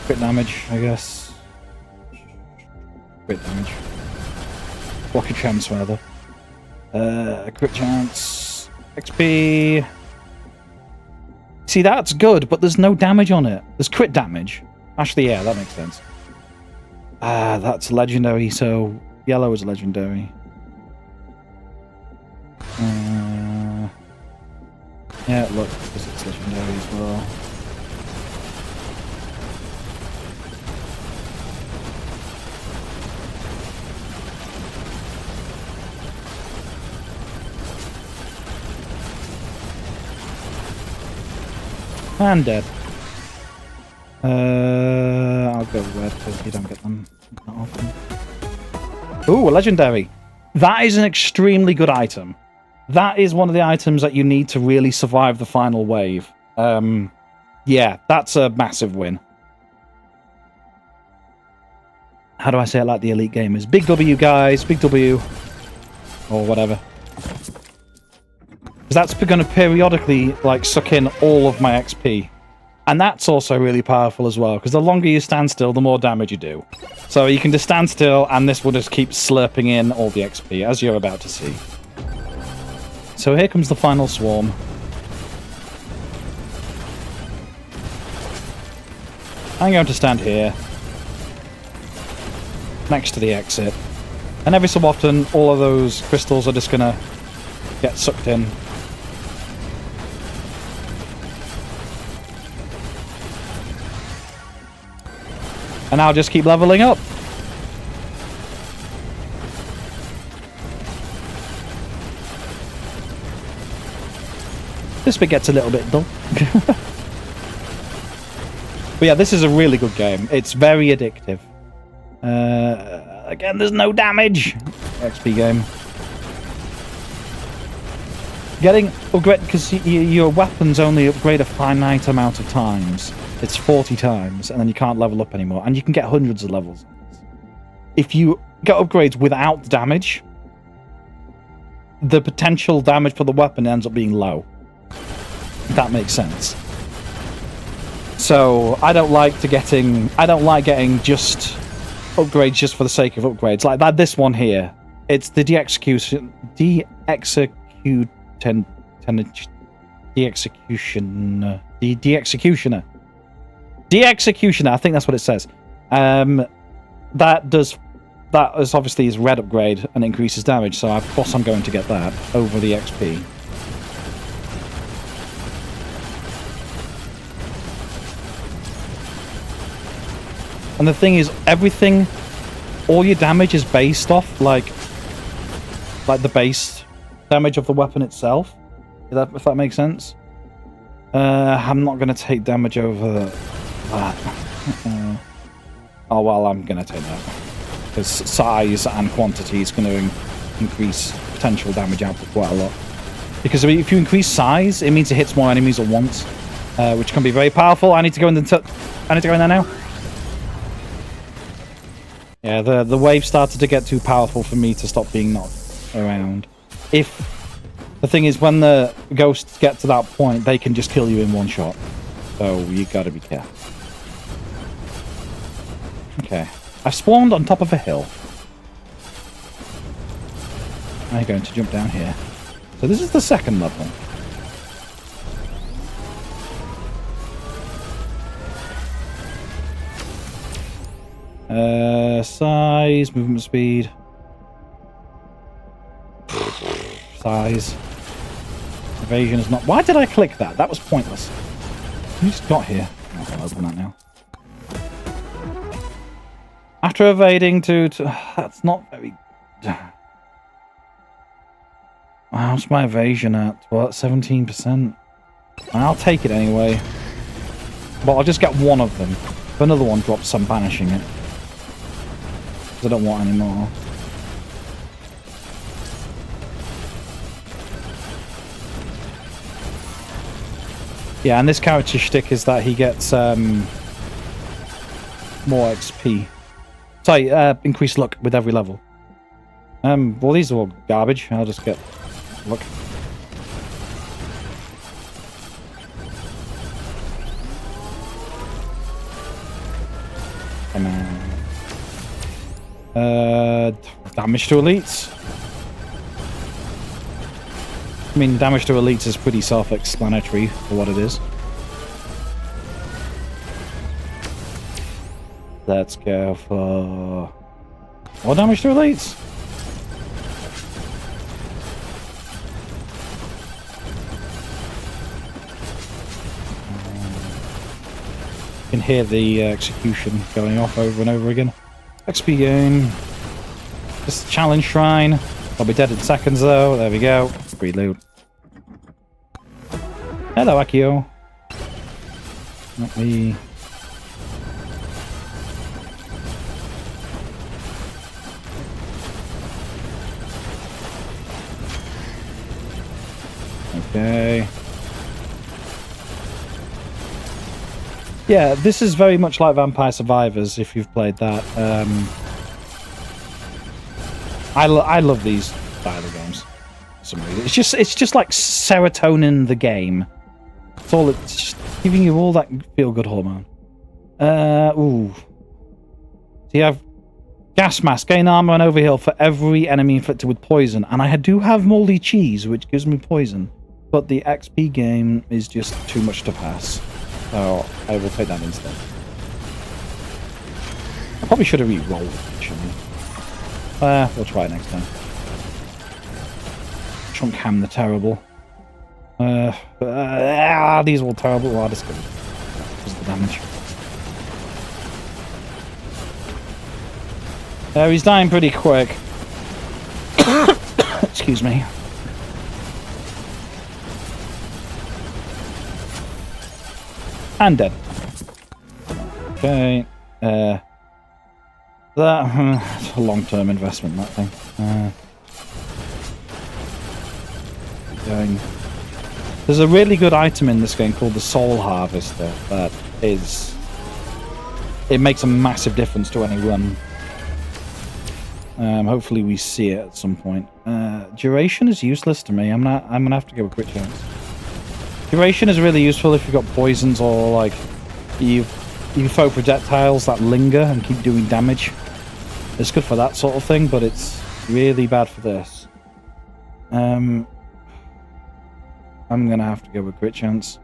S1: crit damage, I guess. Crit damage. Block your chance, rather. Crit chance. XP. See, that's good, but there's no damage on it. There's crit damage. Actually, yeah, that makes sense. That's legendary, so yellow is legendary. Yeah, look, because it's legendary as well. And dead. I'll go red because you don't get them that often. Ooh, a legendary. That is an extremely good item. That is one of the items that you need to really survive the final wave. Yeah, that's a massive win. How do I say it like the elite gamers? Big W, guys. Big W. Or whatever. Because that's going to periodically, like, suck in all of my XP. And that's also really powerful as well, because the longer you stand still, the more damage you do. So you can just stand still, and this will just keep slurping in all the XP, as you're about to see. So here comes the final swarm. I'm going to stand here, next to the exit. And every so often, all of those crystals are just going to get sucked in. And I'll just keep leveling up. This bit gets a little bit dull. But yeah, this is a really good game. It's very addictive. Again, there's no damage. XP game. Getting upgrade because your weapons only upgrade a finite amount of times. It's 40 times, and then you can't level up anymore. And you can get hundreds of levels. If you get upgrades without damage, the potential damage for the weapon ends up being low. If that makes sense. So I don't like getting just upgrades just for the sake of upgrades. Like that, this one here. It's the de-executioner. De-executioner, I think that's what it says. That is obviously his red upgrade and increases damage, so of course I'm going to get that over the XP. And the thing is, everything, all your damage is based off like the base damage of the weapon itself. If that makes sense. I'm not going to take damage over that. Oh well, I'm going to take that. Because size and quantity is going to increase potential damage output quite a lot. Because if you increase size, it means it hits more enemies at once. Which can be very powerful. I need to go in there now. Yeah, the wave started to get too powerful for me to stop being knocked around. The thing is, when the ghosts get to that point, they can just kill you in one shot. So you gotta be careful. Okay. I've spawned on top of a hill. I'm going to jump down here. So this is the second level. Size, movement speed. Size. Evasion is not... Why did I click that? That was pointless. You just got here. I'll open that now. After evading to... That's not very... How's my evasion at? What, 17%? I'll take it anyway. But I'll just get one of them. If another one drops, I'm banishing it. Because I don't want any more. Yeah, and this character shtick is that he gets more XP. Sorry, increased luck with every level. Well, these are all garbage. I'll just get luck. Come on. Damage to elites. I mean, damage to elites is pretty self-explanatory for what it is. Let's go for... more damage to elites. You can hear the execution going off over and over again. XP gain. This challenge shrine. I'll be dead in seconds though. There we go. Free loot. Hello, Akio. Not me. Okay. Yeah, this is very much like Vampire Survivors, if you've played that. I love these style of games. It's just like serotonin the game. It's all, it's just giving you all that feel-good hormone. Ooh. So you have gas mask, gain armor and overheal for every enemy inflicted with poison. And I do have moldy cheese, which gives me poison. But the XP game is just too much to pass. So I will take that instead. I probably should have re-rolled, actually. We'll try it next time. Chunk Ham the Terrible. These are all terrible. Oh, this is the damage. He's dying pretty quick. Excuse me. And dead. Okay. That's a long-term investment, that thing. Going. There's a really good item in this game called the Soul Harvester that is... It makes a massive difference to any run. Hopefully we see it at some point. Duration is useless to me. I'm gonna have to give a quick chance. Duration is really useful if you've got poisons or like you throw projectiles that linger and keep doing damage. It's good for that sort of thing, but it's really bad for this. I'm gonna have to go with crit chance.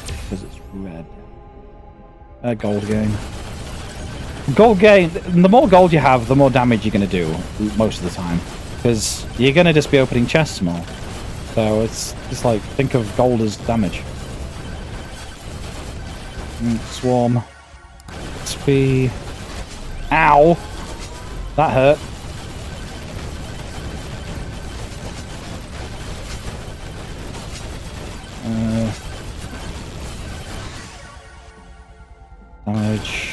S1: Because it's red. Gold gain. Gold gain, the more gold you have, the more damage you're gonna do most of the time. Because you're gonna just be opening chests more. So it's just like, think of gold as damage. Swarm. XP. Ow! That hurt. Damage.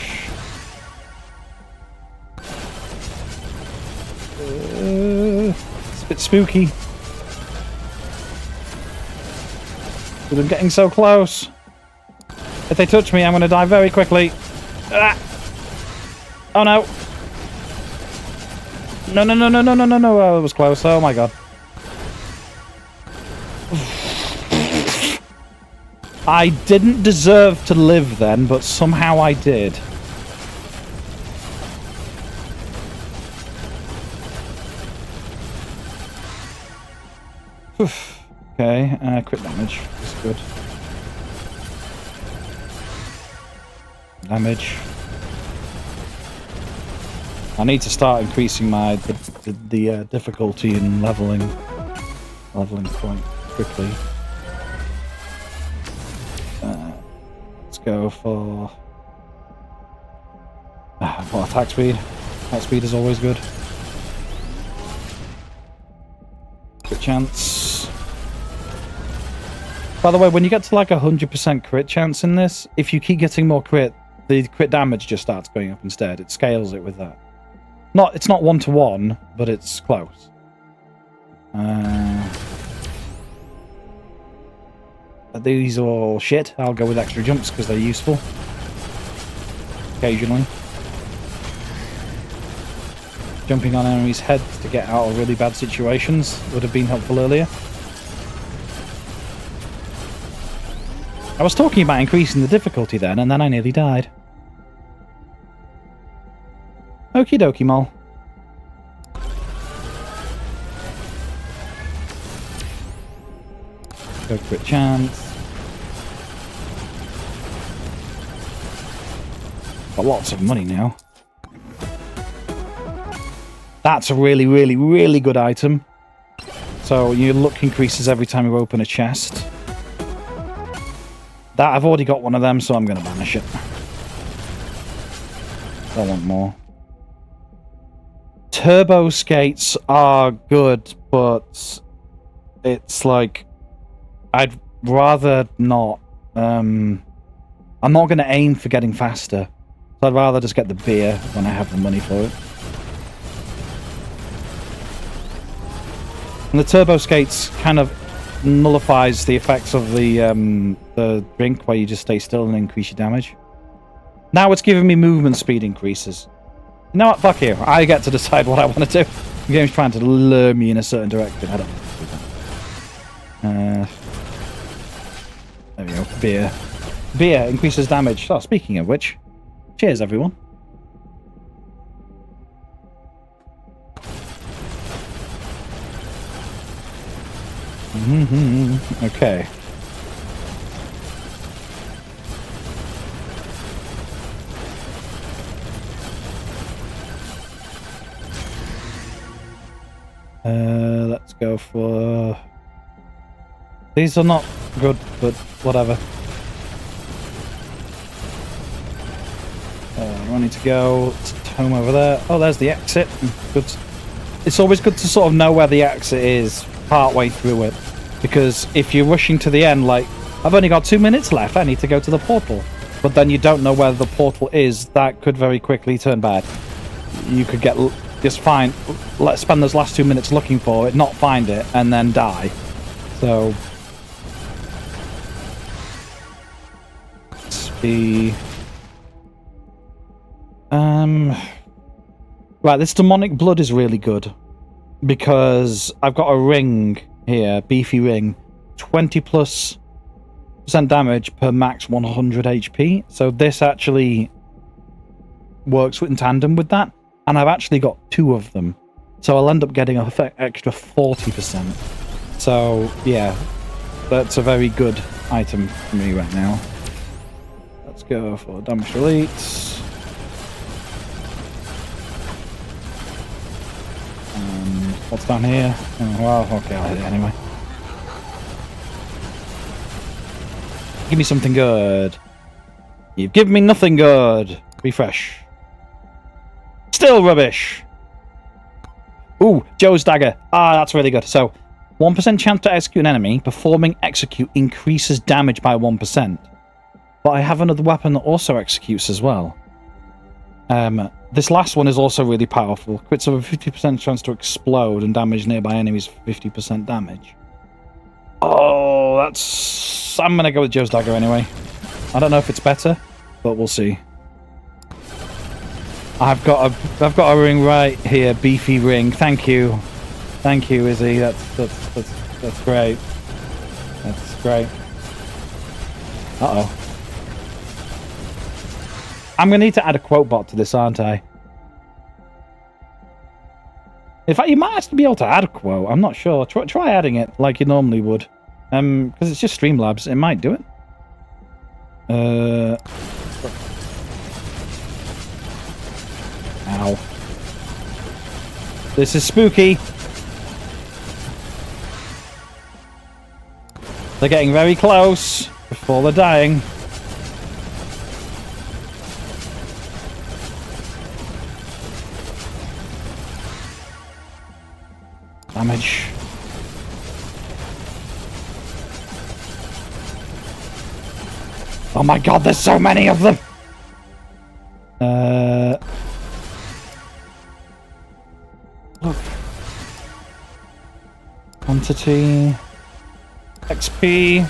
S1: It's a bit spooky. But I'm getting so close. If they touch me, I'm going to die very quickly. Ah! Oh no. No, no, no, no, no, no, no, no. Oh, it was close. Oh my god. I didn't deserve to live then, but somehow I did. Okay, crit damage is good. damage. I need to start increasing my the difficulty in leveling quite quickly. Let's go for well, attack speed. Attack speed is always good. Crit chance. By the way, when you get to like 100% crit chance in this, if you keep getting more crit, the crit damage just starts going up instead. It scales it with that. It's not 1-to-1, but it's close. These are all shit. I'll go with extra jumps because they're useful. Occasionally. Jumping on enemies' heads to get out of really bad situations would have been helpful earlier. I was talking about increasing the difficulty then, and then I nearly died. Okie dokie, Mol. Go crit chance. Got lots of money now. That's a really, really, really good item. So your luck increases every time you open a chest. That I've already got one of them, so I'm going to banish it. I want more. Turbo skates are good, but it's like I'd rather not. I'm not going to aim for getting faster, so I'd rather just get the beer when I have the money for it. And the turbo skates kind of nullifies the effects of the drink, where you just stay still and increase your damage. Now it's giving me movement speed increases. You know what? Fuck you. I get to decide what I want to do. The game's trying to lure me in a certain direction. I don't want to do that. There we go. Beer. Beer increases damage. Oh, speaking of which, cheers, everyone. Okay. Let's go for... These are not good, but whatever. I need to go to home over there. Oh, there's the exit. Good. It's always good to sort of know where the exit is partway through it, because if you're rushing to the end, like, I've only got 2 minutes left, I need to go to the portal, but then you don't know where the portal is, that could very quickly turn bad. You could get just fine, let's spend those last 2 minutes looking for it, not find it, and then die. So let's be right, this demonic blood is really good because I've got a ring here, beefy ring, 20+% damage per max 100 HP. So this actually works in tandem with that, and I've actually got 2 of them, so I'll end up getting an extra 40%. So yeah, that's a very good item for me right now. Let's go for damage deletes. What's down here? Oh, well, okay, I'll hit it anyway. Give me something good. You've given me nothing good. Refresh. Still rubbish. Ooh, Joe's dagger. Ah, that's really good. So, 1% chance to execute an enemy. Performing execute increases damage by 1%. But I have another weapon that also executes as well. This last one is also really powerful. Crits have a 50% chance to explode and damage nearby enemies for 50% damage. Oh, that's... I'm gonna go with Joe's dagger anyway. I don't know if it's better, but we'll see. I've got a ring right here, beefy ring. Thank you, Izzy. That's great. That's great. Uh-oh. I'm going to need to add a quote bot to this, aren't I? In fact, you might actually be able to add a quote. I'm not sure. Try adding it like you normally would. Because it's just Streamlabs. It might do it. Ow. This is spooky. They're getting very close before they're dying. Damage. Oh my god, there's so many of them! Look. Quantity. XP.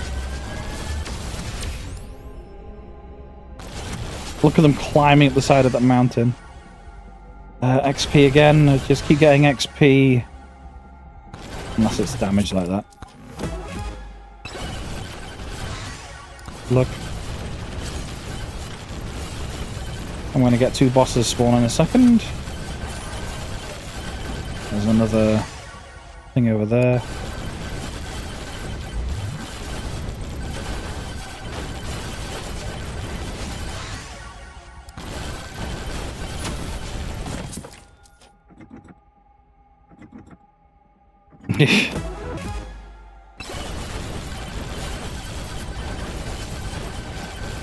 S1: Look at them climbing up the side of that mountain. XP again. Just keep getting XP. Unless it's damaged like that. Look. I'm going to get 2 bosses spawn in a second. There's another thing over there.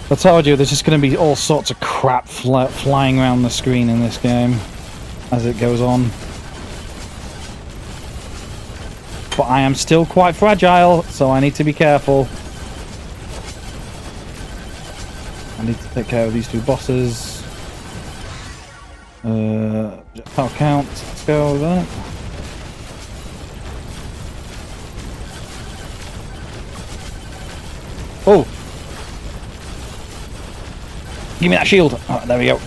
S1: I told you, there's just going to be all sorts of crap flying around the screen in this game as it goes on. But I am still quite fragile, so I need to be careful. I need to take care of these 2 bosses. Power count, let's go with that. Oh! Give me that shield! Oh, there we go.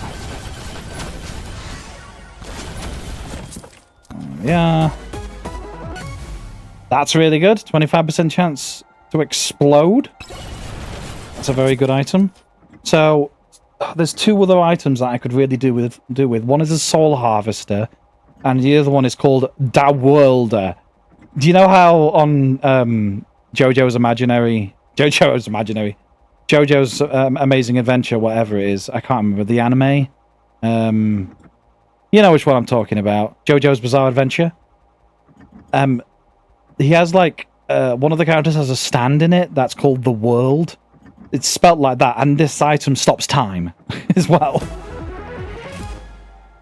S1: Yeah. That's really good. 25% chance to explode. That's a very good item. So, there's 2 other items that I could really do with. One is a soul harvester, and the other one is called Da Worlder. Do you know how on JoJo's Amazing Adventure, whatever it is, I can't remember the anime. You know which one I'm talking about. JoJo's Bizarre Adventure. He has like one of the characters has a stand in it that's called the World. It's spelt like that, and this item stops time as well.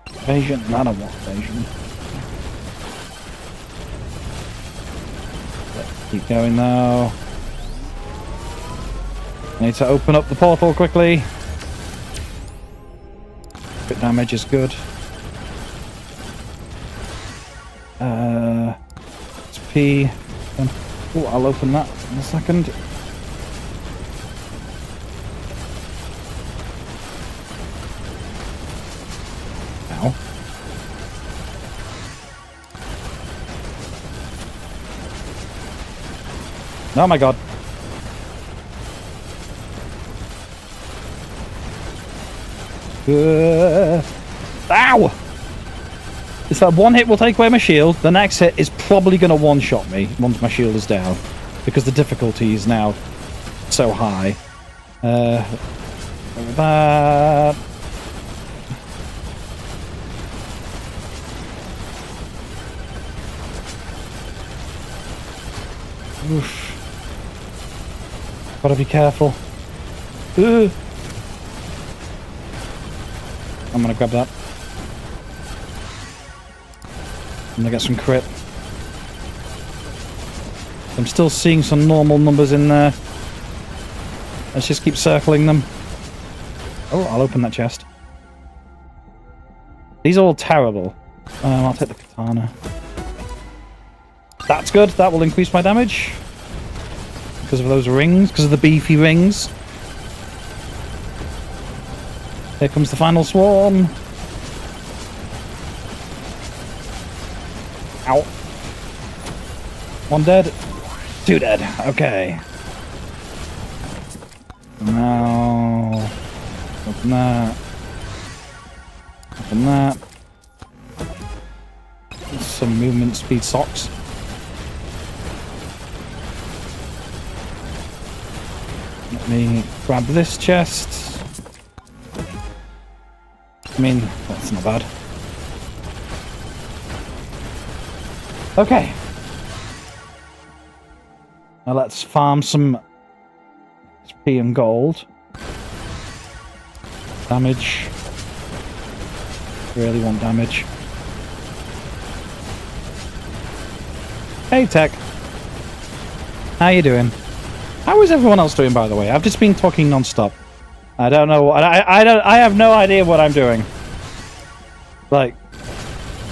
S1: Evasion? I don't want evasion. Let's keep going now. Need to open up the portal quickly. Crit damage is good. XP. Oh, I'll open that in a second. Ow. Oh my god. Ow! It's that one hit will take away my shield. The next hit is probably going to one-shot me once my shield is down, because the difficulty is now so high. That. Oof. Gotta be careful. Ugh. I'm gonna grab that. I'm gonna get some crit. I'm still seeing some normal numbers in there. Let's just keep circling them. Oh, I'll open that chest. These are all terrible. I'll take the katana. That's good. That will increase my damage. Because of those rings. Because of the beefy rings. Here comes the final swarm. Ow. 1 dead. 2 dead. Okay. Now... open that. Open that. Some movement speed socks. Let me grab this chest. I mean, that's not bad. Okay. Now let's farm some XP and gold. Damage. Really want damage. Hey, Tech. How you doing? How is everyone else doing, by the way? I've just been talking non-stop. I don't know. I have no idea what I'm doing. Like,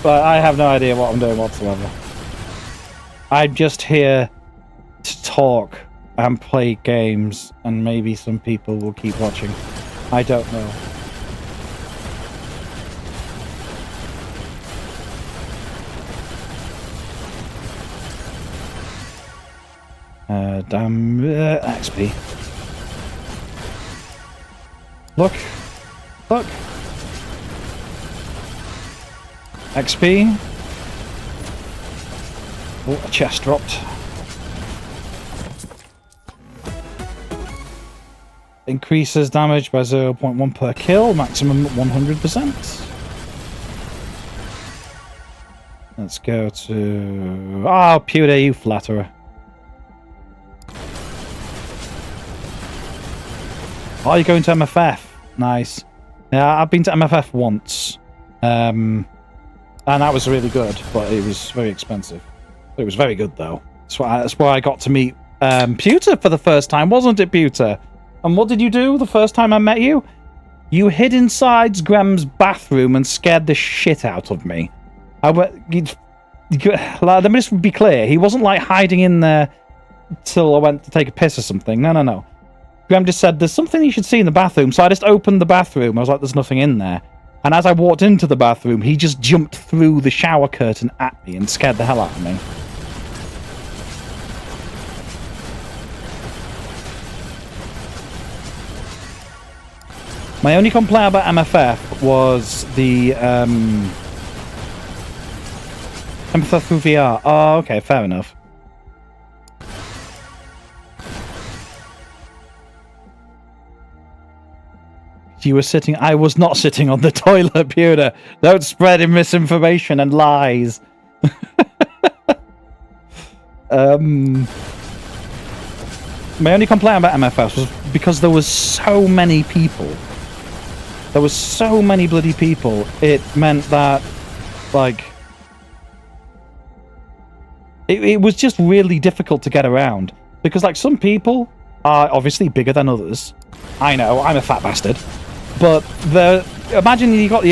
S1: but I have no idea what I'm doing whatsoever. I'm just here to talk and play games, and maybe some people will keep watching. I don't know. Damn XP. Look. Look. XP. Oh, a chest dropped. Increases damage by 0.1 per kill, maximum 100%. Let's go to... Oh, Pewter, you flatterer. Oh, you're going to MFF. Nice. Yeah, I've been to MFF once. And that was really good, but it was very expensive. It was very good, though. That's where I got to meet Pewter for the first time, wasn't it, Pewter? And what did you do the first time I met you? You hid inside Graham's bathroom and scared the shit out of me. Let me just be clear. He wasn't, like, hiding in there till I went to take a piss or something. No, no, no. Graham just said, there's something you should see in the bathroom. So I just opened the bathroom. I was like, there's nothing in there. And as I walked into the bathroom, he just jumped through the shower curtain at me and scared the hell out of me. My only complaint about MFF was the MFF through VR. Oh, okay, fair enough. You were sitting... I was not sitting on the toilet, Pewter. Don't spread misinformation and lies. My only complaint about MFS was because there was so many people. There was so many bloody people. It meant that, like... It was just really difficult to get around. Because, like, some people are obviously bigger than others. I know, I'm a fat bastard. But imagine you got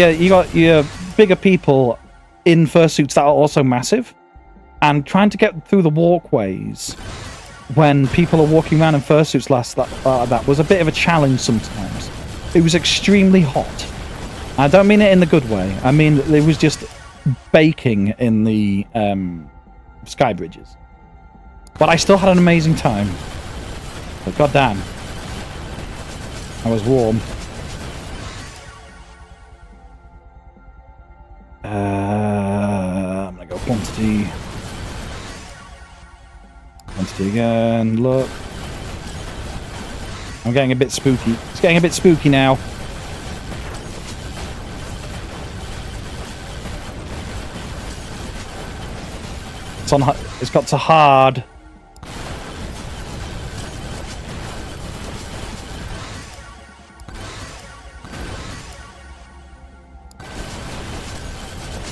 S1: your bigger people in fursuits that are also massive, and trying to get through the walkways when people are walking around in fursuits that was a bit of a challenge sometimes. It was extremely hot. I don't mean it in the good way. I mean it was just baking in the sky bridges. But I still had an amazing time. But goddamn, I was warm. I'm gonna go quantity. Quantity again. Look, I'm getting a bit spooky. It's getting a bit spooky now. It's on. It's got to hard.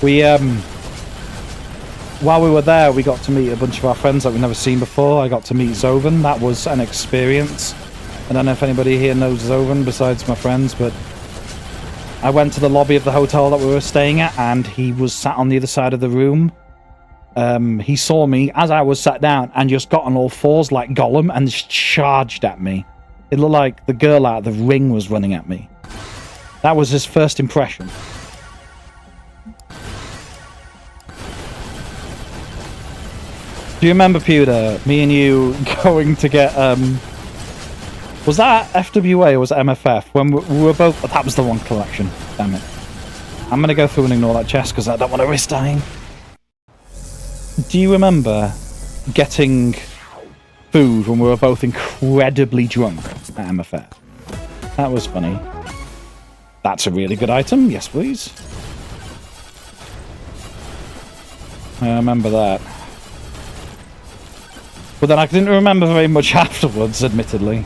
S1: We, while we were there, we got to meet a bunch of our friends that we've never seen before. I got to meet Zovan. That was an experience. I don't know if anybody here knows Zovan besides my friends, but I went to the lobby of the hotel that we were staying at, and he was sat on the other side of the room. He saw me as I was sat down and just got on all fours like Gollum and just charged at me. It looked like the girl out of The Ring was running at me. That was his first impression. Do you remember, Pewter, me and you going to get, was that FWA or was it MFF? When we were both, that was the one collection, damn it. I'm going to go through and ignore that chest because I don't want to risk dying. Do you remember getting food when we were both incredibly drunk at MFF? That was funny. That's a really good item, yes please. I remember that. But then I didn't remember very much afterwards, admittedly.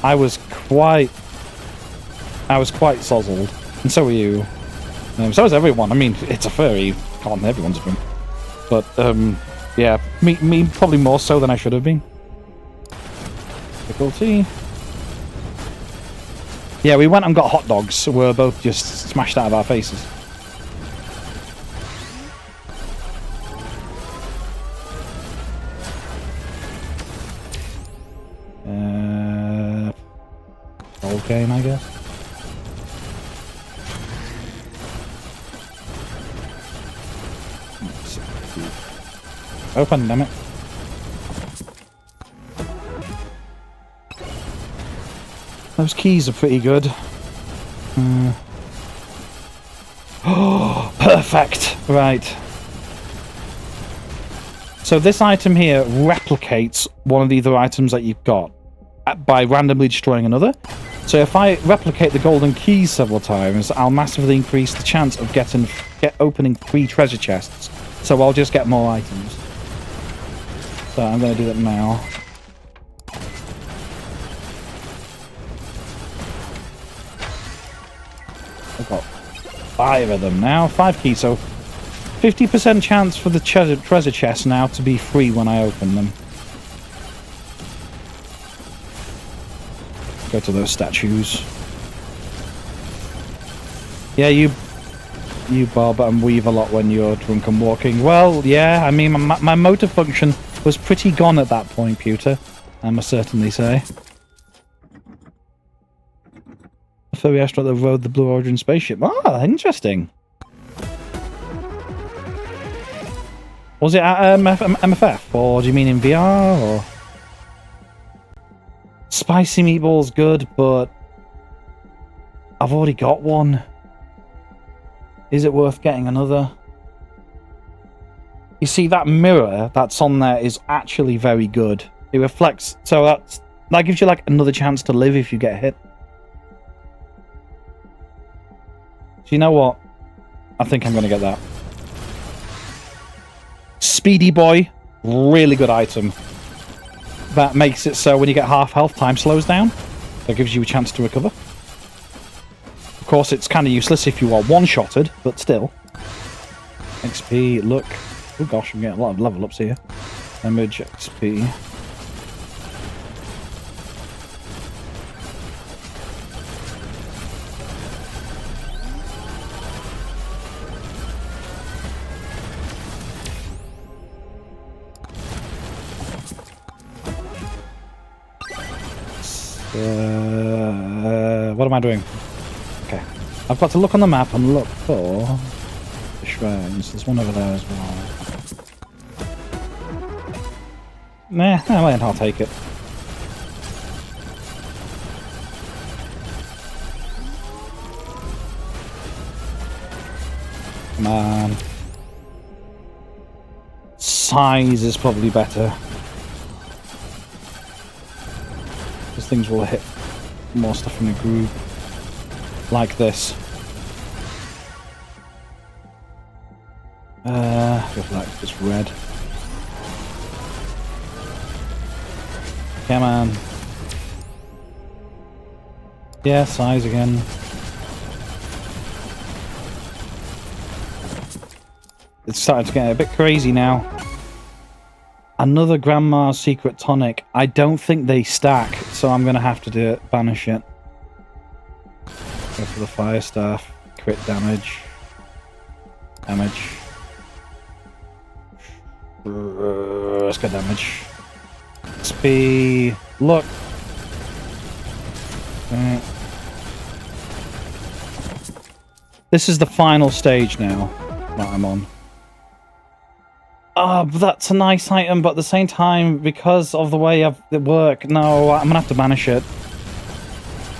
S1: I was quite sozzled. And so were you. So is everyone. I mean, it's a furry. Come on, everyone's a furry. But, yeah. Me probably more so than I should have been. Difficulty. Yeah, we went and got hot dogs, so we're both just smashed out of our faces. Old game, I guess. Open, damn it. Those keys are pretty good. Oh, perfect! Right. So this item here replicates one of the other items that you've got by randomly destroying another. So if I replicate the golden keys several times, I'll massively increase the chance of opening 3 treasure chests. So I'll just get more items. So I'm going to do that now. I've got 5 of them now. 5 keys, so 50% chance for the treasure chest now to be free when I open them. Go to those statues. Yeah, you bob and weave a lot when you're drunk and walking. Well, yeah, I mean, my motor function was pretty gone at that point, Pewter, I must certainly say. The furry astronaut that rode the Blue Origin spaceship. Ah, interesting. Was it at MFF, or do you mean in VR, or...? Spicy meatball's good, but I've already got one. Is it worth getting another? You see, that mirror that's on there is actually very good. It reflects, so that gives you like another chance to live if you get hit. So you know what? I think I'm going to get that. Speedy Boy, really good item. That makes it so when you get half health, time slows down. That gives you a chance to recover. Of course, it's kind of useless if you are one-shotted, but still. XP, look. Oh gosh, I'm getting a lot of level ups here. Damage, XP. What am I doing? Okay. I've got to look on the map and look for the shrines. There's one over there as well. Nah, I'll take it. Come on. Size is probably better. Because things will hit more stuff in a group. Like this. Reflect, it's red. Come on. Yeah, size again. It's starting to get a bit crazy now. Another Grandma's Secret Tonic. I don't think they stack, so I'm going to have to do it. Banish it. Go for the Fire Staff. Crit damage. Damage. Let's go damage. XP. Look. Right. This is the final stage now that I'm on. That's a nice item, but at the same time, because of the way it work, no, I'm gonna have to banish it.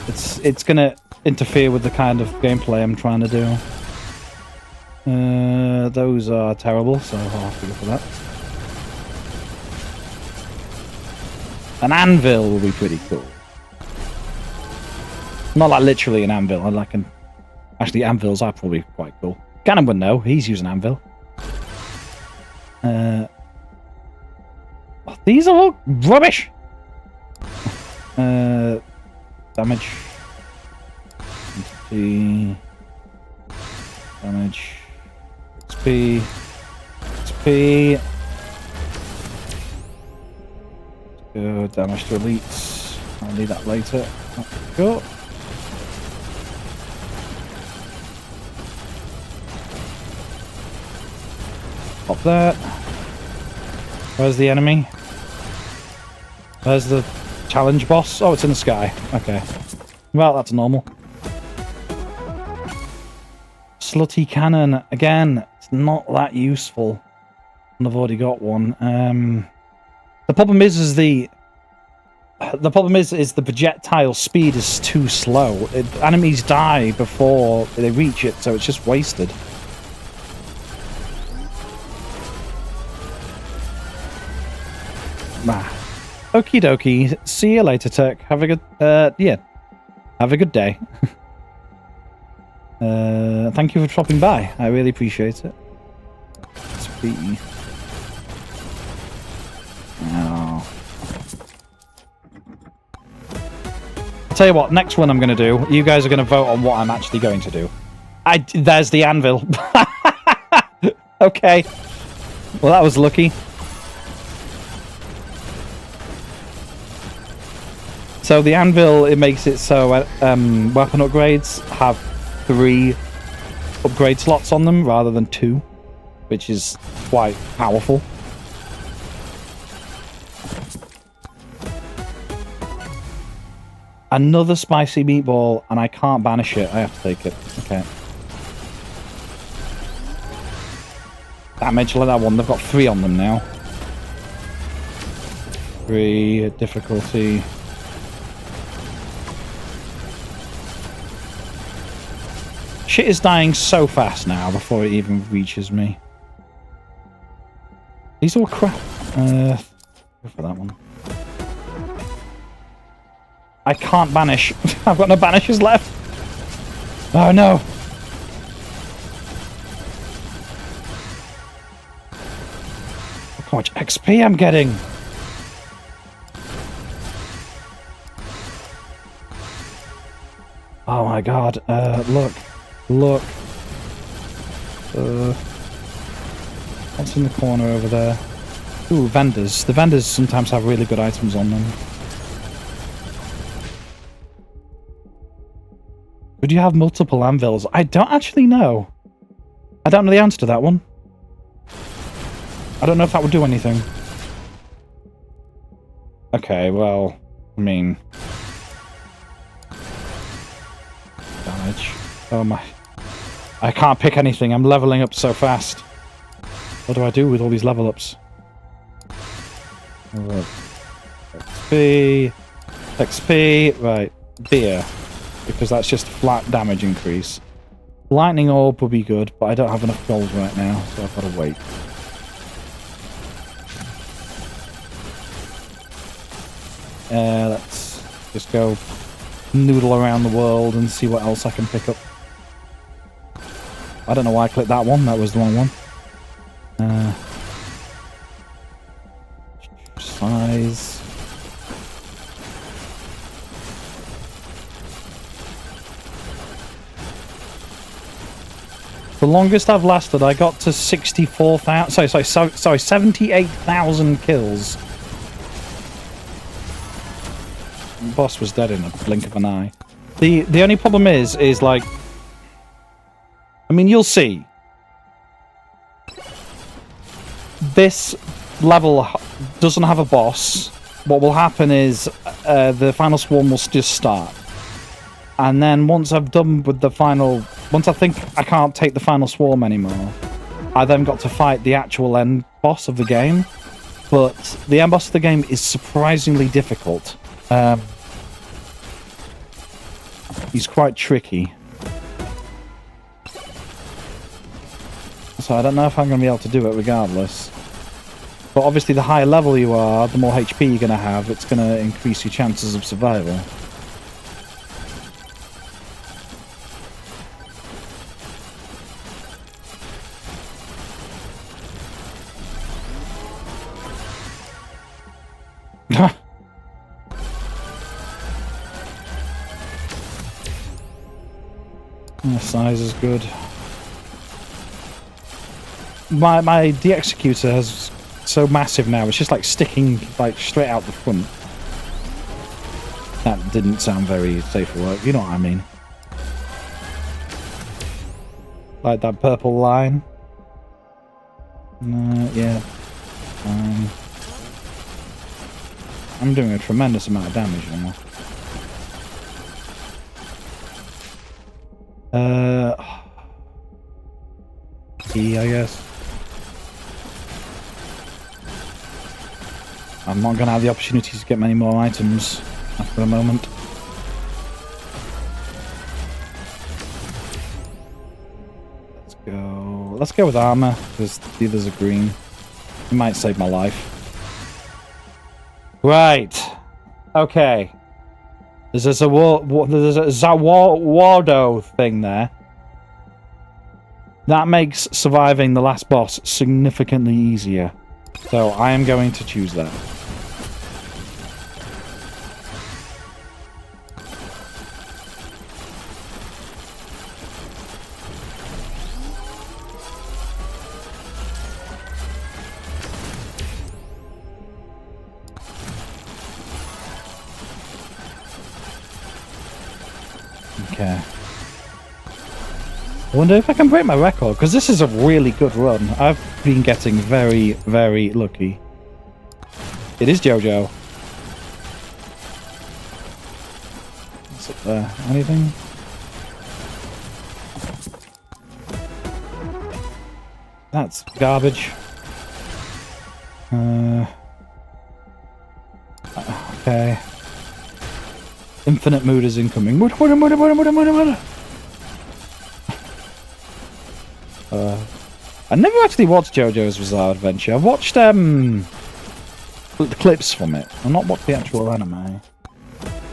S1: It's gonna interfere with the kind of gameplay I'm trying to do. Those are terrible, so I'll have to go for that. An anvil will be pretty cool. Not like literally an anvil. I like an. Actually, anvils are probably quite cool. Ganon would know. He's using anvil. These are all rubbish. Damage. XP. Damage. XP. XP. Good. Damage to elites. I'll need that later. Go. Pop that. Where's the enemy? Where's the challenge boss? Oh, it's in the sky. Okay. Well, that's normal. Slutty cannon. Again, it's not that useful. And I've already got one. The problem is the projectile speed is too slow. Enemies die before they reach it, so it's just wasted. Okie dokie. See you later, Turk. Have a good, yeah. Have a good day. Thank you for dropping by. I really appreciate it. Sweet. Oh. I'll tell you what, next one I'm going to do, you guys are going to vote on what I'm actually going to do. There's the anvil. Okay. Well, that was lucky. So the anvil, it makes it so weapon upgrades have 3 upgrade slots on them rather than 2, which is quite powerful. Another spicy meatball, and I can't banish it. I have to take it. Okay. Damage, like that one. They've got 3 on them now. 3 difficulty. Shit is dying so fast now before it even reaches me. These are all crap. Go for that one. I can't banish. I've got no banishes left. Oh no. Look how much XP I'm getting. Oh my god. Look. Look. What's in the corner over there? Ooh, vendors. The vendors sometimes have really good items on them. Would you have multiple anvils? I don't actually know. I don't know the answer to that one. I don't know if that would do anything. Okay, well, I mean... Damage. Oh my... I can't pick anything. I'm leveling up so fast. What do I do with all these level ups? XP... XP... Right. Beer. Because that's just flat damage increase. Lightning orb would be good, but I don't have enough gold right now, so I've got to wait. Let's just go noodle around the world and see what else I can pick up. I don't know why I clicked that one, that was the wrong one. Size. The longest I've lasted, I got to 64,000. Sorry, 78,000 kills. The boss was dead in a blink of an eye. The only problem is like, I mean, you'll see. This level doesn't have a boss. What will happen is the final swarm will just start. And then once I've done with the final... Once I think I can't take the final swarm anymore, I then got to fight the actual end boss of the game. But the end boss of the game is surprisingly difficult. He's quite tricky. So I don't know if I'm going to be able to do it regardless. But obviously the higher level you are, the more HP you're going to have. It's going to increase your chances of survival. The size is good. My de-executor has so massive now. It's just like sticking like straight out the front. That didn't sound very safe for work. You know what I mean? Like that purple line. Yeah. I'm doing a tremendous amount of damage now. E, I guess. I'm not going to have the opportunity to get many more items after a moment. Let's go with armor, because the others are green. It might save my life. Right. Okay. There's a Zawardo thing there. That makes surviving the last boss significantly easier. So I am going to choose that. Okay. I wonder if I can break my record, because this is a really good run. I've been getting very, very lucky. It is Jojo. What's up there? Anything? That's garbage. Okay. Infinite mood is incoming. I never actually watched JoJo's Bizarre Adventure. I've watched the clips from it. I've not watched the actual anime.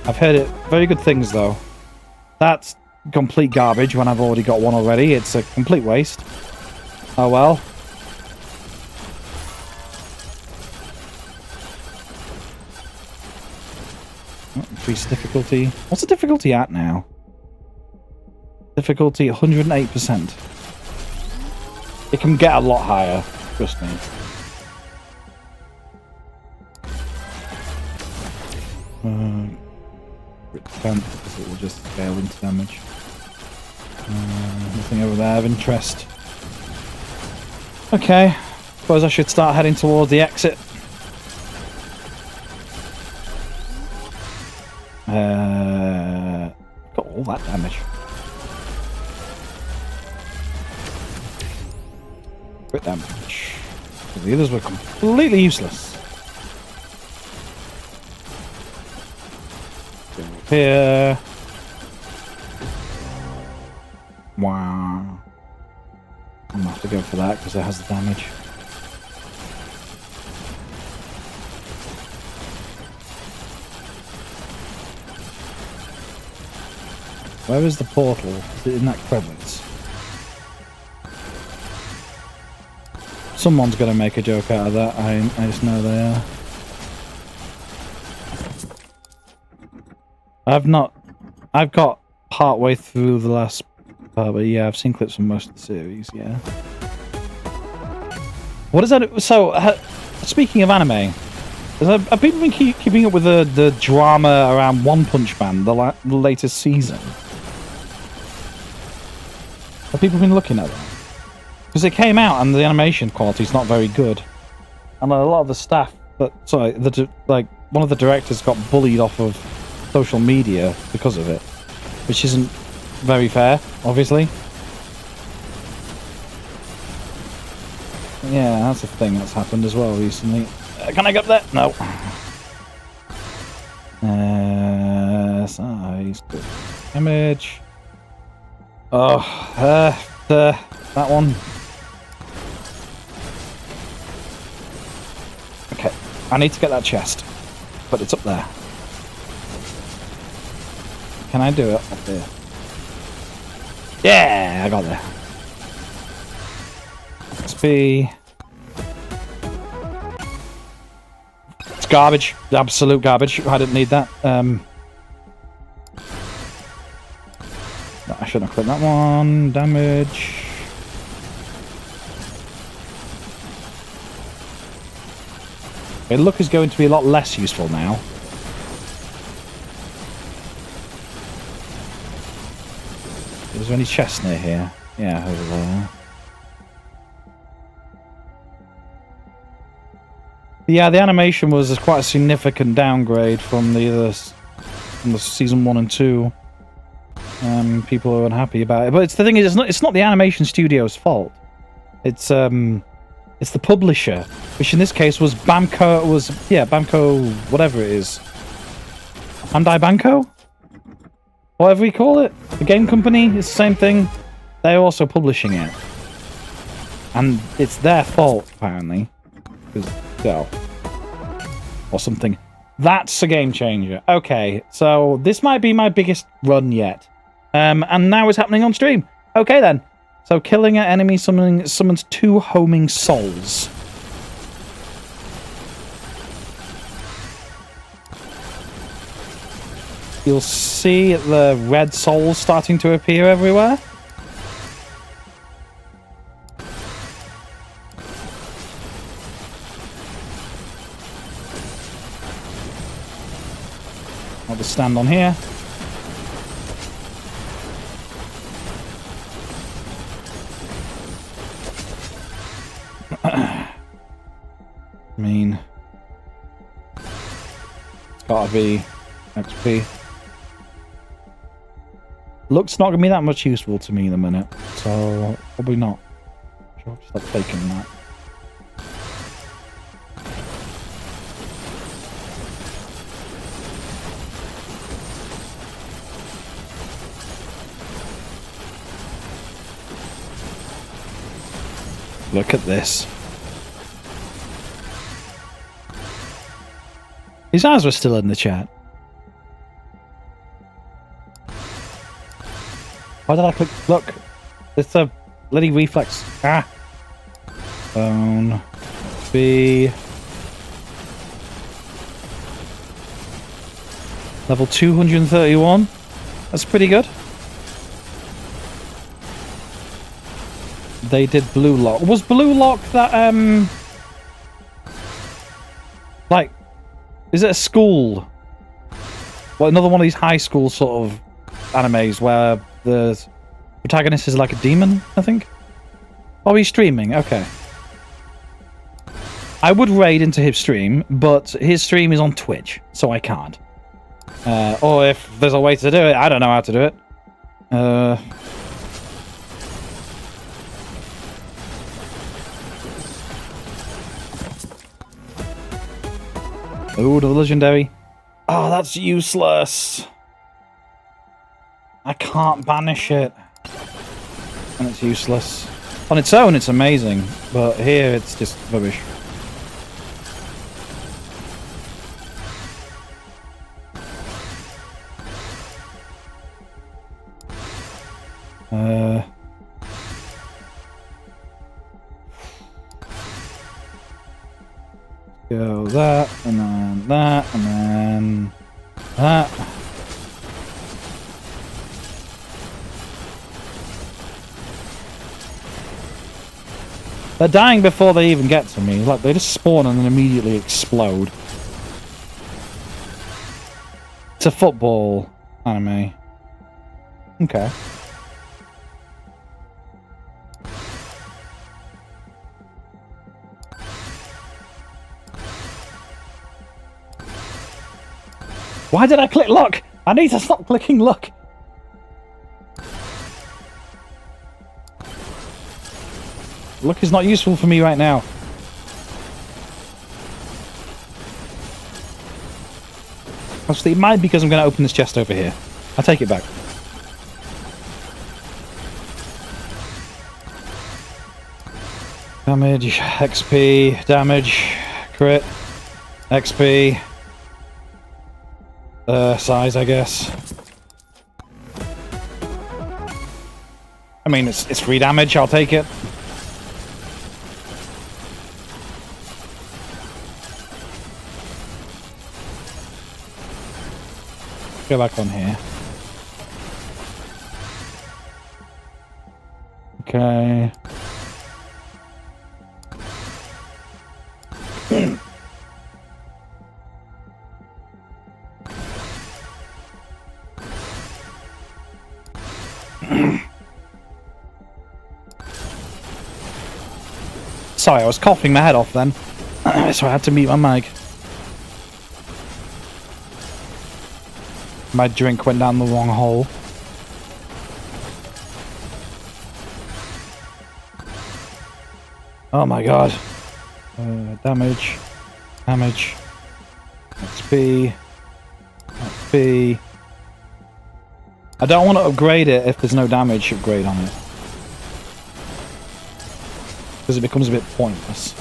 S1: I've heard it very good things though. That's complete garbage when I've already got one already. It's a complete waste. Oh well. Increase difficulty. What's the difficulty at now? Difficulty 108%. It can get a lot higher, trust me. Because it will just scale into damage. Nothing over there of interest. Okay. Suppose I should start heading towards the exit. Got all that damage. Crit damage. The others were completely useless. Go up here. Wow. I'm gonna have to go for that because it has the damage. Where is the portal? Is it in that crevice? Someone's going to make a joke out of that. I just know they are. I've got part way through the last part, but yeah, I've seen clips from most of the series, yeah. What is that? So, speaking of anime, have people been keeping up with the drama around One Punch Man, the latest season? Have people been looking at that? Because it came out and the animation quality is not very good, and a lot of the staff, one of the directors got bullied off of social media because of it, which isn't very fair, obviously. Yeah, that's a thing that's happened as well recently. Can I get there? No. Size, good image. Oh, that one. Okay, I need to get that chest, but it's up there. Can I do it up there? Yeah, I got there. XP. It's garbage, absolute garbage. I didn't need that. I shouldn't have clicked that one. Damage. Okay, luck is going to be a lot less useful now. Is there any chests near here? Yeah, over there. Yeah, the animation was quite a significant downgrade from the season 1 and 2. People are unhappy about it, but the thing is, it's not the animation studio's fault. It's the publisher, which in this case was Bamco. Bamco, whatever it is, Bandai Bamco, whatever we call it. The game company, it's the same thing. They're also publishing it, and it's their fault apparently, or something. That's a game changer. Okay, so this might be my biggest run yet. And now it's happening on stream. Okay then. So killing an enemy summons 2 homing souls. You'll see the red souls starting to appear everywhere. I'll just stand on here. I mean, it's gotta be XP. Looks not gonna be that much useful to me in a minute, so probably not. I'll stop taking that. Look at this. His eyes were still in the chat. Why did I click? Look, it's a bloody reflex. Ah. Phone. B. Level 231. That's pretty good. They did Blue Lock. Was Blue Lock that, like, is it a school? Well, another one of these high school sort of animes where the protagonist is like a demon, I think? Oh, he's streaming. Okay. I would raid into his stream, but his stream is on Twitch, so I can't. Or if there's a way to do it, I don't know how to do it. Oh, the legendary. Oh, that's useless. I can't banish it. And it's useless. On its own, it's amazing. But here, it's just rubbish. Go that, and then that, and then that. They're dying before they even get to me. Like, they just spawn and then immediately explode. It's a football anime. Okay. Why did I click lock? I need to stop clicking lock. Look is not useful for me right now. Actually, it might be because I'm going to open this chest over here. I'll take it back. Damage, XP, damage, crit, XP. Size, I guess. I mean, it's free damage, I'll take it. Go back on here. Okay. Sorry, I was coughing my head off then. So I had to mute my mic. My drink went down the wrong hole. Oh my god. Damage. Damage. XP. XP. I don't want to upgrade it if there's no damage upgrade on it. Because it becomes a bit pointless.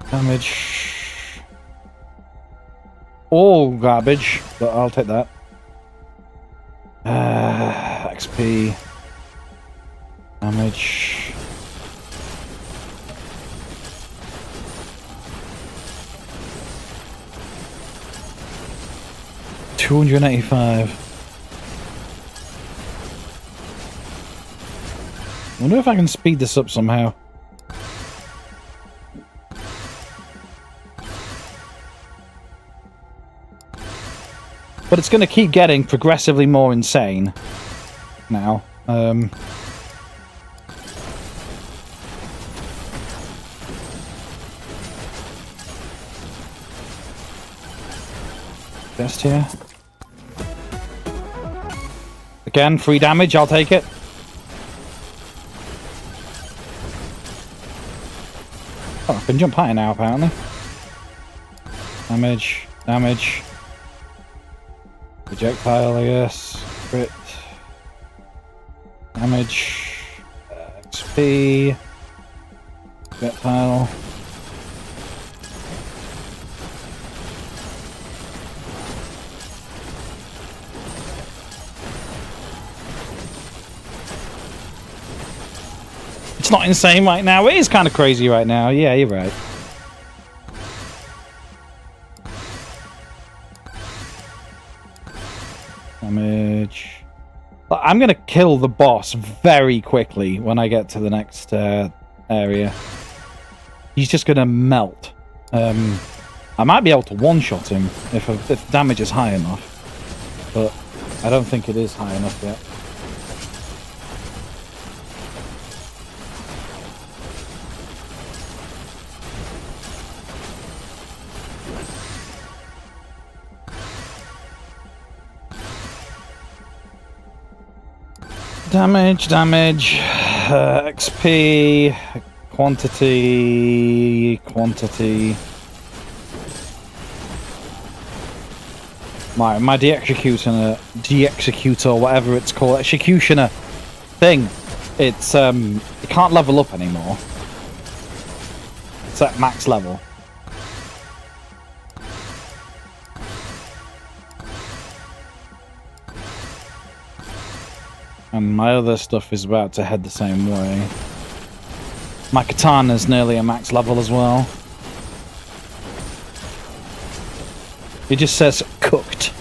S1: Damage. All garbage, but I'll take that. XP. Damage. $285. I wonder if I can speed this up somehow. But it's going to keep getting progressively more insane now. Best here. Again, free damage, I'll take it. Oh, I can jump higher now, apparently. Damage, damage. Projectile, I guess. Crit. Damage. XP. Projectile. It's not insane right now. It is kind of crazy right now. Yeah, you're right. Damage. I'm going to kill the boss very quickly when I get to the next area. He's just going to melt. I might be able to one-shot him if damage is high enough. But I don't think it is high enough yet. Damage, damage, XP, quantity. My de-executor, whatever it's called, executioner thing. It's it can't level up anymore. It's at max level. And my other stuff is about to head the same way. My katana's nearly a max level as well. It just says cooked.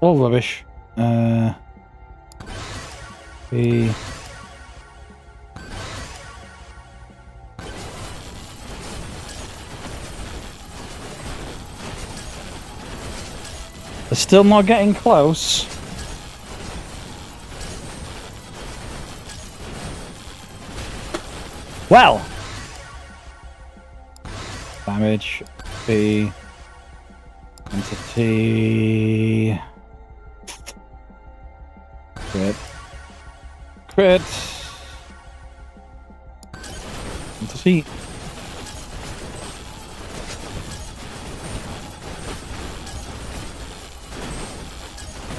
S1: All rubbish. There's still not getting close. Well, damage, B, entity, crit. Crit. Entity.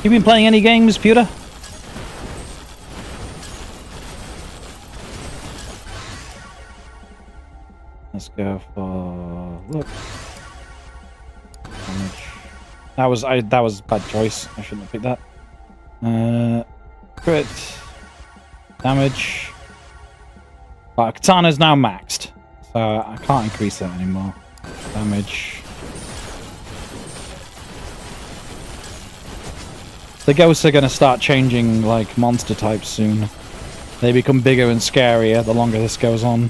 S1: You been playing any games, Pewter? Let's go for look. Damage. That was a bad choice. I shouldn't have picked that. Crit. Damage. But Katana's now maxed, so I can't increase that anymore. Damage. The ghosts are going to start changing like monster types soon. They become bigger and scarier the longer this goes on.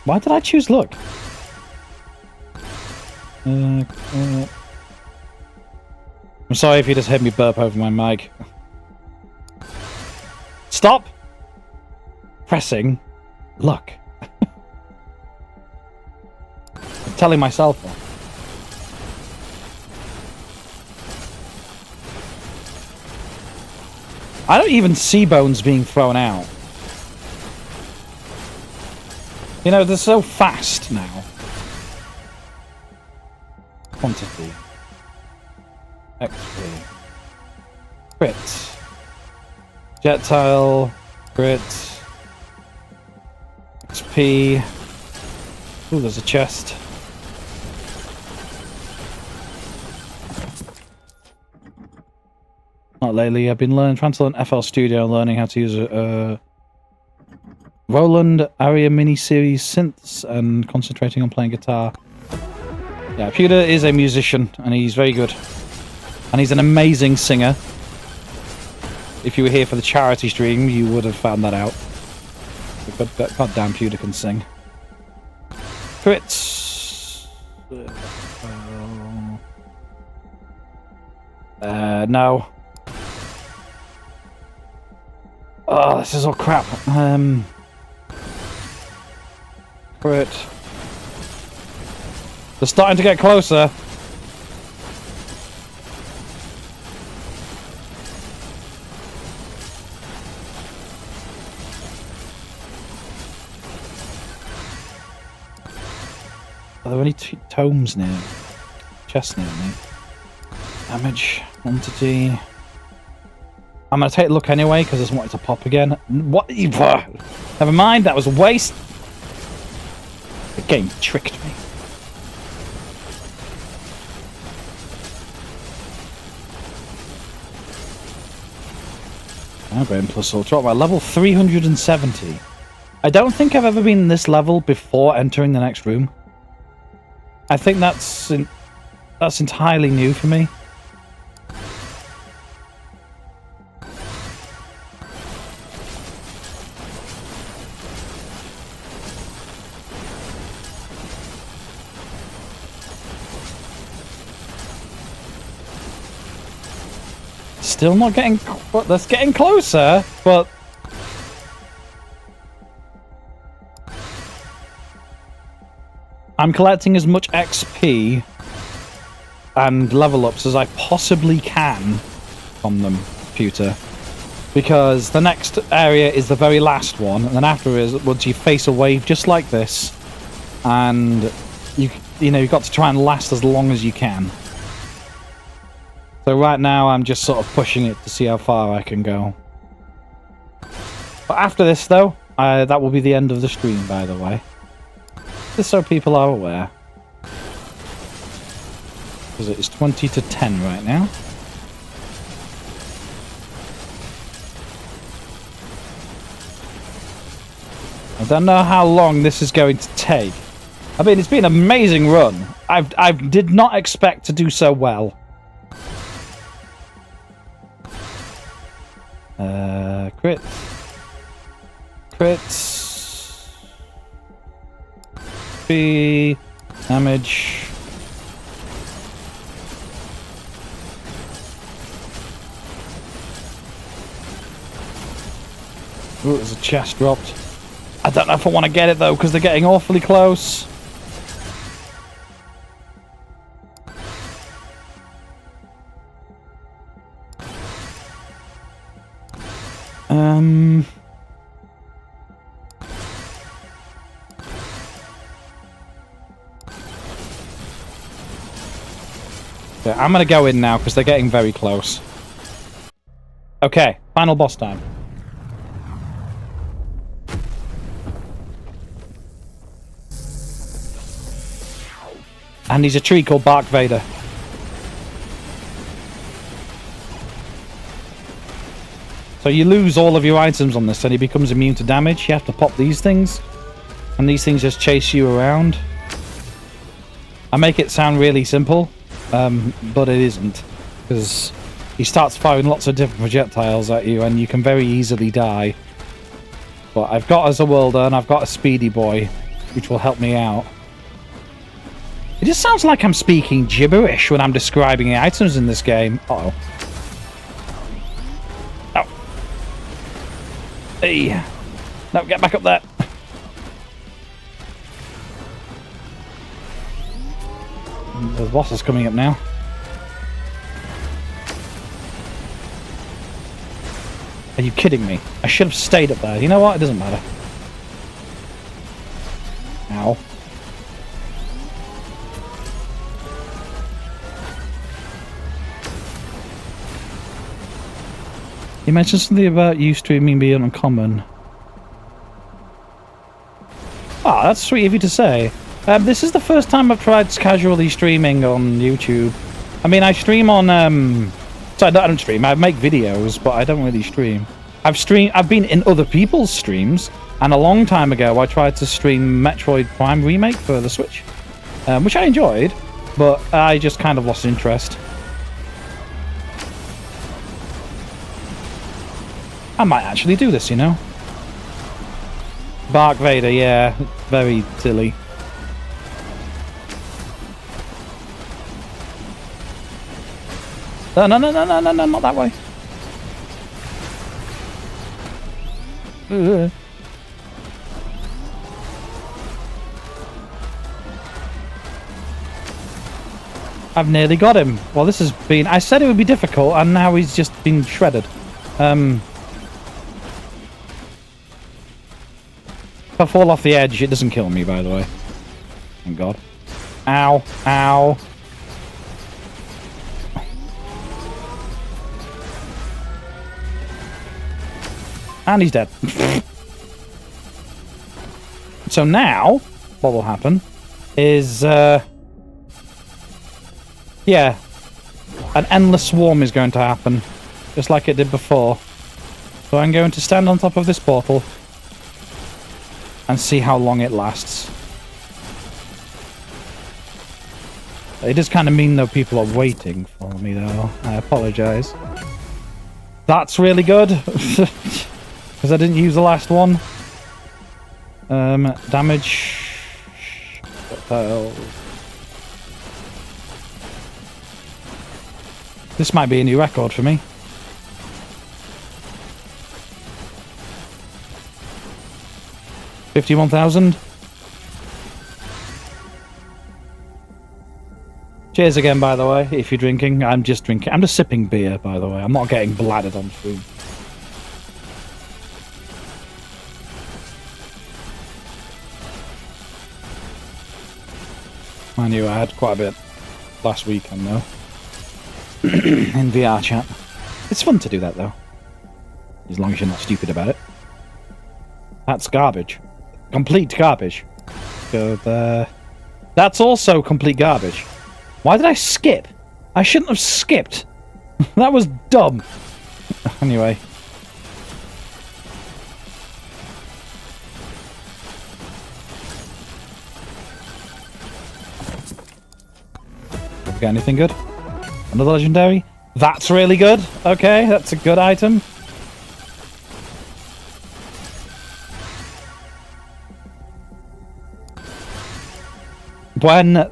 S1: Why did I choose look? I'm sorry if you just heard me burp over my mic. Stop pressing look. I'm telling myself that. I don't even see bones being thrown out. You know, they're so fast now. Quantity. XP. Crit. Jetile. Crit. XP. Ooh, there's a chest. Not lately. I've been trying to learn FL Studio, learning how to use Roland Aria mini-series synths and concentrating on playing guitar. Yeah, Pewter is a musician and he's very good. And he's an amazing singer. If you were here for the charity stream, you would have found that out. But goddamn, Pewter can sing. Crits. No. Oh, this is all crap. Crit. They're starting to get closer. Are there any tomes near? Chests near me? Damage. Quantity. I'm going to take a look anyway, because I just want it to pop again. What? Never mind, that was a waste. The game tricked me. I'm going plus ultra. Right, level 370. I don't think I've ever been this level before entering the next room. I think that's entirely new for me. Still not getting... But that's getting closer, but... I'm collecting as much XP and level ups as I possibly can from them, Pewter. Because the next area is the very last one, and then afterwards you face a wave just like this, and you know, you've got to try and last as long as you can. So right now I'm just sort of pushing it to see how far I can go. But after this though, that will be the end of the stream, by the way. Just so people are aware. Because it is 20 to 10 right now. I don't know how long this is going to take. I mean, it's been an amazing run. I did not expect to do so well. Crit. Crits. B. Damage. Ooh, there's a chest dropped. I don't know if I want to get it though, because they're getting awfully close. Yeah, I'm gonna go in now because they're getting very close. Okay, final boss time. And he's a tree called Bark Vader. So you lose all of your items on this and he becomes immune to damage. You have to pop these things. And these things just chase you around. I make it sound really simple, but it isn't. Because he starts firing lots of different projectiles at you and you can very easily die. But I've got as a welder and I've got a speedy boy, which will help me out. It just sounds like I'm speaking gibberish when I'm describing the items in this game. Uh-oh. Oh. Hey. No, get back up there. The boss is coming up now. Are you kidding me? I should have stayed up there. You know what? It doesn't matter. Ow. You mentioned something about you streaming being uncommon. Ah, that's sweet of you to say. This is the first time I've tried casually streaming on YouTube. I mean, I stream on, so I don't stream, I make videos, but I don't really stream. I've been in other people's streams, and a long time ago I tried to stream Metroid Prime Remake for the Switch, which I enjoyed, but I just kind of lost interest. I might actually do this, you know? Bark Vader, yeah, very silly. No, not that way. I've nearly got him. Well, this has been... I said it would be difficult, and now he's just been shredded. If I fall off the edge, it doesn't kill me, by the way. Thank God. Ow. Ow. And he's dead. So now, what will happen is, yeah, an endless swarm is going to happen, just like it did before. So I'm going to stand on top of this portal and see how long it lasts. It does kind of mean, though, people are waiting for me, though. I apologize. That's really good. Because I didn't use the last one. Damage. This might be a new record for me. $51,000. Cheers again, by the way, if you're drinking. I'm just drinking. I'm just sipping beer, by the way. I'm not getting bladdered on food. I knew I had quite a bit last weekend, though. In VR chat. It's fun to do that, though. As long as you're not stupid about it. That's garbage. Complete garbage. So that's also complete garbage. Why did I skip? I shouldn't have skipped. That was dumb. Anyway. Got anything good? Another legendary? That's really good. Okay, that's a good item. When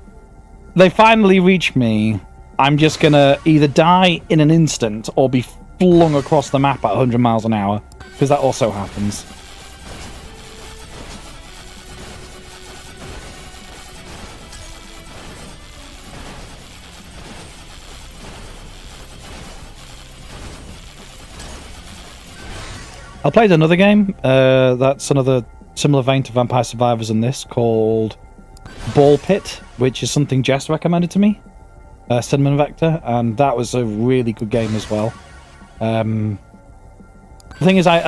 S1: they finally reach me, I'm just gonna either die in an instant or be flung across the map at 100 miles an hour, because that also happens. I played another game that's another similar vein to Vampire Survivors in this, called Ball Pit, which is something Jess recommended to me, Cinnamon Vector, and that was a really good game as well. The thing is, I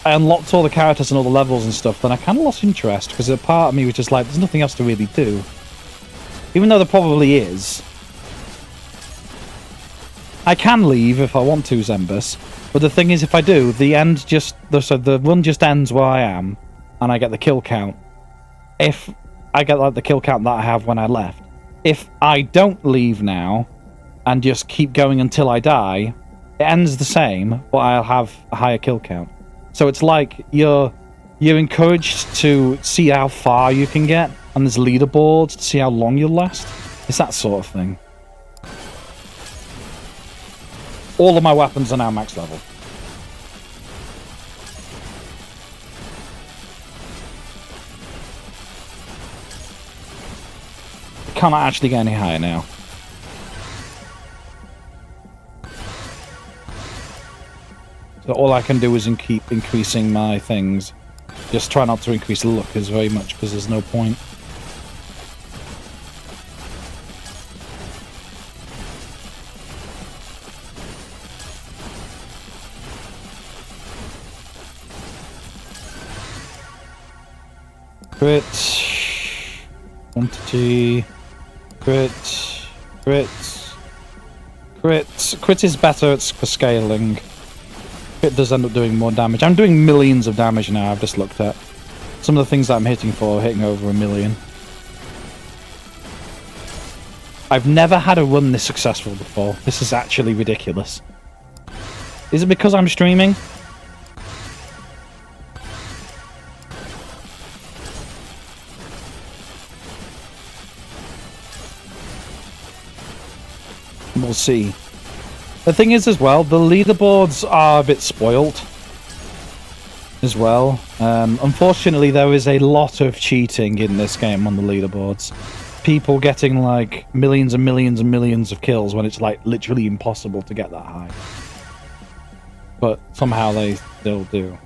S1: unlocked all the characters and all the levels and stuff, then I kind of lost interest, because a part of me was just like, there's nothing else to really do. Even though there probably is. I can leave if I want to, Zembus. But the thing is, if I do, the run just ends where I am, and I get the kill count. If I get like the kill count that I have when I left. If I don't leave now, and just keep going until I die, it ends the same, but I'll have a higher kill count. So it's like you're encouraged to see how far you can get, and there's leaderboards to see how long you'll last. It's that sort of thing. All of my weapons are now max level. I cannot actually get any higher now. So all I can do is keep increasing my things. Just try not to increase the lookers very much, because there's no point. Crit, quantity, crit, crit is better for scaling. Crit does end up doing more damage. I'm doing millions of damage now, I've just looked at. Some of the things that I'm hitting for are hitting over 1 million. I've never had a run this successful before. This is actually ridiculous. Is it because I'm streaming? We'll see. The thing is as well, the leaderboards are a bit spoilt as well. Unfortunately, there is a lot of cheating in this game on the leaderboards. People getting like millions and millions and millions of kills when it's like literally impossible to get that high. But somehow they still do.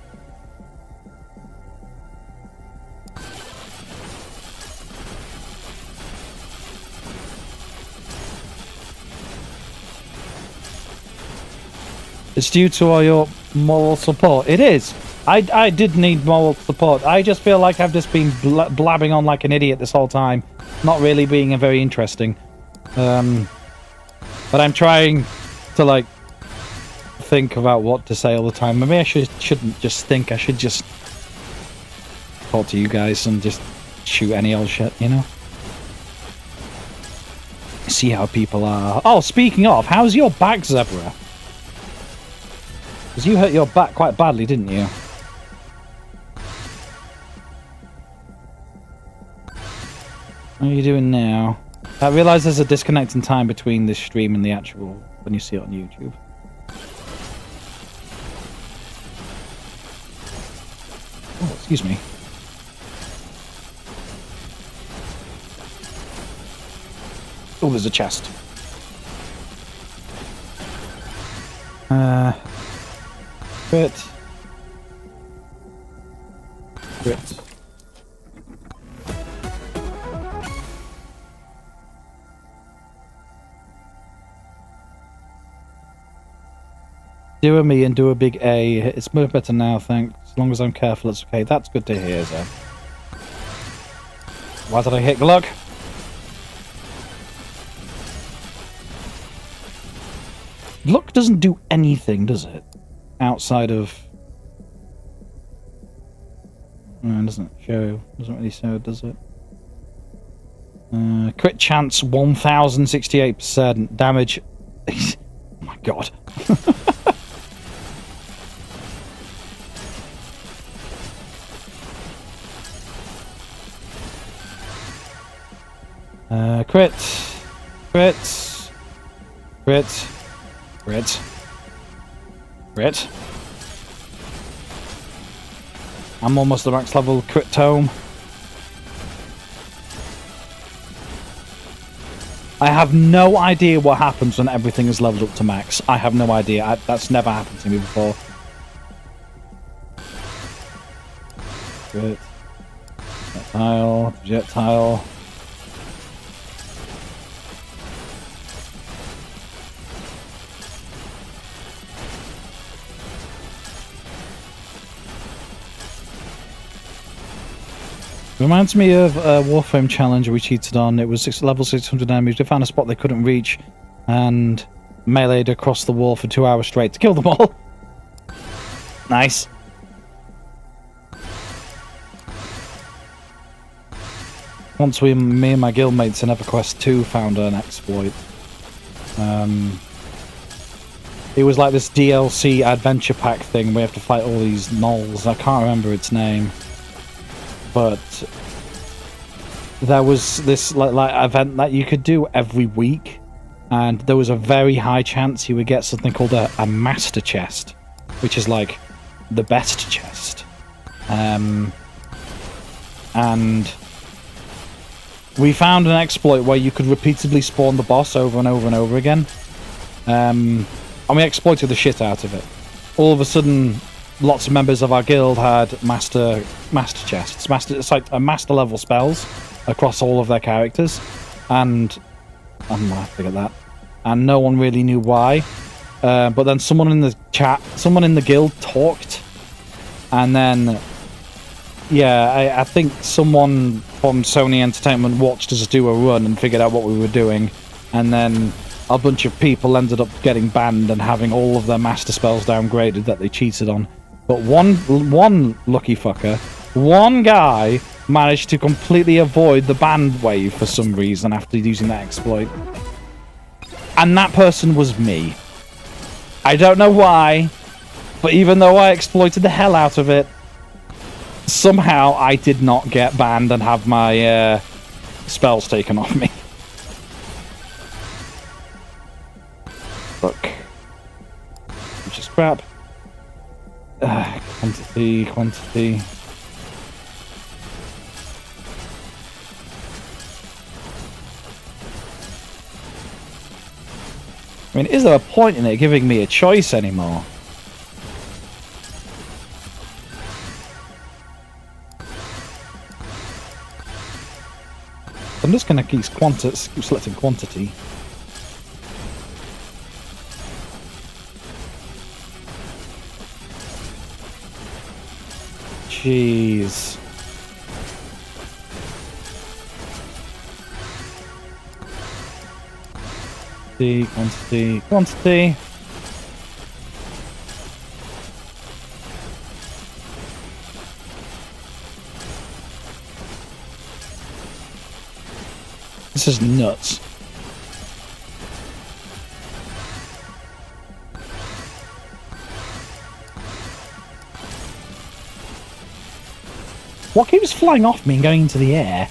S1: It's due to all your moral support. It is. I did need moral support. I just feel like I've just been blabbing on like an idiot this whole time. Not really being very interesting. But I'm trying to like think about what to say all the time. Maybe I shouldn't just think. I should just talk to you guys and just shoot any old shit, you know? See how people are. Oh, speaking of, how's your back, Zebra? Because you hurt your back quite badly, didn't you? What are you doing now? I realise there's a disconnecting time between this stream and the actual, when you see it on YouTube. Oh, excuse me. Oh, there's a chest. Crit. Crit. Do a me and do a big A. It's much better now, thanks. As long as I'm careful, it's okay. That's good to hear, Zeb. Why did I hit Glug? Luck doesn't do anything, does it? Outside of... No, it doesn't show. Doesn't really show, does it? Crit chance 1068%. Damage... Oh my god. Crit. Crit. Crit. Crit. Crit. I'm almost the max level crit tome. I have no idea what happens when everything is leveled up to max. I have no idea. That's never happened to me before. Crit. Projectile. Projectile. Reminds me of a Warframe challenge we cheated on. It was level 600 enemies. We found a spot they couldn't reach and meleeed across the wall for 2 hours straight to kill them all. Nice. Once me and my guildmates in EverQuest 2 found an exploit. It was like this DLC adventure pack thing. We have to fight all these gnolls. I can't remember its name. But there was this like event that you could do every week, and there was a very high chance you would get something called a master chest, which is like the best chest. And we found an exploit where you could repeatedly spawn the boss over and over and over again. And we exploited the shit out of it. All of a sudden, lots of members of our guild had master chests. It's like a master level spells across all of their characters. And I'm gonna have to get that. And no one really knew why. But then someone in the chat, someone in the guild talked. And then, yeah, I think someone from Sony Entertainment watched us do a run and figured out what we were doing. And then a bunch of people ended up getting banned and having all of their master spells downgraded that they cheated on. But one lucky fucker, one guy managed to completely avoid the ban wave for some reason after using that exploit. And that person was me. I don't know why, but even though I exploited the hell out of it, somehow I did not get banned and have my spells taken off me. Look. Which is crap. Quantity. I mean, is there a point in it giving me a choice anymore? I'm just going to keep selecting quantity. Jeez. Quantity. This is nuts. What keeps flying off me and going into the air?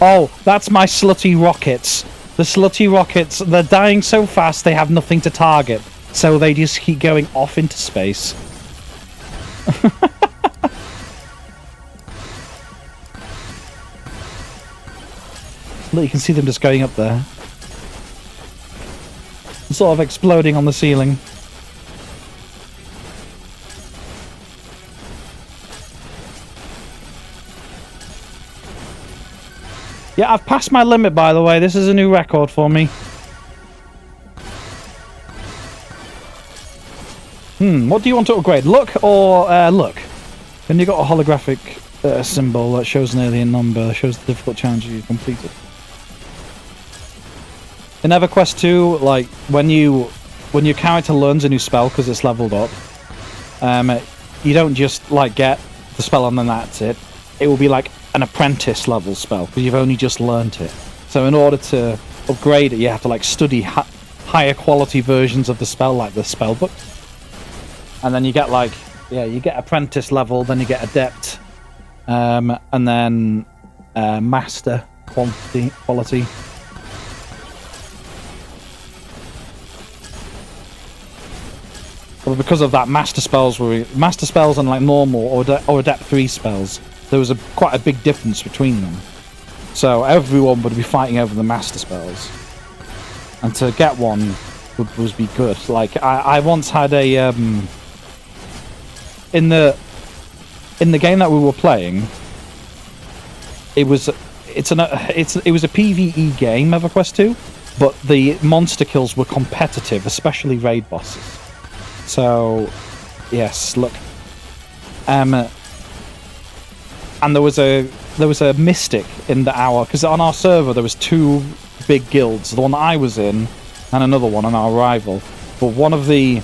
S1: Oh, that's my slutty rockets. The slutty rockets, they're dying so fast they have nothing to target. So they just keep going off into space. Look, you can see them just going up there. Sort of exploding on the ceiling. Yeah, I've passed my limit, by the way. This is a new record for me. What do you want to upgrade? Look or look? Then you got a holographic symbol that shows an alien number, shows the difficult challenge you completed. In EverQuest 2, like when your character learns a new spell because it's leveled up, you don't just like get the spell and then that's it. It will be like an apprentice level spell because you've only just learnt it. So in order to upgrade it, you have to like study higher quality versions of the spell, like the spell book, and then you get like, yeah, you get apprentice level, then you get adept, and then master quality. But because of that, master spells and like normal or adept 3 spells, there was quite a big difference between them. So everyone would be fighting over the master spells, and to get one would be good. Like I once had a in the game that we were playing, it was a PvE game, EverQuest 2, but the monster kills were competitive, especially raid bosses. So yes, look, and there was a there was a mystic in because on our server there was 2 big guilds, the one that I was in and another one on our rival. But one of the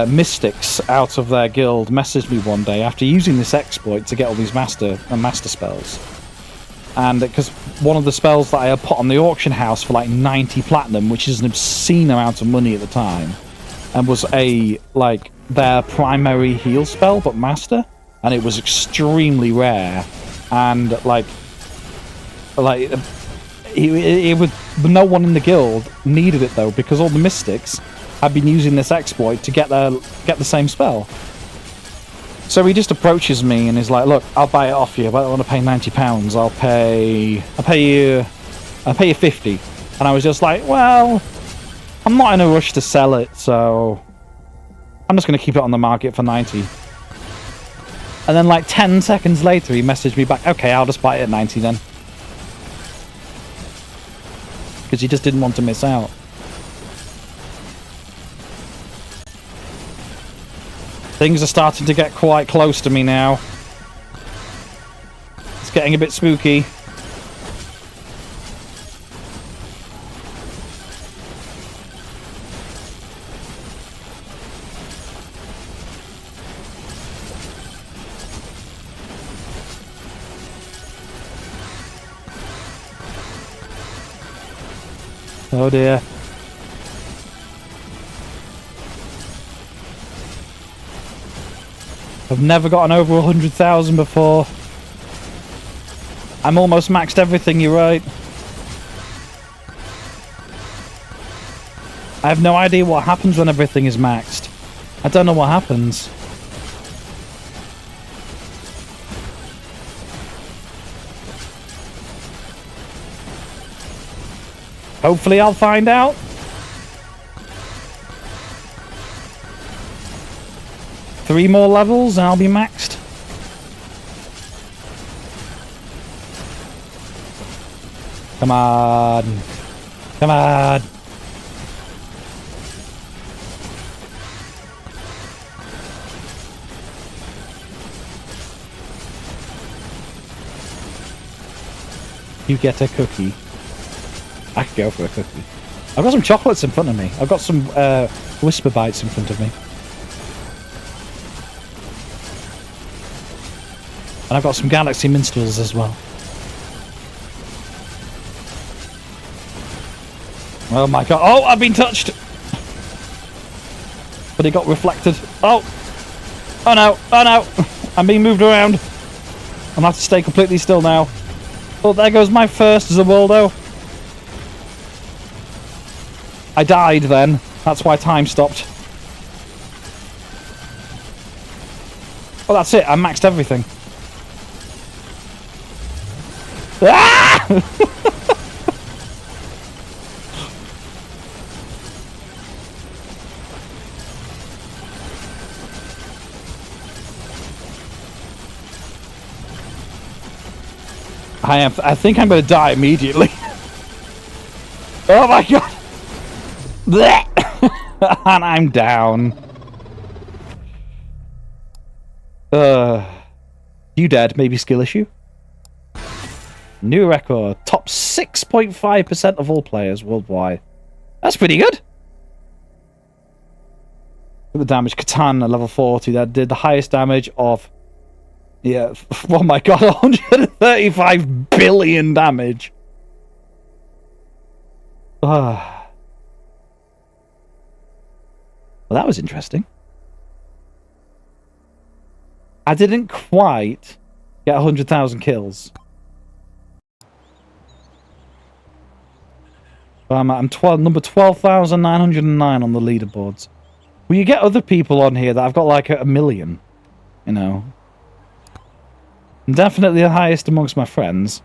S1: mystics out of their guild messaged me one day after using this exploit to get all these master spells. And because one of the spells that I had put on the auction house for like 90 platinum, which is an obscene amount of money at the time, and was their primary heal spell but master, and it was extremely rare, and it would, no one in the guild needed it though, because all the mystics had been using this exploit to get the same spell. So he just approaches me and is like, "Look, I'll buy it off you, but I don't want to pay £90. I'll pay you 50." And I was just like, "Well, I'm not in a rush to sell it, so I'm just going to keep it on the market for 90." And then like 10 seconds later, he messaged me back, "Okay, I'll just buy it at 90 then," because he just didn't want to miss out. Things are starting to get quite close to me now. It's getting a bit spooky. Oh dear. I've never gotten over 100,000 before. I'm almost maxed everything, you're right. I have no idea what happens when everything is maxed. I don't know what happens. Hopefully I'll find out. Three more levels and I'll be maxed. Come on. Come on. You get a cookie. I could go for a cookie. I've got some chocolates in front of me. I've got some Whisper Bites in front of me. And I've got some Galaxy Minstrels as well. Oh my god. Oh, I've been touched! But it got reflected. Oh! Oh no! Oh no! I'm being moved around. I'm gonna have to stay completely still now. Oh, there goes my first Zawaldo. I died then. That's why time stopped. Oh, that's it. I maxed everything. Ah! I think I'm going to die immediately. Oh my god! And I'm down. You dead? Maybe skill issue? New record. Top 6.5% of all players worldwide. That's pretty good. Look at the damage. Catan at level 40. That did the highest damage of... Yeah. Oh my god. 135 billion damage. Well, that was interesting. I didn't quite get 100,000 kills. I'm number 12,909 on the leaderboards. Well, you get other people on here that I've got like a million, you know. I'm definitely the highest amongst my friends.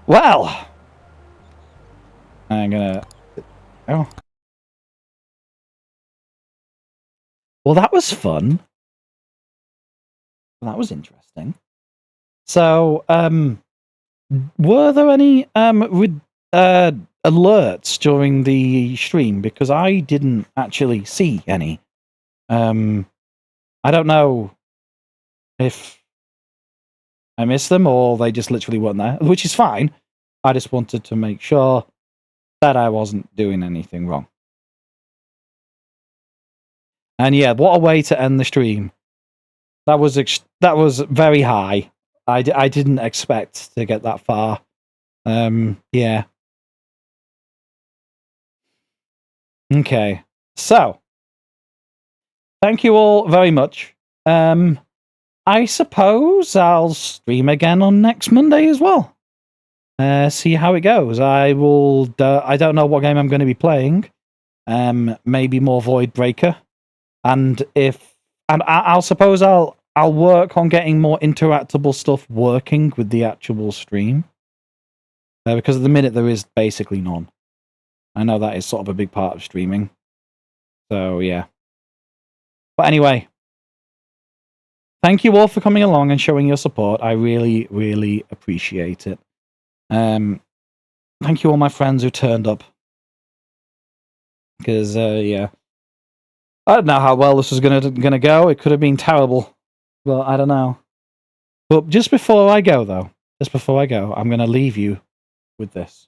S1: Well, I'm gonna... Oh. Well, that was fun. That was interesting. So, were there any alerts during the stream? Because I didn't actually see any. I don't know if I missed them or they just literally weren't there, which is fine. I just wanted to make sure that I wasn't doing anything wrong. And yeah, what a way to end the stream. That was very high. I didn't expect to get that far. Yeah. Okay. So, thank you all very much. I suppose I'll stream again on next Monday as well. See how it goes. I will. I don't know what game I'm going to be playing. Maybe more Voidbreaker, and I'll suppose I'll work on getting more interactable stuff working with the actual stream. Because at the minute there is basically none. I know that is sort of a big part of streaming. So yeah. But anyway, thank you all for coming along and showing your support. I really, really appreciate it. Thank you all my friends who turned up. Because yeah, I don't know how well this was gonna go. It could have been terrible. Well, I don't know. But just before I go, though, I'm gonna leave you with this.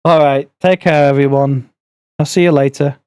S1: All right, take care, everyone. I'll see you later.